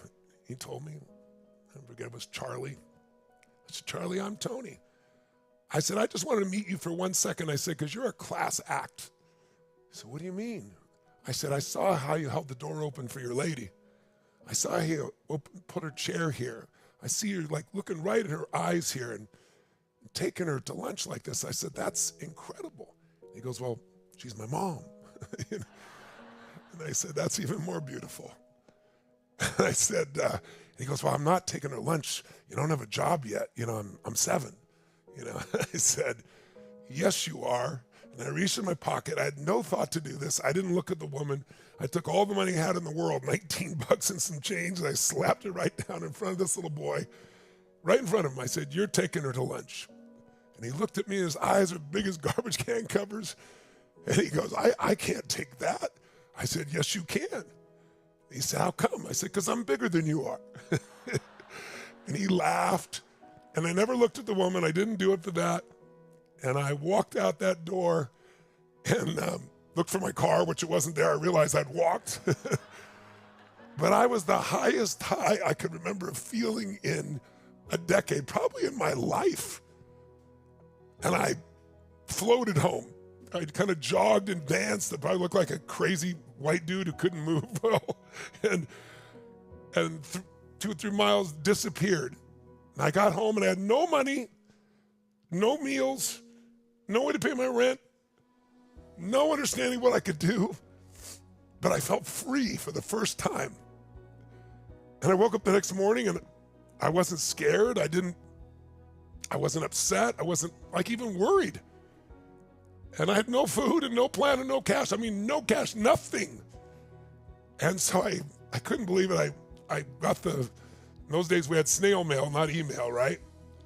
He told me. I forget, it was Charlie. I said, "Charlie, I'm Tony." I said, "I just wanted to meet you for 1 second." I said, "Because you're a class act." He said, "What do you mean?" I said, "I saw how you held the door open for your lady. I saw how you put her chair here. I see you like looking right at her eyes here and taking her to lunch like this." I said, "That's incredible." He goes, "Well, she's my mom." And I said, "That's even more beautiful." And I said, he goes, "Well, I'm not taking her lunch. You don't have a job yet. You know, I'm 7. You know." I said, "Yes, you are." And I reached in my pocket. I had no thought to do this. I didn't look at the woman. I took all the money I had in the world, $19 and some change, and I slapped it right down in front of this little boy, right in front of him. I said, "You're taking her to lunch." And he looked at me, and his eyes are big as garbage can covers. And he goes, I can't take that." I said, "Yes, you can." He said, "How come?" I said, "Because I'm bigger than you are." And he laughed. And I never looked at the woman. I didn't do it for that. And I walked out that door and looked for my car, which it wasn't there. I realized I'd walked. But I was the highest high I could remember feeling in a decade, probably in my life. And I floated home. I kind of jogged and danced. I probably looked like a crazy white dude who couldn't move well. And 2 or 3 miles disappeared. And I got home and I had no money, no meals, no way to pay my rent, no understanding what I could do. But I felt free for the first time. And I woke up the next morning and I wasn't scared. I wasn't upset. I wasn't like even worried. And I had no food and no plan and no cash. I mean, no cash, nothing. And so I couldn't believe it. I got in those days we had snail mail, not email, right?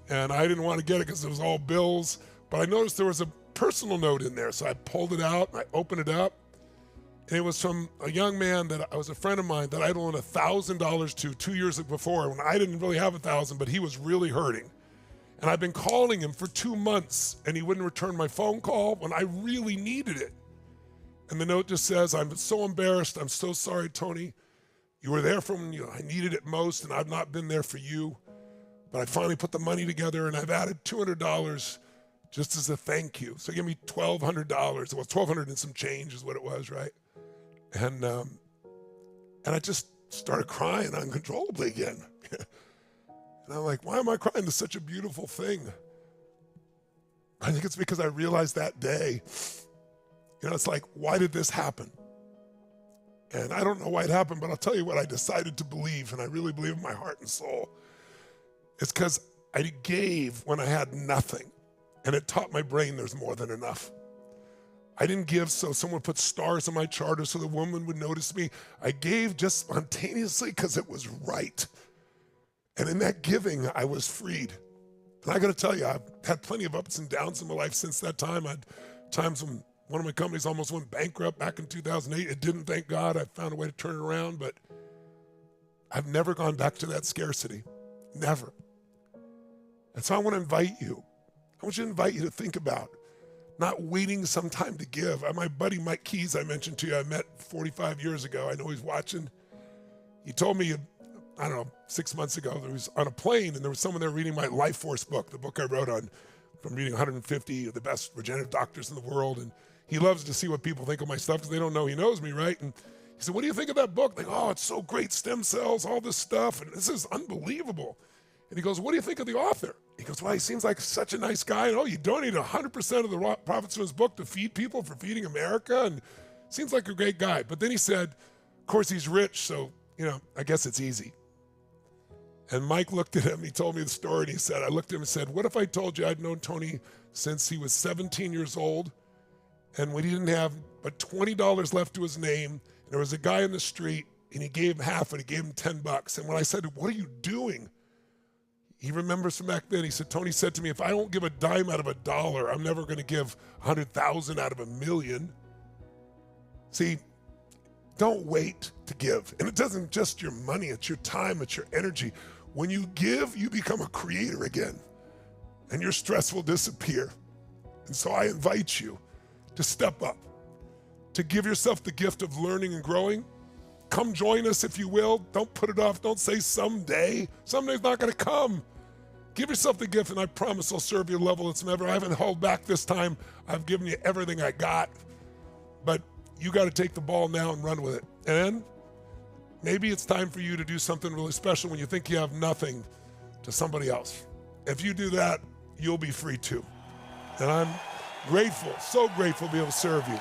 And I didn't want to get it because it was all bills. But I noticed there was a personal note in there. So I pulled it out and I opened it up. And it was from a young man that I was a friend of mine that I'd loaned $1,000 to 2 years before when I didn't really have $1,000, but he was really hurting. And I've been calling him for 2 months and he wouldn't return my phone call when I really needed it. And the note just says, I'm so embarrassed. I'm so sorry, Tony. You were there for when I needed it most and I've not been there for you. But I finally put the money together and I've added $200 just as a thank you. So give me $1,200. Well, $1,200 and some change is what it was, right? And I just started crying uncontrollably again. And I'm like, why am I crying? This is such a beautiful thing. I think it's because I realized that day, it's like, why did this happen? And I don't know why it happened, but I'll tell you what I decided to believe, and I really believe in my heart and soul. It's because I gave when I had nothing, and it taught my brain there's more than enough. I didn't give so someone put stars on my chart or so the woman would notice me. I gave just spontaneously because it was right. And in that giving, I was freed. And I got to tell you, I've had plenty of ups and downs in my life since that time. I had times when one of my companies almost went bankrupt back in 2008. It didn't, thank God. I found a way to turn it around, but I've never gone back to that scarcity. Never. And so I want to invite you. I want you to invite you to think about not waiting some time to give. My buddy Mike Keys, I mentioned to you, I met 45 years ago. I know he's watching. He told me, 6 months ago, there was on a plane and there was someone there reading my Life Force book, the book I wrote from reading 150 of the best regenerative doctors in the world. And he loves to see what people think of my stuff because they don't know he knows me, right? And he said, what do you think of that book? Like, oh, it's so great, stem cells, all this stuff. And this is unbelievable. And he goes, what do you think of the author? He goes, well, he seems like such a nice guy. And, you donated 100% of the profits from his book to feed people for Feeding America. And seems like a great guy. But then he said, of course, he's rich, so, I guess it's easy. And Mike looked at him. He told me the story. And he said, I looked at him and said, what if I told you I'd known Tony since he was 17 years old and when he didn't have but $20 left to his name, and there was a guy in the street and he gave him half and he gave him $10. And when I said, what are you doing? He remembers from back then, he said, Tony said to me, if I don't give a dime out of $1, I'm never going to give 100,000 out of 1,000,000. See, don't wait to give. And it doesn't just your money, it's your time, it's your energy. When you give, you become a creator again, and your stress will disappear. And so I invite you to step up, to give yourself the gift of learning and growing. Come join us if you will. Don't put it off. Don't say someday. Someday's not going to come. Give yourself the gift, and I promise I'll serve you a level that's never. I haven't held back this time. I've given you everything I got. But you got to take the ball now and run with it. And maybe it's time for you to do something really special when you think you have nothing to somebody else. If you do that, you'll be free too. And I'm grateful, so grateful to be able to serve you.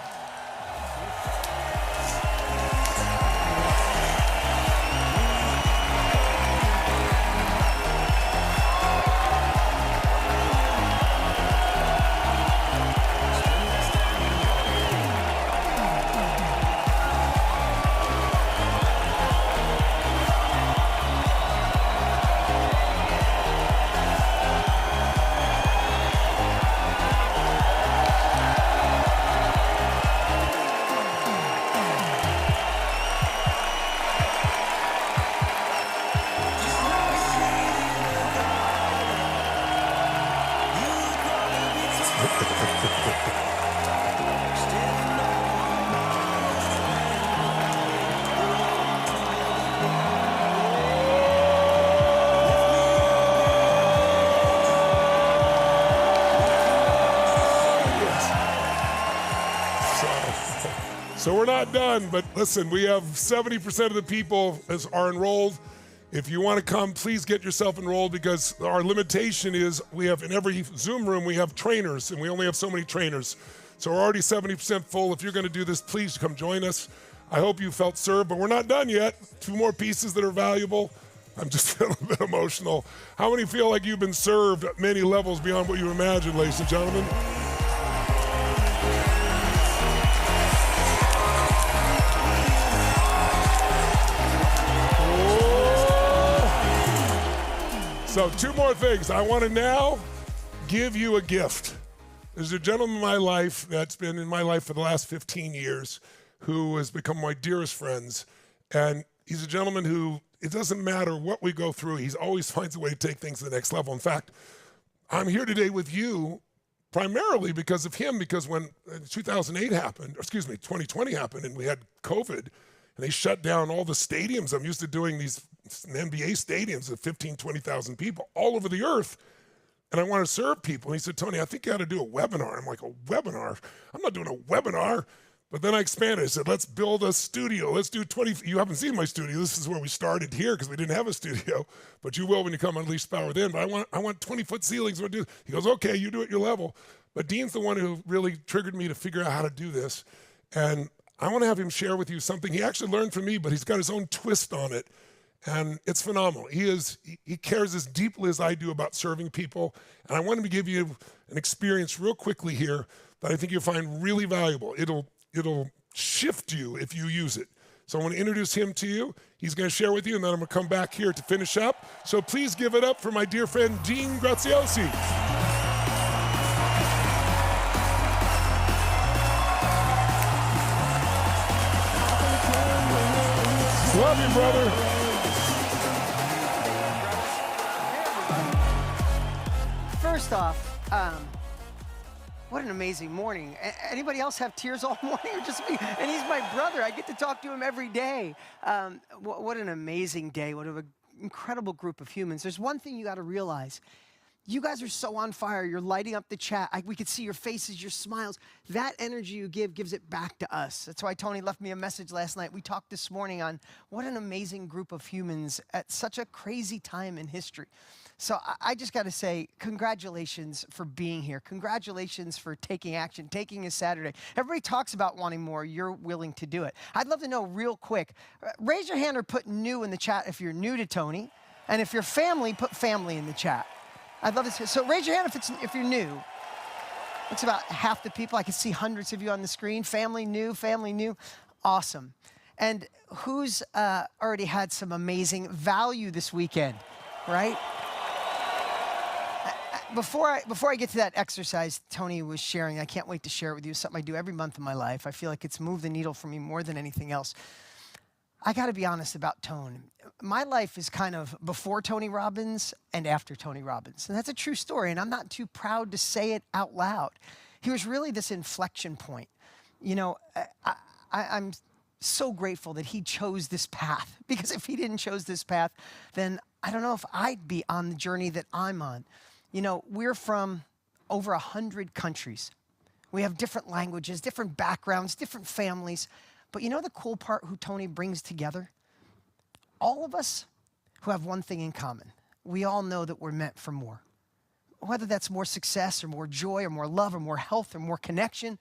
So we're not done, but listen, we have 70% of the people are enrolled. If you want to come, please get yourself enrolled because our limitation is we have in every Zoom room, we have trainers and we only have so many trainers. So we're already 70% full. If you're going to do this, please come join us. I hope you felt served, but we're not done yet. 2 more pieces that are valuable. I'm just feeling a bit emotional. How many feel like you've been served at many levels beyond what you imagined, ladies and gentlemen? So 2 more things. I want to now give you a gift. There's a gentleman in my life that's been in my life for the last 15 years who has become my dearest friends. And he's a gentleman who, it doesn't matter what we go through, he always finds a way to take things to the next level. In fact, I'm here today with you primarily because of him, because when 2008 happened, or excuse me, 2020 happened, and we had COVID, and they shut down all the stadiums. I'm used to doing these NBA stadiums of 15, 20,000 people all over the earth, and I want to serve people. And he said, Tony, I think you ought to do a webinar. I'm like, a webinar? I'm not doing a webinar. But then I expanded. I said, let's build a studio. Let's do 20. You haven't seen my studio. This is where we started here because we didn't have a studio. But you will when you come Unleash the Power Within. But I want 20-foot ceilings. He goes, okay, you do it your level. But Dean's the one who really triggered me to figure out how to do this. And I want to have him share with you something he actually learned from me, but he's got his own twist on it. And it's phenomenal. He cares as deeply as I do about serving people. And I want him to give you an experience real quickly here that I think you'll find really valuable. It'll shift you if you use it. So I want to introduce him to you. He's going to share with you, and then I'm going to come back here to finish up. So please give it up for my dear friend, Dean Graziosi. Love you, brother. First off, what an amazing morning. Anybody else have tears all morning or just me? And he's my brother. I get to talk to him every day. What an amazing day. What an incredible group of humans. There's one thing you got to realize. You guys are so on fire. You're lighting up the chat. We could see your faces, your smiles. That energy you give gives it back to us. That's why Tony left me a message last night. We talked this morning on what an amazing group of humans at such a crazy time in history. So I just got to say, congratulations for being here. Congratulations for taking action, taking a Saturday. Everybody talks about wanting more. You're willing to do it. I'd love to know real quick, raise your hand or put new in the chat if you're new to Tony. And if you're family, put family in the chat. I'd love to see. So raise your hand if you're new. It's about half the people. I can see hundreds of you on the screen. Family new. Awesome. And who's already had some amazing value this weekend, right? Before I get to that exercise Tony was sharing, I can't wait to share it with you. It's something I do every month of my life. I feel like it's moved the needle for me more than anything else. I got to be honest about Tone. My life is kind of before Tony Robbins and after Tony Robbins. And that's a true story, and I'm not too proud to say it out loud. He was really this inflection point. You know, I'm so grateful that he chose this path, because if he didn't chose this path, then I don't know if I'd be on the journey that I'm on. You know, we're from over 100 countries. We have different languages, different backgrounds, different families. But you know the cool part who Tony brings together? All of us who have one thing in common. We all know that we're meant for more. Whether that's more success or more joy or more love or more health or more connection.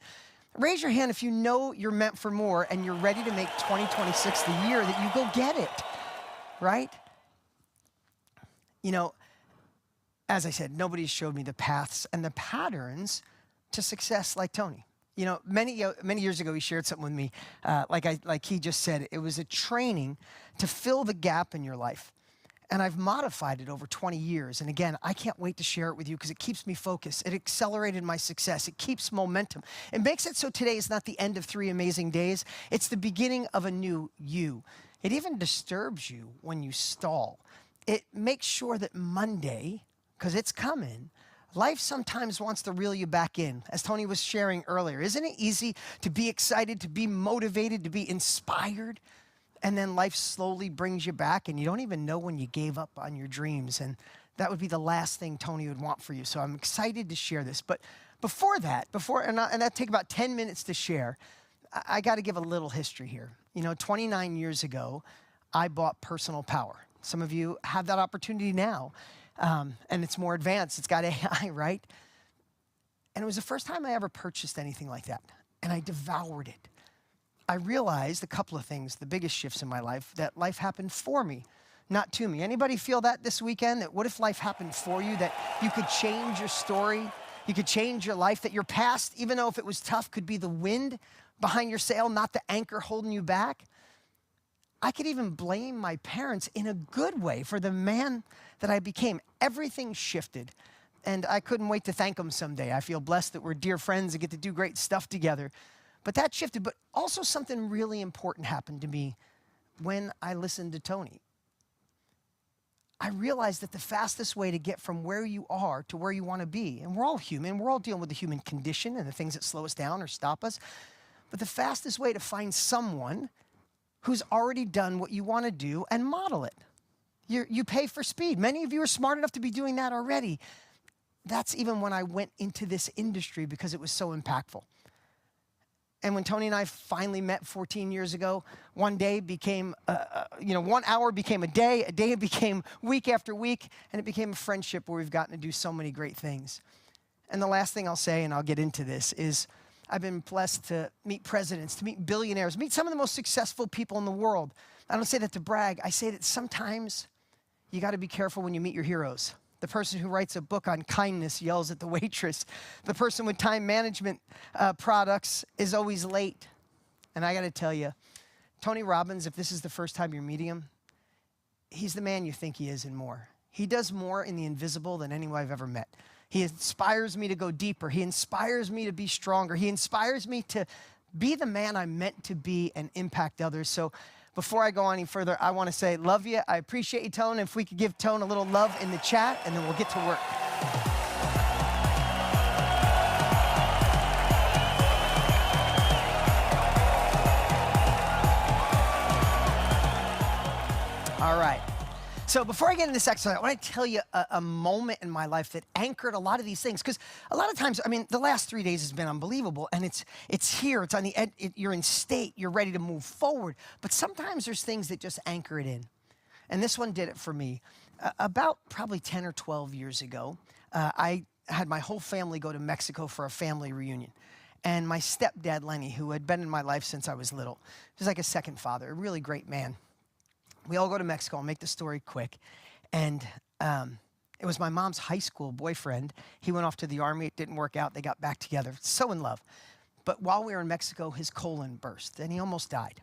Raise your hand if you know you're meant for more and you're ready to make 2026 the year that you go get it, right? You know, as I said, nobody's showed me the paths and the patterns to success like Tony. You know, many years ago, he shared something with me, like he just said, it was a training to fill the gap in your life. And I've modified it over 20 years. And again, I can't wait to share it with you because it keeps me focused. It accelerated my success. It keeps momentum. It makes it so today is not the end of 3 amazing days. It's the beginning of a new you. It even disturbs you when you stall. It makes sure that Monday, because it's coming, life sometimes wants to reel you back in, as Tony was sharing earlier. Isn't it easy to be excited, to be motivated, to be inspired? And then life slowly brings you back, and you don't even know when you gave up on your dreams. And that would be the last thing Tony would want for you. So I'm excited to share this. But before that, and that'd take about 10 minutes to share, I got to give a little history here. You know, 29 years ago, I bought personal power. Some of you have that opportunity now. And it's more advanced. It's got AI, right? And it was the first time I ever purchased anything like that. And I devoured it. I realized a couple of things, the biggest shifts in my life, that life happened for me, not to me. Anybody feel that this weekend? That what if life happened for you? That you could change your story? You could change your life? That your past, even though if it was tough, could be the wind behind your sail, not the anchor holding you back? I could even blame my parents in a good way for the man that I became. Everything shifted, and I couldn't wait to thank them someday. I feel blessed that we're dear friends and get to do great stuff together. But that shifted. But also something really important happened to me when I listened to Tony. I realized that the fastest way to get from where you are to where you want to be, and we're all human, we're all dealing with the human condition and the things that slow us down or stop us, but the fastest way to find someone who's already done what you want to do and model it. You pay for speed. Many of you are smart enough to be doing that already. That's even when I went into this industry because it was so impactful. And when Tony and I finally met 14 years ago, one day became, 1 hour became a day became week after week, and it became a friendship where we've gotten to do so many great things. And the last thing I'll say, and I'll get into this, is I've been blessed to meet presidents, to meet billionaires, meet some of the most successful people in the world. I don't say that to brag. I say that sometimes you got to be careful when you meet your heroes. The person who writes a book on kindness yells at the waitress. The person with time management products is always late. And I got to tell you, Tony Robbins, if this is the first time you're meeting him, he's the man you think he is and more. He does more in the invisible than anyone I've ever met. He inspires me to go deeper. He inspires me to be stronger. He inspires me to be the man I'm meant to be and impact others. So before I go any further, I want to say, love you. I appreciate you, Tone. If we could give Tone a little love in the chat, and then we'll get to work. All right. So before I get into this exercise, I want to tell you a moment in my life that anchored a lot of these things. Because a lot of times, the last 3 days has been unbelievable. And it's here. It's on the edge. You're in state. You're ready to move forward. But sometimes there's things that just anchor it in. And this one did it for me. About probably 10 or 12 years ago, I had my whole family go to Mexico for a family reunion. And my stepdad, Lenny, who had been in my life since I was little, he was like a second father, a really great man. We all go to Mexico. I'll make the story quick. And it was my mom's high school boyfriend. He went off to the army. It didn't work out. They got back together. So in love. But while we were in Mexico, his colon burst, and he almost died.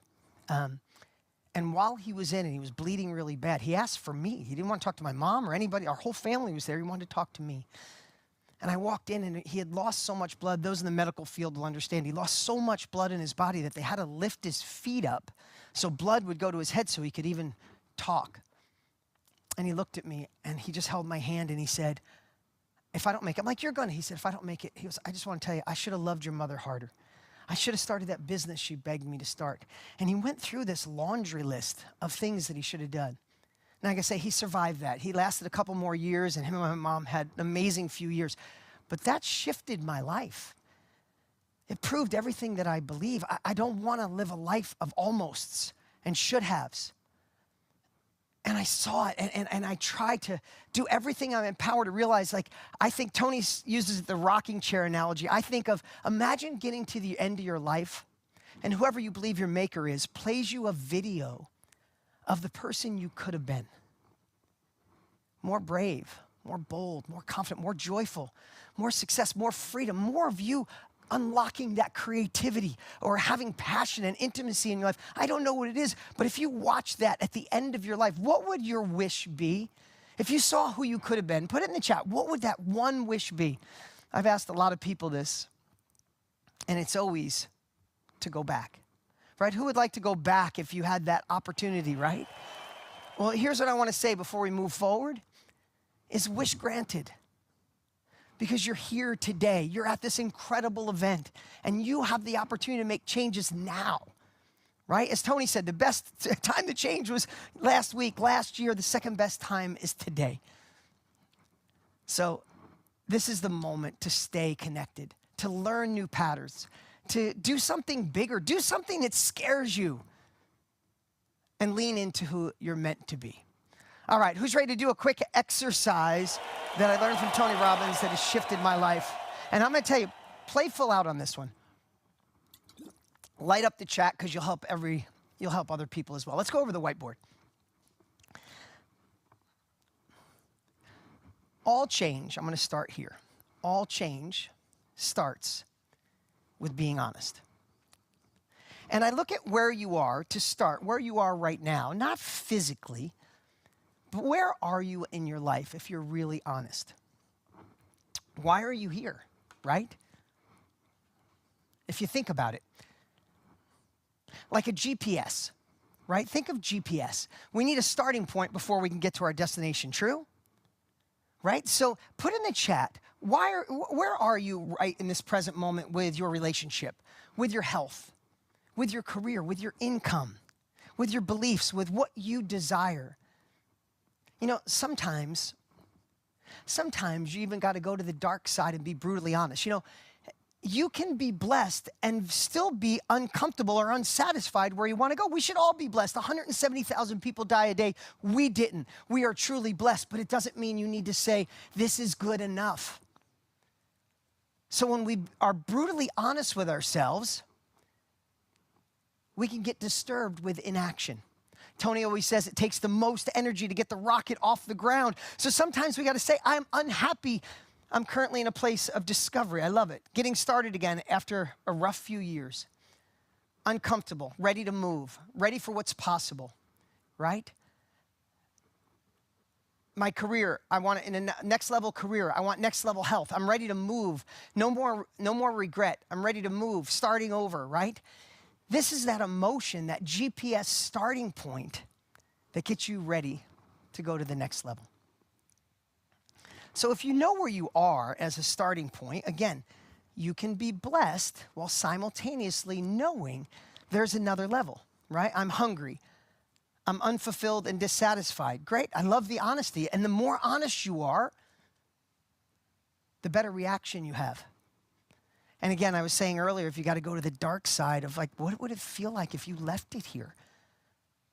And while he was in it, he was bleeding really bad. He asked for me. He didn't want to talk to my mom or anybody. Our whole family was there. He wanted to talk to me. And I walked in, and he had lost so much blood. Those in the medical field will understand. He lost so much blood in his body that they had to lift his feet up so blood would go to his head so he could even talk. And he looked at me, and he just held my hand, and he said, if I don't make it, I'm like, you're gonna. He said, if I don't make it, he goes, I just want to tell you, I should have loved your mother harder. I should have started that business she begged me to start. And he went through this laundry list of things that he should have done. And like I say, he survived that. He lasted a couple more years, and him and my mom had an amazing few years. But that shifted my life. It proved everything that I believe. I don't want to live a life of almosts and should-haves. And I saw it, and I tried to do everything I'm empowered to realize, like, I think Tony uses the rocking chair analogy. I think of, imagine getting to the end of your life, and whoever you believe your maker is plays you a video of the person you could have been. More brave, more bold, more confident, more joyful, more success, more freedom, more of you unlocking that creativity or having passion and intimacy in your life. I don't know what it is, but if you watch that at the end of your life, what would your wish be? If you saw who you could have been, put it in the chat. What would that one wish be? I've asked a lot of people this, and it's always to go back, right? Who would like to go back if you had that opportunity, right? Well, here's what I want to say before we move forward, is wish granted. Because you're here today, you're at this incredible event, and you have the opportunity to make changes now, right? As Tony said, the best time to change was last week, last year. The second best time is today. So this is the moment to stay connected, to learn new patterns, to do something bigger, do something that scares you, and lean into who you're meant to be. All right, who's ready to do a quick exercise that I learned from Tony Robbins that has shifted my life? And I'm going to tell you, play full out on this one. Light up the chat because you'll help other people as well. Let's go over the whiteboard. All change, I'm going to start here. All change starts with being honest. And I look at where you are to start, where you are right now, not physically, but where are you in your life if you're really honest? Why are you here, right? If you think about it, like a GPS, right? Think of GPS. We need a starting point before we can get to our destination, true? Right? So put in the chat, where are you right in this present moment with your relationship, with your health, with your career, with your income, with your beliefs, with what you desire? You know, sometimes you even got to go to the dark side and be brutally honest. You know, you can be blessed and still be uncomfortable or unsatisfied where you want to go. We should all be blessed. 170,000 people die a day. We didn't. We are truly blessed, but it doesn't mean you need to say, this is good enough. So when we are brutally honest with ourselves, we can get disturbed with inaction. Tony always says it takes the most energy to get the rocket off the ground. So sometimes we got to say, I'm unhappy. I'm currently in a place of discovery. I love it. Getting started again after a rough few years. Uncomfortable, ready to move, ready for what's possible, right? My career, I want it in a next level career. I want next level health. I'm ready to move. No more regret. I'm ready to move, starting over, right? This is that emotion, that GPS starting point that gets you ready to go to the next level. So if you know where you are as a starting point, again, you can be blessed while simultaneously knowing there's another level, right? I'm hungry. I'm unfulfilled and dissatisfied. Great, I love the honesty. And the more honest you are, the better reaction you have. And again, I was saying earlier, if you got to go to the dark side of like, what would it feel like if you left it here?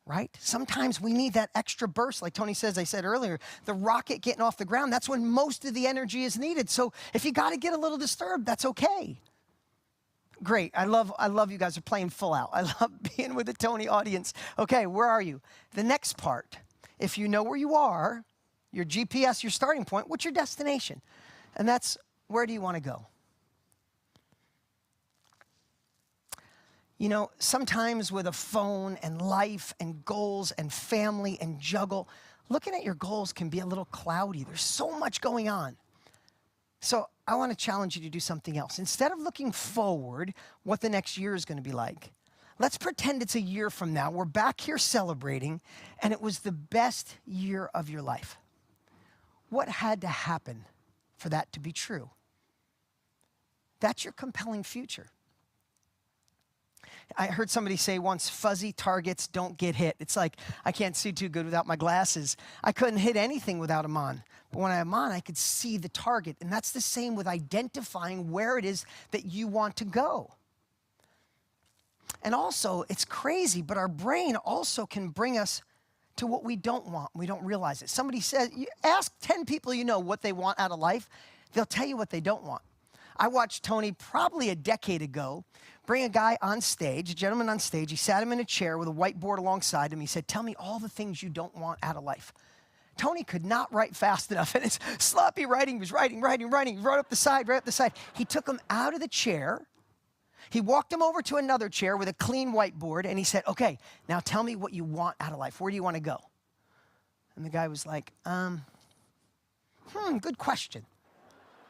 Right? Sometimes we need that extra burst. Like Tony says, I said earlier, the rocket getting off the ground, that's when most of the energy is needed. So if you got to get a little disturbed, that's okay. Great. I love you guys are playing full out. I love being with the Tony audience. Okay, where are you? The next part, if you know where you are, your GPS, your starting point, what's your destination? And that's, where do you want to go? You know, sometimes with a phone and life and goals and family and juggle, looking at your goals can be a little cloudy. There's so much going on. So I want to challenge you to do something else. Instead of looking forward, what the next year is going to be like, let's pretend it's a year from now. We're back here celebrating, and it was the best year of your life. What had to happen for that to be true? That's your compelling future. I heard somebody say once, fuzzy targets don't get hit. It's like, I can't see too good without my glasses. I couldn't hit anything without them on. But when I have them on, I could see the target. And that's the same with identifying where it is that you want to go. And also, it's crazy, but our brain also can bring us to what we don't want. We don't realize it. Somebody says, you ask 10 people you know what they want out of life. They'll tell you what they don't want. I watched Tony probably a decade ago bring a guy on stage, a gentleman on stage. He sat him in a chair with a whiteboard alongside him. He said, tell me all the things you don't want out of life. Tony could not write fast enough, and his sloppy writing was writing, right up the side. He took him out of the chair. He walked him over to another chair with a clean whiteboard, and he said, okay, now tell me what you want out of life. Where do you want to go? And the guy was like, good question.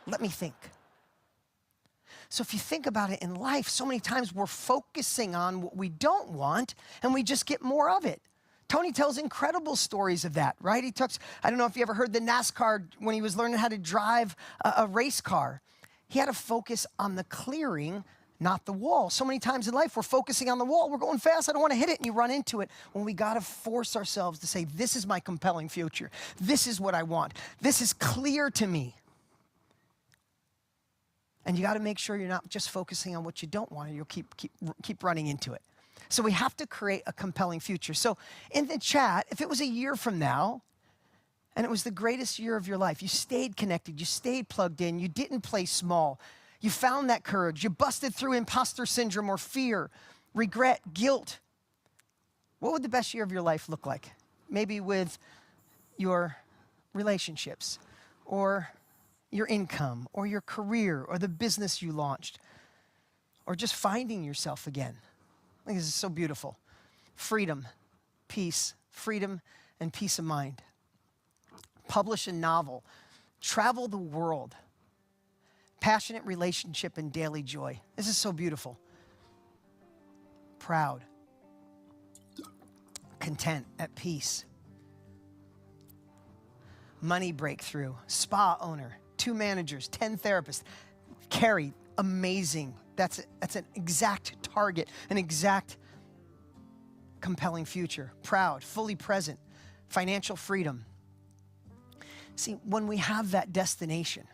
Let me think. So if you think about it in life, so many times we're focusing on what we don't want, and we just get more of it. Tony tells incredible stories of that, right? He talks, I don't know if you ever heard the NASCAR when he was learning how to drive a race car. He had to focus on the clearing, not the wall. So many times in life, we're focusing on the wall. We're going fast. I don't want to hit it. And you run into it when we got to force ourselves to say, this is my compelling future. This is what I want. This is clear to me. And you got to make sure you're not just focusing on what you don't want, or you'll keep running into it. So we have to create a compelling future. So in the chat, if it was a year from now, and it was the greatest year of your life, you stayed connected, you stayed plugged in, you didn't play small, you found that courage, you busted through imposter syndrome or fear, regret, guilt, what would the best year of your life look like? Maybe with your relationships, or your income, or your career, or the business you launched, or just finding yourself again. I think this is so beautiful. Freedom, peace, freedom and peace of mind. Publish a novel, travel the world, passionate relationship and daily joy. This is so beautiful. Proud, content, at peace. Money breakthrough, spa owner, 2 managers, 10 therapists. Carrie, amazing. That's an exact target, an exact compelling future. Proud, fully present, financial freedom. See, when we have that destination,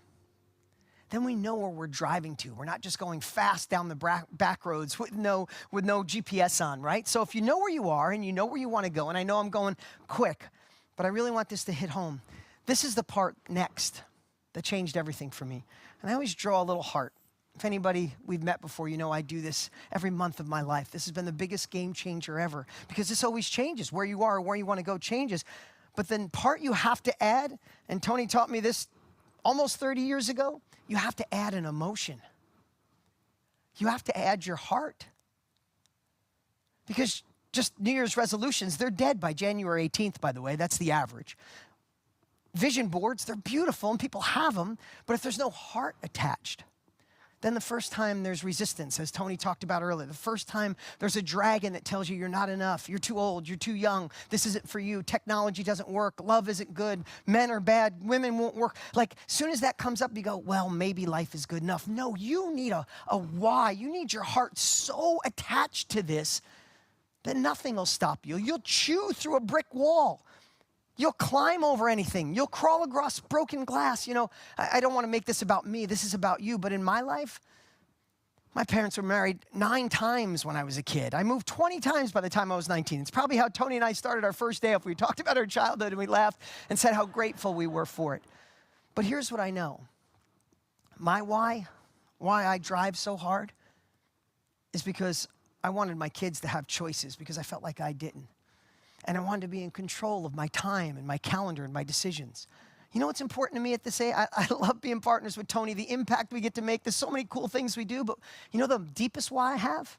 then we know where we're driving to. We're not just going fast down the back roads with no GPS on, right? So if you know where you are and you know where you want to go, and I know I'm going quick, but I really want this to hit home. This is the part next that changed everything for me. And I always draw a little heart. If anybody we've met before, you know I do this every month of my life. This has been the biggest game changer ever because this always changes. Where you are, where you want to go changes. But then part you have to add, and Tony taught me this almost 30 years ago, you have to add an emotion. You have to add your heart. Because just New Year's resolutions, they're dead by January 18th, by the way. That's the average. Vision boards, they're beautiful and people have them, but if there's no heart attached, then the first time there's resistance, as Tony talked about earlier, the first time there's a dragon that tells you you're not enough, you're too old, you're too young, this isn't for you, technology doesn't work, love isn't good, men are bad, women won't work. Like, as soon as that comes up, you go, well, maybe life is good enough. No, you need a why. You need your heart so attached to this that nothing will stop you. You'll chew through a brick wall. You'll climb over anything. You'll crawl across broken glass. You know, I don't want to make this about me. This is about you. But in my life, my parents were married 9 times when I was a kid. I moved 20 times by the time I was 19. It's probably how Tony and I started our first day off. We talked about our childhood and we laughed and said how grateful we were for it. But here's what I know. My why I drive so hard is because I wanted my kids to have choices because I felt like I didn't. And I wanted to be in control of my time and my calendar and my decisions. You know what's important to me at this age? I love being partners with Tony, the impact we get to make. There's so many cool things we do, but you know the deepest why I have?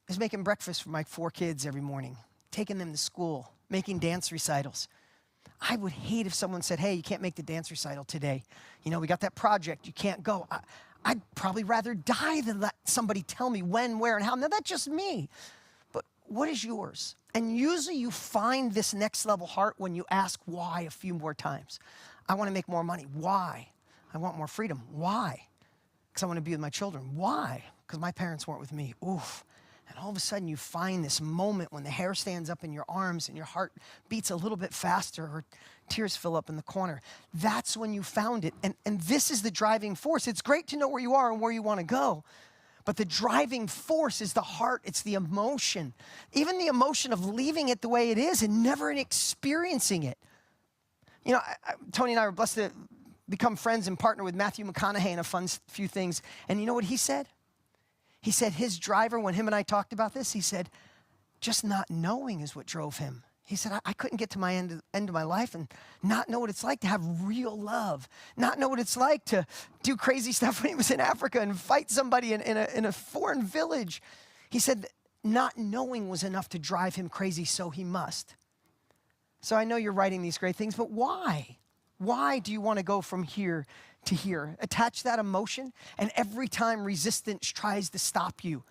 Is making breakfast for my 4 kids every morning, taking them to school, making dance recitals. I would hate if someone said, hey, you can't make the dance recital today. You know, we got that project, you can't go. I'd probably rather die than let somebody tell me when, where, and how. Now, that's just me. But what is yours? And usually you find this next level heart when you ask why a few more times. I want to make more money. Why? I want more freedom. Why? Because I want to be with my children. Why? Because my parents weren't with me. Oof. And all of a sudden you find this moment when the hair stands up in your arms and your heart beats a little bit faster or tears fill up in the corner. That's when you found it. And this is the driving force. It's great to know where you are and where you want to go. But the driving force is the heart. It's the emotion. Even the emotion of leaving it the way it is and never experiencing it. You know, Tony and I were blessed to become friends and partner with Matthew McConaughey in a fun few things. And you know what he said? He said his driver, when him and I talked about this, he said, just not knowing is what drove him. He said, I couldn't get to my end of my life and not know what it's like to have real love, not know what it's like to do crazy stuff when he was in Africa and fight somebody in a foreign village. He said, not knowing was enough to drive him crazy, so he must. So I know you're writing these great things, but why? Why do you want to go from here to here? Attach that emotion, and every time resistance tries to stop you,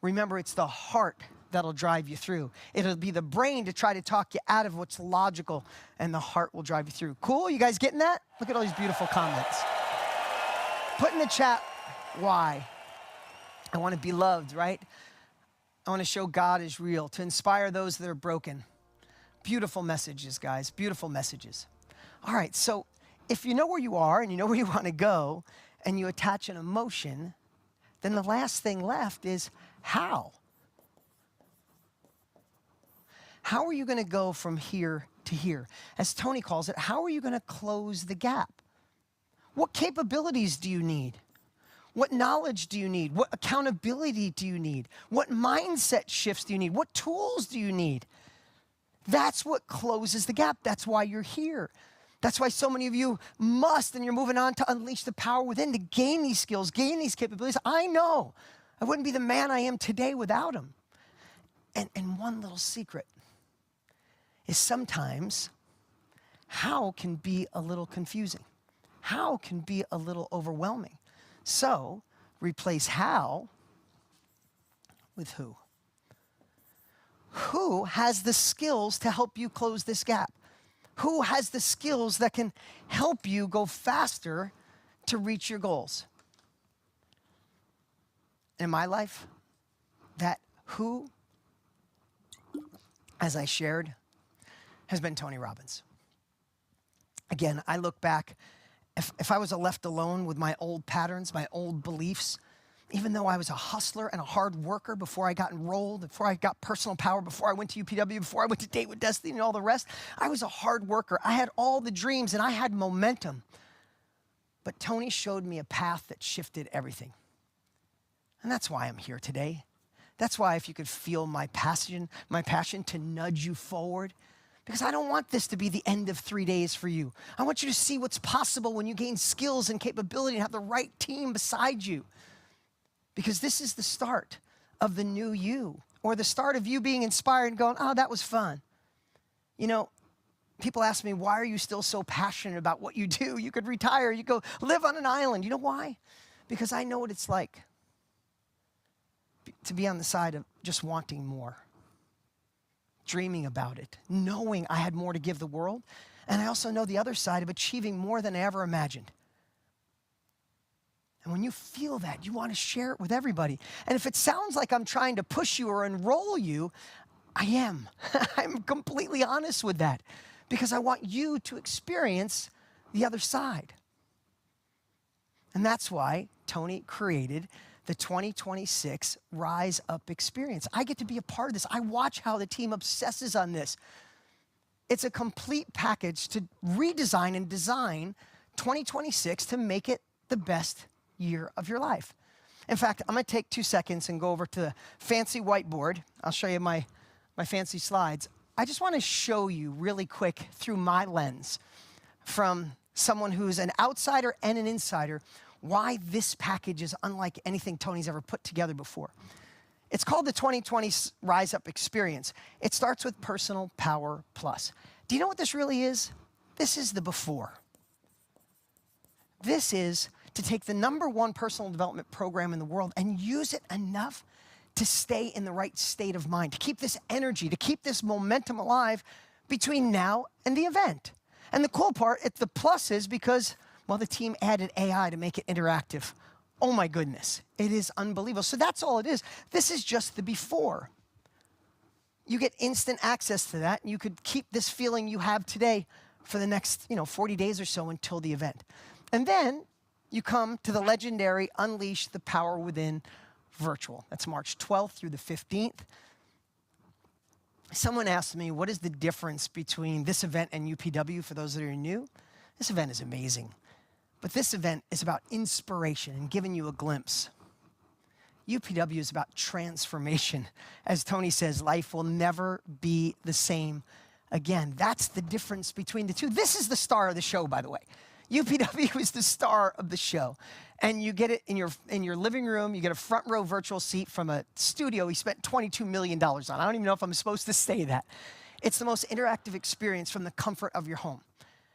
remember it's the heart that'll drive you through. It'll be the brain to try to talk you out of what's logical, and the heart will drive you through. Cool? You guys getting that? Look at all these beautiful comments. Put in the chat, why? I want to be loved, right? I want to show God is real, to inspire those that are broken. Beautiful messages, guys, beautiful messages. All right, so if you know where you are and you know where you want to go and you attach an emotion, then the last thing left is how. How are you going to go from here to here? As Tony calls it, how are you going to close the gap? What capabilities do you need? What knowledge do you need? What accountability do you need? What mindset shifts do you need? What tools do you need? That's what closes the gap. That's why you're here. That's why so many of you must, and you're moving on to unleash the power within, to gain these skills, gain these capabilities. I know I wouldn't be the man I am today without them. And one little secret is sometimes how can be a little confusing. How can be a little overwhelming. So replace how with who. who has the skills to help you close this gap? Who has the skills that can help you go faster to reach your goals? In my life, that who, as I shared, has been Tony Robbins. Again, I look back, if I was left alone with my old patterns, my old beliefs, even though I was a hustler and a hard worker before I got enrolled, before I got personal power, before I went to UPW, before I went to Date with Destiny and all the rest, I was a hard worker. I had all the dreams and I had momentum. But Tony showed me a path that shifted everything. And that's why I'm here today. That's why if you could feel my passion to nudge you forward, because I don't want this to be the end of 3 days for you. I want you to see what's possible when you gain skills and capability and have the right team beside you. Because this is the start of the new you, or the start of you being inspired and going, oh, that was fun. You know, people ask me, why are you still so passionate about what you do? You could retire, you go live on an island. You know why? Because I know what it's like to be on the side of just wanting more, dreaming about it, knowing I had more to give the world. And I also know the other side of achieving more than I ever imagined. And when you feel that, you want to share it with everybody. And if it sounds like I'm trying to push you or enroll you, I am. I'm completely honest with that, because I want you to experience the other side. And that's why Tony created the 2026 Rise Up Experience. I get to be a part of this. I watch how the team obsesses on this. It's a complete package to redesign and design 2026 to make it the best year of your life. In fact, I'm gonna take 2 seconds and go over to the fancy whiteboard. I'll show you my fancy slides. I just wanna show you really quick through my lens, from someone who's an outsider and an insider, why this package is unlike anything Tony's ever put together before. It's called the 2020 Rise Up Experience. It starts with Personal Power Plus. Do you know what this really is? This is the before. This is to take the #1 personal development program in the world and use it enough to stay in the right state of mind, to keep this energy, to keep this momentum alive between now and the event. And the cool part, it's the plus is because, well, the team added AI to make it interactive. Oh my goodness, it is unbelievable. So that's all it is. This is just the before. You get instant access to that, and you could keep this feeling you have today for the next 40 days or so until the event. And then you come to the legendary Unleash the Power Within virtual. That's March 12th through the 15th. Someone asked me, what is the difference between this event and UPW for those that are new? This event is amazing. But this event is about inspiration and giving you a glimpse. UPW is about transformation. As Tony says, life will never be the same again. That's the difference between the two. This is the star of the show, by the way. UPW is the star of the show. And you get it in your living room. You get a front row virtual seat from a studio he spent $22 million on. I don't even know if I'm supposed to say that. It's the most interactive experience from the comfort of your home.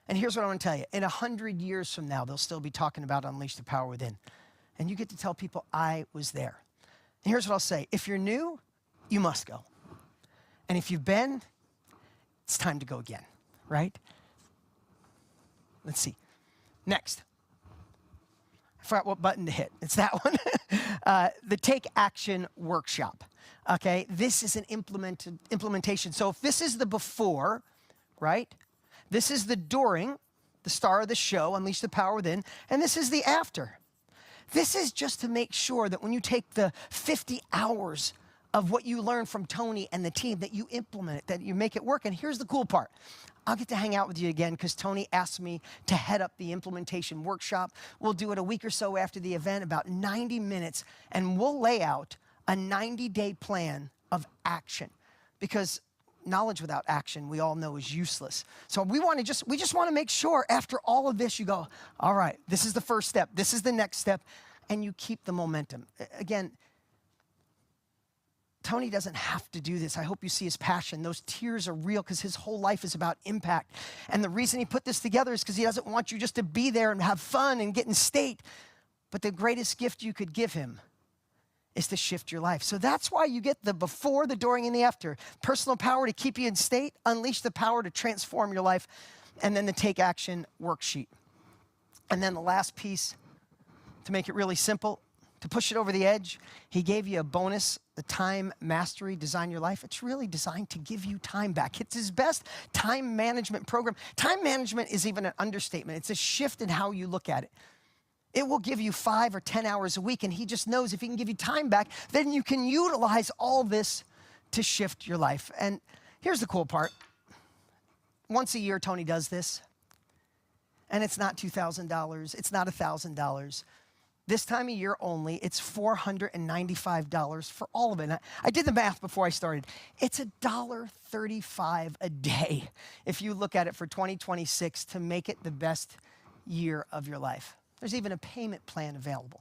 And here's what I want to tell you. In 100 years from now, they'll still be talking about Unleash the Power Within. And you get to tell people, I was there. And here's what I'll say. If you're new, you must go. And if you've been, it's time to go again, right? Let's see. Next. I forgot what button to hit. It's that one. The Take Action Workshop. Okay, this is an implementation. So if this is the before, right? This is the during, the star of the show, Unleash the Power Within, and this is the after. This is just to make sure that when you take the 50 hours of what you learn from Tony and the team, that you implement it, that you make it work. And here's the cool part. I'll get to hang out with you again because Tony asked me to head up the implementation workshop. We'll do it a week or so after the event, about 90 minutes, and we'll lay out a 90-day plan of action, because knowledge without action, we all know, is useless. So we just want to make sure after all of this, you go, all right, this is the first step, this is the next step, and you keep the momentum. Again, Tony doesn't have to do this. I hope you see his passion. Those tears are real because his whole life is about impact. And the reason he put this together is because he doesn't want you just to be there and have fun and get in state. But the greatest gift you could give him is to shift your life. So that's why you get the before, the during, and the after. Personal power to keep you in state, unleash the power to transform your life, and then the take action worksheet. And then the last piece, to make it really simple, to push it over the edge, he gave you a bonus, the Time Mastery Design Your Life. It's really designed to give you time back. It's his best time management program. Time management is even an understatement. It's a shift in how you look at it. It will give you 5 or 10 hours a week, and he just knows if he can give you time back, then you can utilize all this to shift your life. And here's the cool part. Once a year, Tony does this, and it's not $2,000. It's not $1,000. This time of year only, it's $495 for all of it. And I did the math before I started. It's $1.35 a day if you look at it for 2026 to make it the best year of your life. There's even a payment plan available.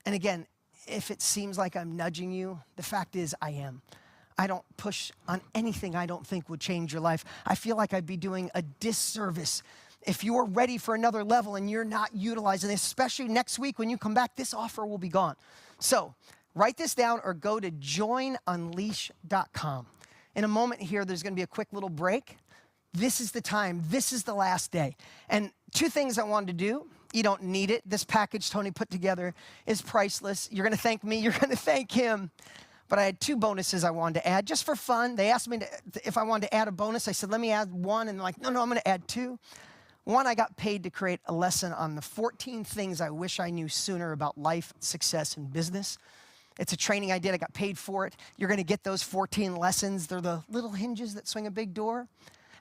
And again, if it seems like I'm nudging you, the fact is I am. I don't push on anything I don't think would change your life. I feel like I'd be doing a disservice if you're ready for another level and you're not utilizing it, especially next week when you come back, this offer will be gone. So write this down or go to joinunleash.com. In a moment here, there's gonna be a quick little break. This is the time, this is the last day. And 2 things I wanted to do. You don't need it. This package Tony put together is priceless. You're gonna thank me, you're gonna thank him. But I had 2 bonuses I wanted to add just for fun. They asked me if I wanted to add a bonus. I said, let me add 1. And they're like, no, I'm gonna add 2. 1, I got paid to create a lesson on the 14 things I wish I knew sooner about life, success, and business. It's a training I did. I got paid for it. You're going to get those 14 lessons. They're the little hinges that swing a big door.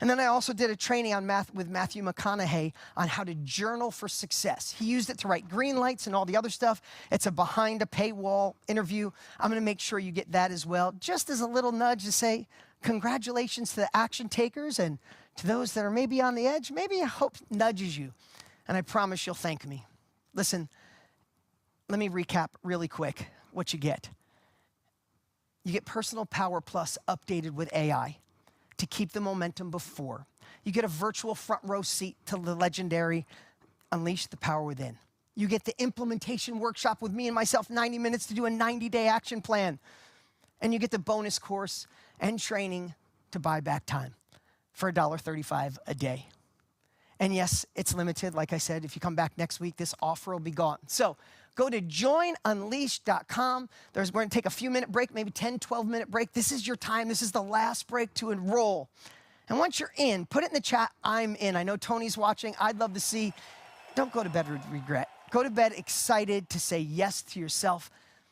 And then I also did a training on with Matthew McConaughey on how to journal for success. He used it to write green lights and all the other stuff. It's a behind a paywall interview. I'm going to make sure you get that as well, just as a little nudge to say congratulations to the action takers, and to those that are maybe on the edge, maybe I hope nudges you. And I promise you'll thank me. Listen, let me recap really quick what you get. You get Personal Power Plus updated with AI to keep the momentum before. You get a virtual front row seat to the legendary Unleash the Power Within. You get the implementation workshop with me and myself, 90 minutes to do a 90-day action plan. And you get the bonus course and training to buy back time for $1.35 a day. And yes, it's limited. Like I said, if you come back next week, this offer will be gone. So go to joinunleash.com. We're going to take a few minute break, maybe 10, 12-minute break. This is your time. This is the last break to enroll. And once you're in, put it in the chat, I'm in. I know Tony's watching. I'd love to see. Don't go to bed with regret. Go to bed excited to say yes to yourself.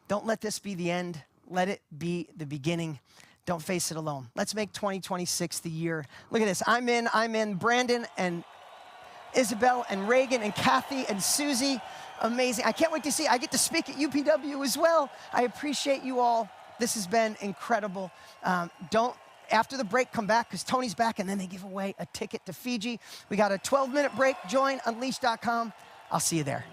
Don't let this be the end. Let it be the beginning. Don't face it alone. Let's make 2026 the year. Look at this. I'm in. Brandon and Isabel and Reagan and Kathy and Susie. Amazing. I can't wait to see. I get to speak at UPW as well. I appreciate you all. This has been incredible. After the break, come back because Tony's back, and then they give away a ticket to Fiji. We got a 12-minute break. Joinunleash.com. I'll see you there.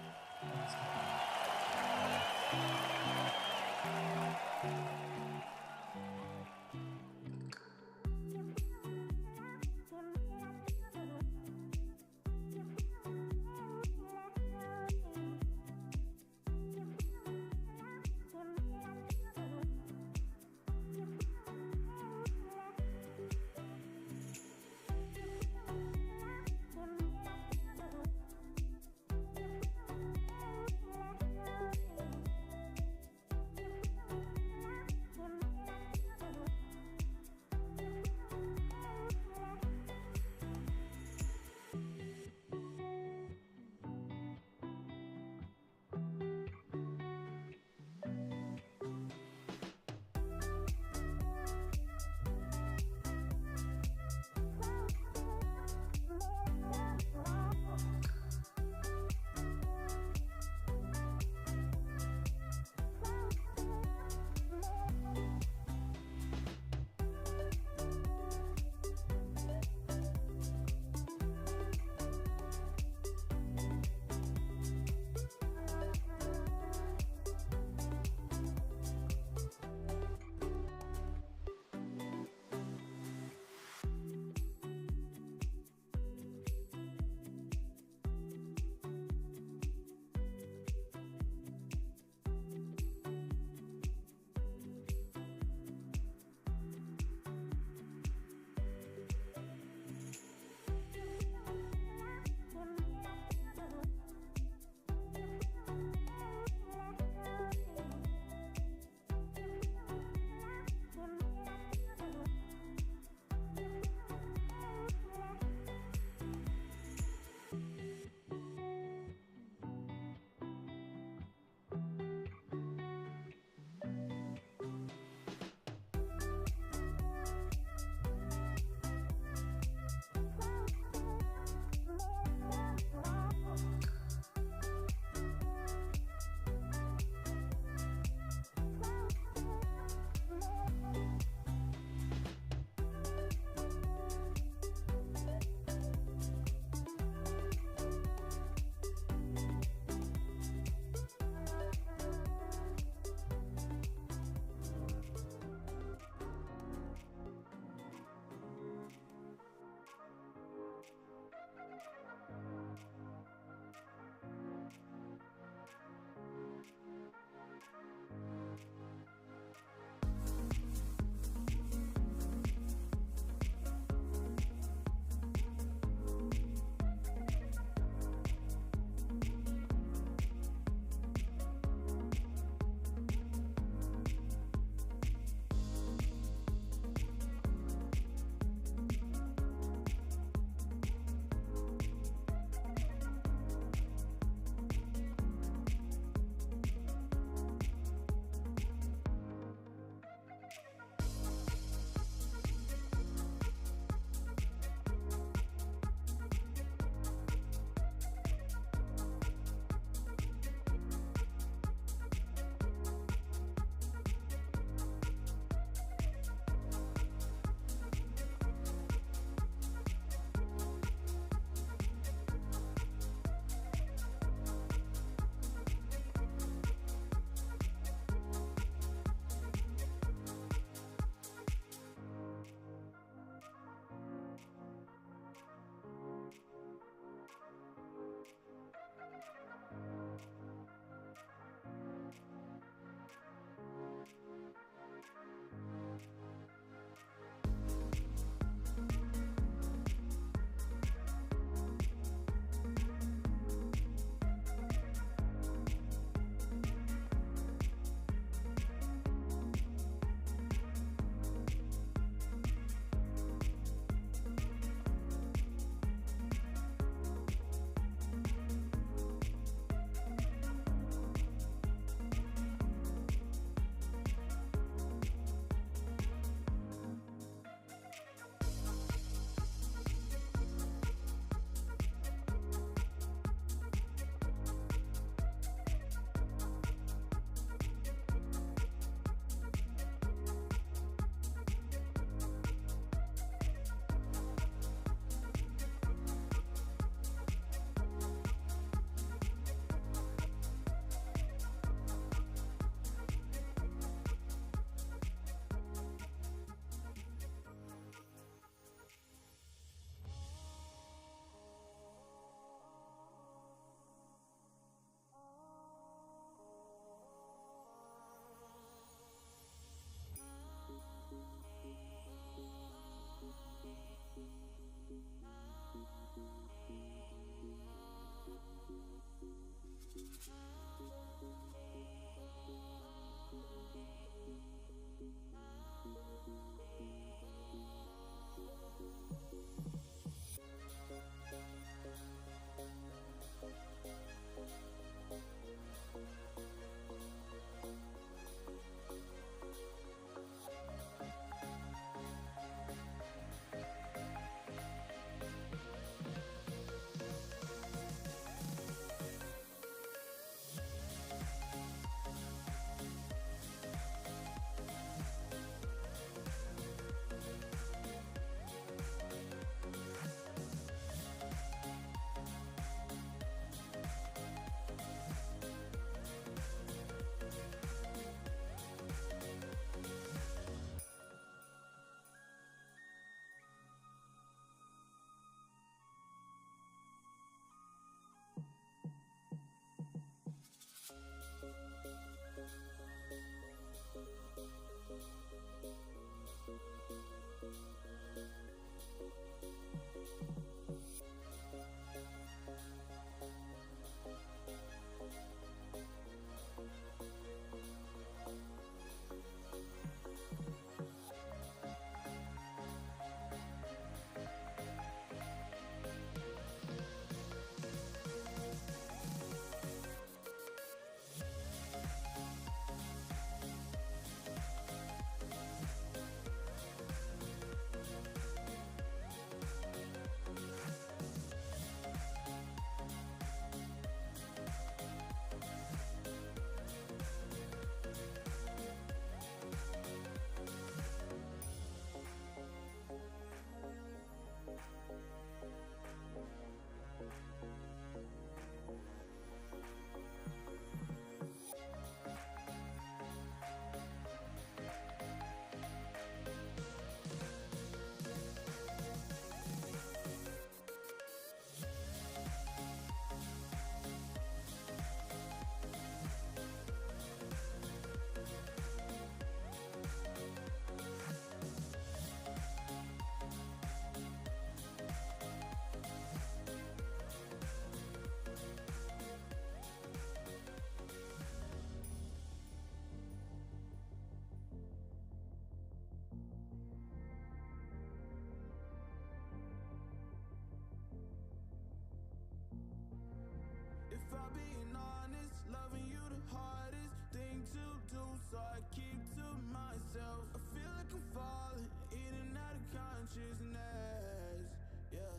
If I'm being honest, loving you the hardest thing to do, so I keep to myself. I feel like I'm falling in and out of consciousness, yeah.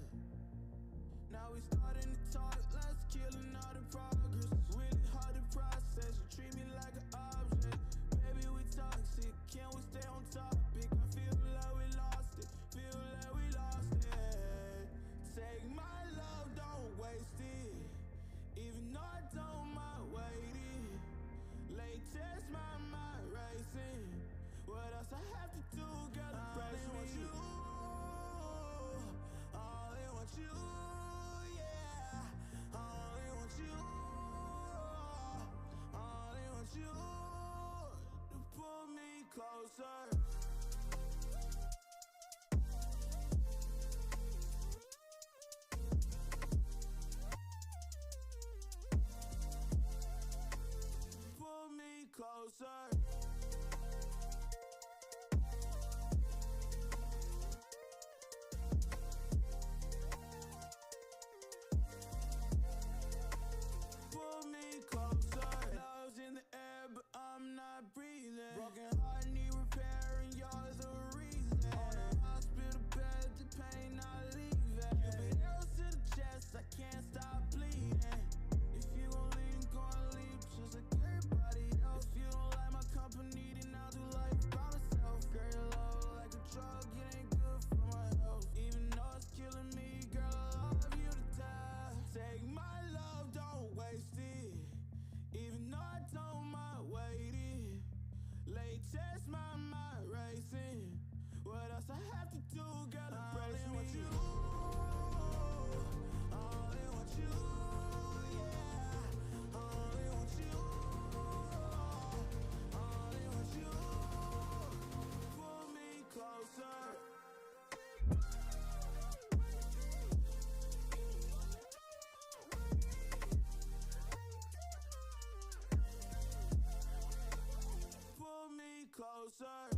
Now we starting to talk, let's killing all the progress. Really hard to process, you treat me like an object. Baby, we toxic, can we stay on topic? I feel like we lost it, feel like we lost it. Take my love, don't waste it. Even though I don't mind waiting. Late test, my mind racing. What else I have to do, girl, to praise me? You, I only want you, yeah. I only want you, I only want you to pull me closer. Pull me closer. Pull me closer. Love's in the air, but I'm not breathing. Broken heart need repairing, yours the reason. On a hospital bed, the pain not leaving. Cupid arrows to the chest, I can't stop bleeding. If you gon' leave, gon' leave just like everybody else. If you don't like my company, then I'll do life by myself. Girl, your love like a drug, it ain't good for my health. Even though it's killing me, girl, I love you to death. Take my love, don't waste it. Even though I don't mind waiting. Late test, my mind racing. What else I have to do, girl, to praise me? You, I only want you. Pull me closer. Pull me closer.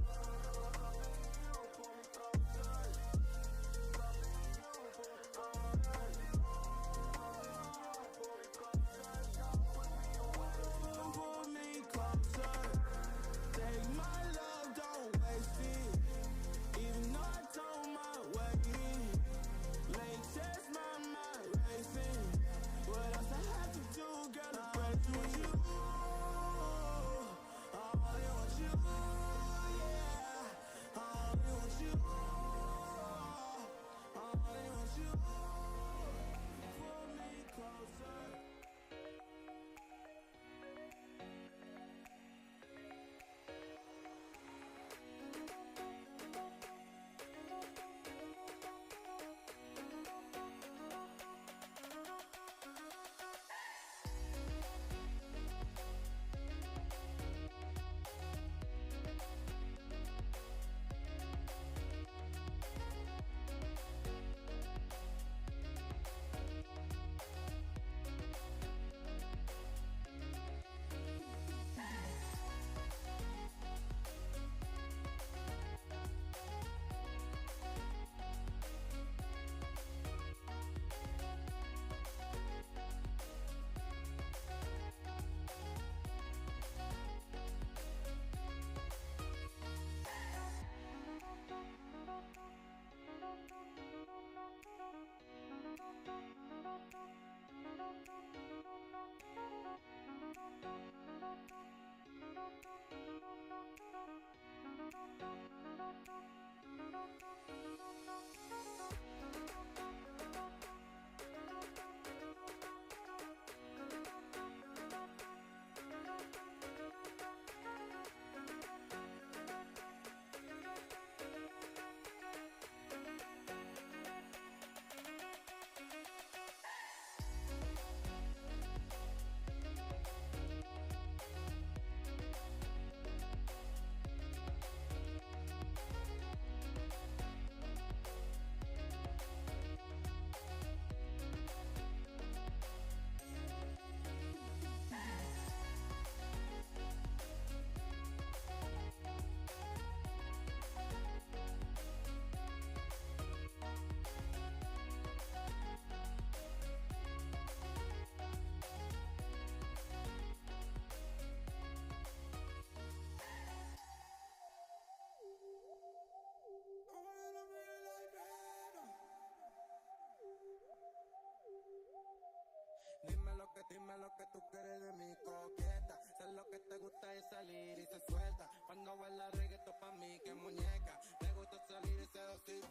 Dime lo que tú quieres de mi coqueta. Sé lo que te gusta es salir y se suelta. Cuando baila reggaetón pa' mí que muñeca. Me gusta salir y seducir.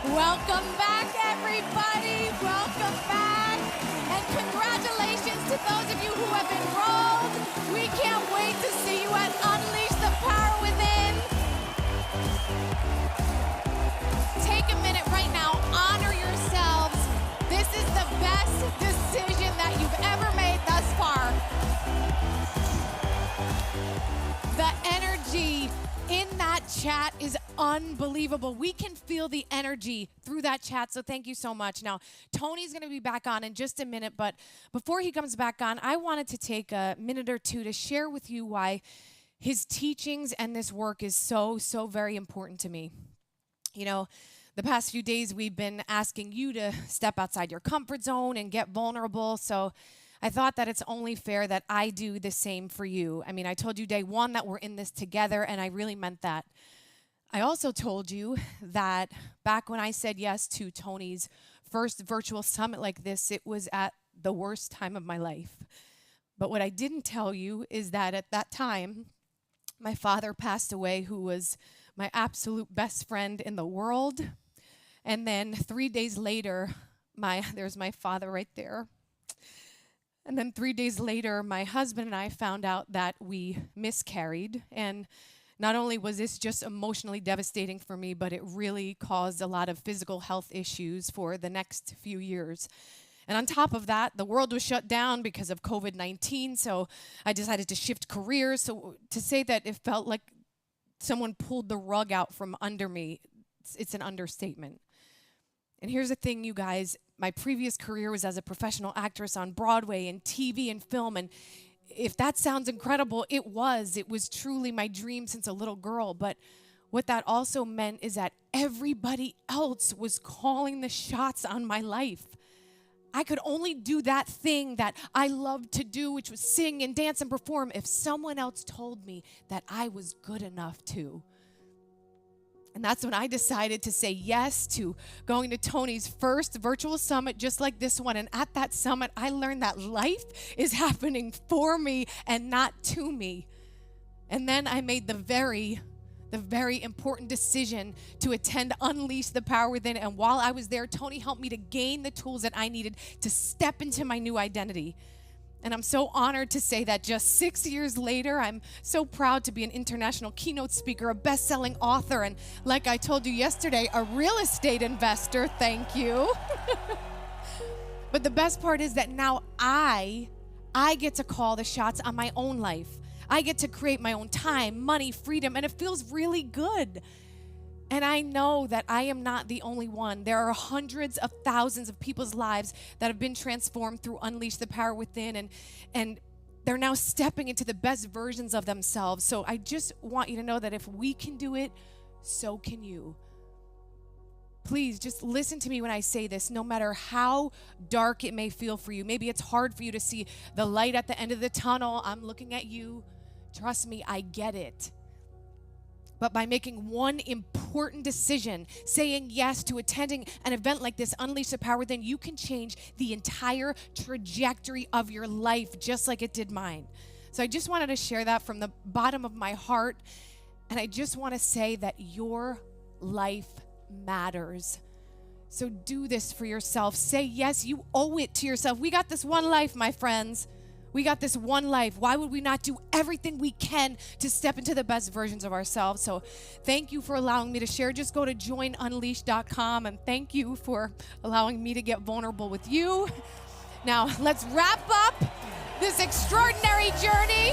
Welcome back, everybody. Welcome back. And congratulations to those of you who have enrolled. We can't wait to see you at Unleash the Power Within. Take a minute right now. Honor yourselves. This is the best decision that you've ever made thus far. The energy in that chat is unbelievable. We can feel the energy through that chat, so thank you so much. Now, Tony's going to be back on in just a minute, but before he comes back on, I wanted to take a minute or two to share with you why his teachings and this work is so very important to me. You know, the past few days we've been asking you to step outside your comfort zone and get vulnerable, so I thought that it's only fair that I do the same for you. I mean, I told you day one that we're in this together, and I really meant that. I also told you that back when I said yes to Tony's first virtual summit like this, it was at the worst time of my life. But what I didn't tell you is that at that time, my father passed away, who was my absolute best friend in the world. And then 3 days later, there's my father right there. And then 3 days later, my husband and I found out that we miscarried. And not only was this just emotionally devastating for me, but it really caused a lot of physical health issues for the next few years. And on top of that, the world was shut down because of COVID-19, so I decided to shift careers. So to say that it felt like someone pulled the rug out from under me, it's an understatement. And here's the thing, you guys. My previous career was as a professional actress on Broadway and TV and film, and if that sounds incredible, it was. It was truly my dream since a little girl. But what that also meant is that everybody else was calling the shots on my life. I could only do that thing that I loved to do, which was sing and dance and perform, if someone else told me that I was good enough to. And that's when I decided to say yes to going to Tony's first virtual summit just like this one. And at that summit, I learned that life is happening for me and not to me. And then I made the very important decision to attend Unleash the Power Within. And while I was there, Tony helped me to gain the tools that I needed to step into my new identity. And I'm so honored to say that just 6 years later, I'm so proud to be an international keynote speaker, a best-selling author, and like I told you yesterday, a real estate investor. Thank you. But the best part is that now I get to call the shots on my own life. I get to create my own time, money, freedom, and it feels really good. And I know that I am not the only one. There are hundreds of thousands of people's lives that have been transformed through Unleash the Power Within, and they're now stepping into the best versions of themselves. So I just want you to know that if we can do it, so can you. Please just listen to me when I say this, no matter how dark it may feel for you. Maybe it's hard for you to see the light at the end of the tunnel. I'm looking at you. Trust me, I get it. But by making one important decision, saying yes to attending an event like this, Unleash the Power Within, you can change the entire trajectory of your life just like it did mine. So I just wanted to share that from the bottom of my heart. And I just want to say that your life matters. So do this for yourself. Say yes, you owe it to yourself. We got this one life, my friends. We got this one life. Why would we not do everything we can to step into the best versions of ourselves? So thank you for allowing me to share. Just go to joinunleash.com, and thank you for allowing me to get vulnerable with you. Now, let's wrap up this extraordinary journey.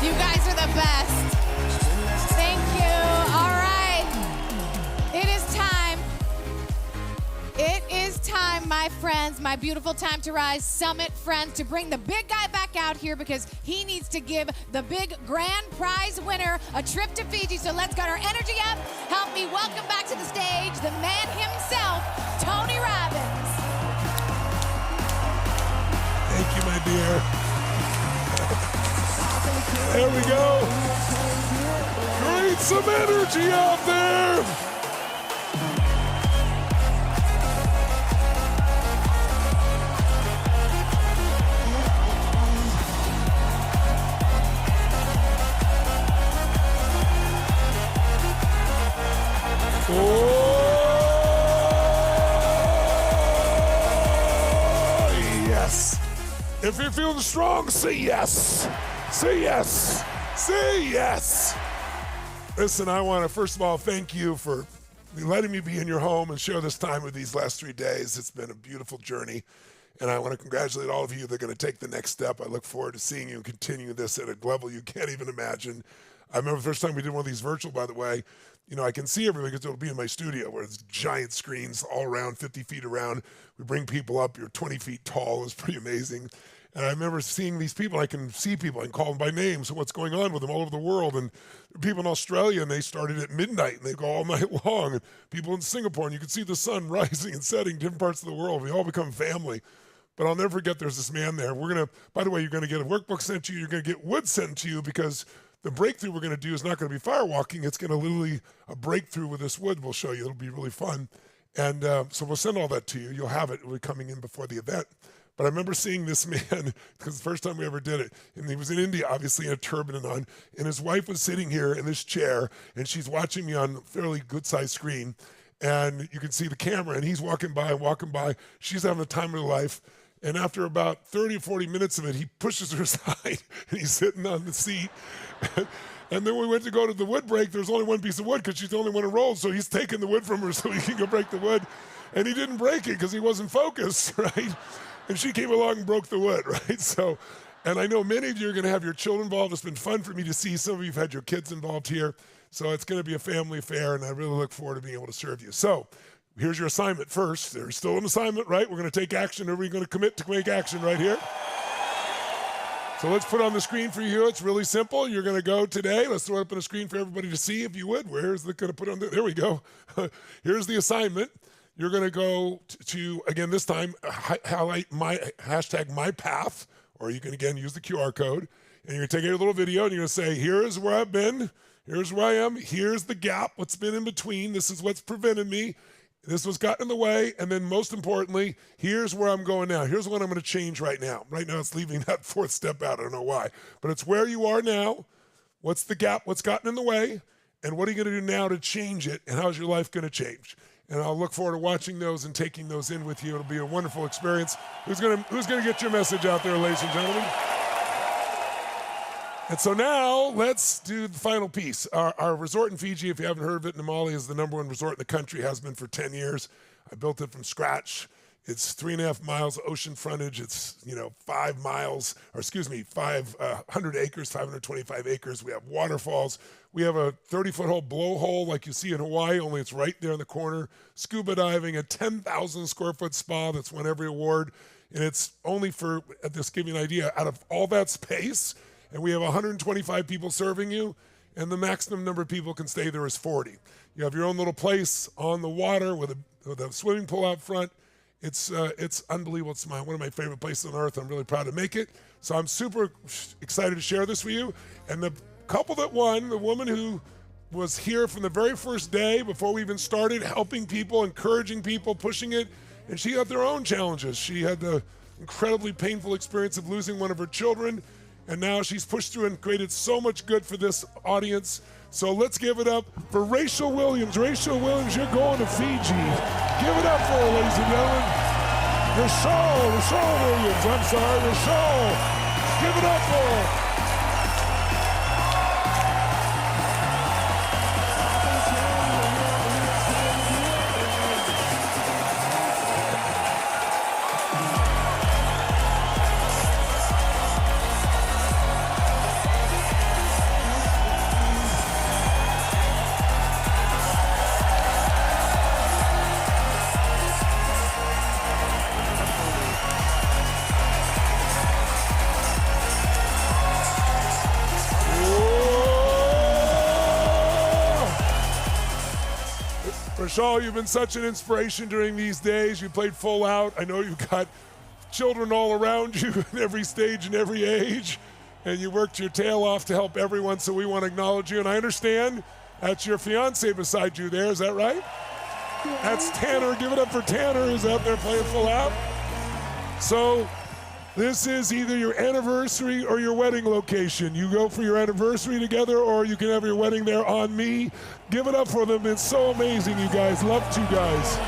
You guys are the best. Thank you. All right. It is time, my friends, my beautiful Time to Rise Summit friends to bring the big guy back out here because he needs to give the big grand prize winner a trip to Fiji. So let's get our energy up. Help me welcome back to the stage the man himself, Tony Robbins. Thank you, my dear. There we go. Create some energy out there. Yes. If you're feeling strong, say yes. Say yes. Say yes. Listen, I want to first of all thank you for letting me be in your home and share this time with these last 3 days. It's been a beautiful journey. And I want to congratulate all of you that are going to take the next step. I look forward to seeing you and continuing this at a level you can't even imagine. I remember the first time we did one of these virtual, by the way, you know, I can see everything because it'll be in my studio where it's giant screens all around, 50 feet around. We bring people up. You're 20 feet tall. It was pretty amazing. And I remember seeing these people. I can see people. I can call them by name. So what's going on with them all over the world? And people in Australia, and they started at midnight, and they go all night long. And people in Singapore, and you can see the sun rising and setting in different parts of the world. We all become family. But I'll never forget there's this man there. We're going to, by the way, you're going to get a workbook sent to you. You're going to get wood sent to you because the breakthrough we're going to do is not going to be firewalking. It's going to literally, a breakthrough with this wood we'll show you. It'll be really fun. And so we'll send all that to you. You'll have it. It'll be coming in before the event. But I remember seeing this man, because the first time we ever did it, and he was in India, obviously, in a turban and on, and his wife was sitting here in this chair, and she's watching me on a fairly good-sized screen, and you can see the camera, and he's walking by. She's having the time of her life. And after about 30 or 40 minutes of it, he pushes her aside, and he's sitting on the seat. And then we went to go to the wood break. There's only one piece of wood because she's the only one who rolled, so he's taking the wood from her so he can go break the wood. And he didn't break it because he wasn't focused, right? And she came along and broke the wood, right? So, and I know many of you are going to have your children involved. It's been fun for me to see. Some of you have had your kids involved here. So it's going to be a family affair, and I really look forward to being able to serve you. So here's your assignment first. There's still an assignment, right? We're going to take action. Everybody's going to commit to make action right here. So let's put on the screen for you. It's really simple. You're going to go today. Let's throw it up on the screen for everybody to see, if you would. Where's the going to put on? There we go. Here's the assignment. You're going to go to, again, this time, highlight my hashtag my path, or you can, again, use the QR code. And you're going to take a little video, and you're going to say, here's where I've been. Here's where I am. Here's the gap, what's been in between. This is what's prevented me. This was gotten in the way. And then most importantly, here's where I'm going now. Here's what I'm going to change right now. Right now, it's leaving that fourth step out. I don't know why. But it's where you are now. What's the gap? What's gotten in the way? And what are you going to do now to change it? And how's your life going to change? And I'll look forward to watching those and taking those in with you. It'll be a wonderful experience. Who's going to get your message out there, ladies and gentlemen? And so now let's do the final piece. Our resort in Fiji, if you haven't heard of it, Namali is the number 1 resort in the country, has been for 10 years. I built it from scratch. It's 3.5 miles ocean frontage. It's, 5 miles, or excuse me, 500 acres, 525 acres. We have waterfalls. We have a 30-foot hole blowhole like you see in Hawaii, only it's right there in the corner. Scuba diving, a 10,000 square foot spa that's won every award. And it's only for, just to give you an idea, out of all that space, and we have 125 people serving you, and the maximum number of people can stay there is 40. You have your own little place on the water with a swimming pool out front. It's unbelievable. It's one of my favorite places on earth. I'm really proud to make it. So I'm super excited to share this with you. And the couple that won, the woman who was here from the very first day before we even started, helping people, encouraging people, pushing it, and she had their own challenges. She had the incredibly painful experience of losing one of her children. And now she's pushed through and created so much good for this audience. So let's give it up for Rachel Williams. Rachel Williams, you're going to Fiji. Give it up for her, ladies and gentlemen. Rachel Williams. I'm sorry, Rachel. Give it up for her. Michelle, you've been such an inspiration during these days. You played full out. I know you've got children all around you at every stage and every age, and you worked your tail off to help everyone, so we want to acknowledge you. And I understand that's your fiance beside you there. Is that right? Yeah. That's Tanner. Give it up for Tanner, who's out there playing full out. So this is either your anniversary or your wedding location. You go for your anniversary together, or you can have your wedding there on me. Give it up for them. It's so amazing, you guys. Love you guys.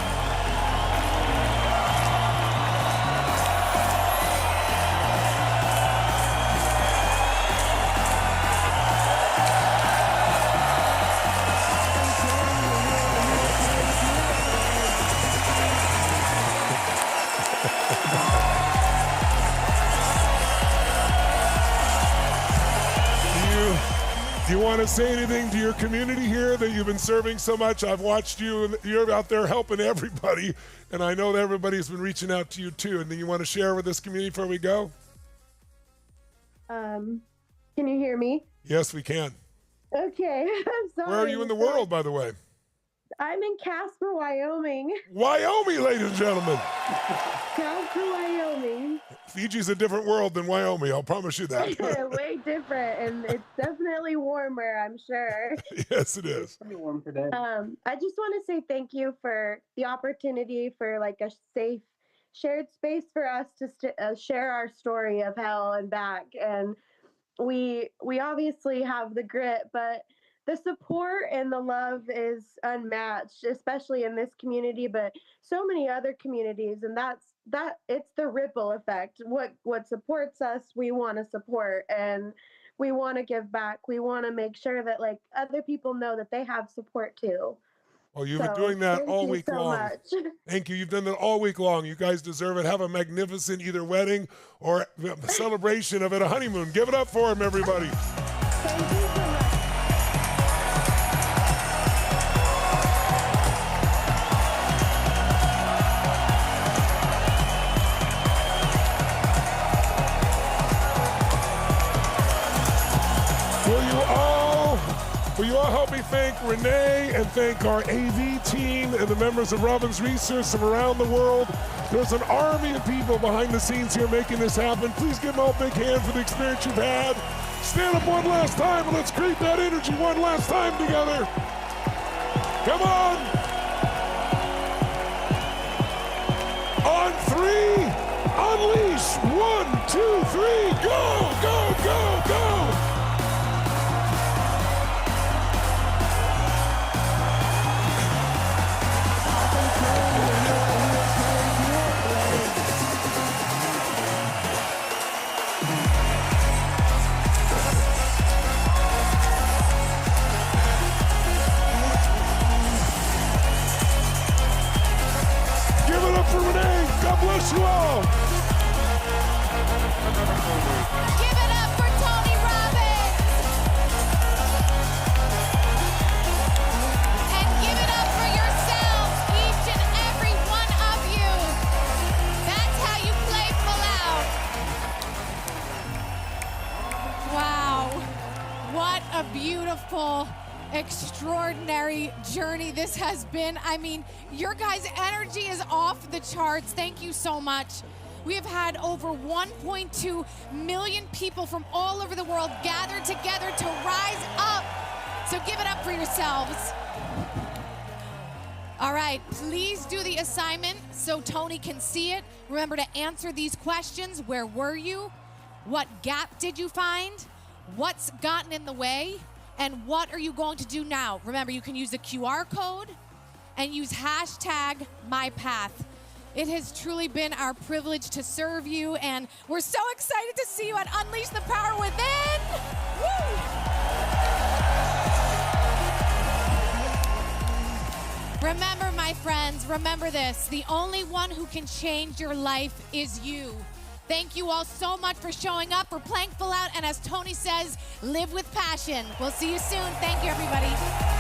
Do you want to say anything to your community here that you've been serving so much? I've watched you, and you're out there helping everybody, and I know that everybody's been reaching out to you too. And then you want to share with this community before we go? Can you hear me? Yes, we can. Okay, I'm sorry. Where are you in the world, by the way? I'm in Casper, Wyoming. Wyoming, ladies and gentlemen. Casper, Wyoming. Fiji's a different world than Wyoming, I'll promise you that. Way different, and it's definitely warmer, I'm sure. Yes, it is. It's pretty warm today. I just want to say thank you for the opportunity for like a safe, shared space for us to share our story of hell and back. And we obviously have the grit, but the support and the love is unmatched, especially in this community, but so many other communities. And it's the ripple effect. What supports us, we want to support, and we want to give back. We want to make sure that like other people know that they have support too. Well, you've been doing that all week long. Thank you. You've done that all week long. You guys deserve it. Have a magnificent either wedding or celebration of it, a honeymoon. Give it up for him, everybody. Thank you so much. Will you all help me thank Renee and thank our AV team and the members of Robbins Research from around the world. There's an army of people behind the scenes here making this happen. Please give them all a big hand for the experience you've had. Stand up one last time and let's create that energy one last time together. Come on. On three, unleash. 1, 2, 3, go, go, go, go. For Renee, God bless you all. Give it up for Tony Robbins. And give it up for yourselves, each and every one of you. That's how you play full out. Wow. What a beautiful, extraordinary journey this has been. I mean, your guys' energy is off the charts. Thank you so much. We have had over 1.2 million people from all over the world gathered together to rise up. So give it up for yourselves. All right, please do the assignment so Tony can see it. Remember to answer these questions. Where were you? What gap did you find? What's gotten in the way? And what are you going to do now? Remember, you can use the QR code and use hashtag MyPath. It has truly been our privilege to serve you, and we're so excited to see you at Unleash the Power Within. Woo! Remember, my friends, remember this. The only one who can change your life is you. Thank you all so much for showing up, for playing full out, and as Tony says, live with passion. We'll see you soon. Thank you, everybody.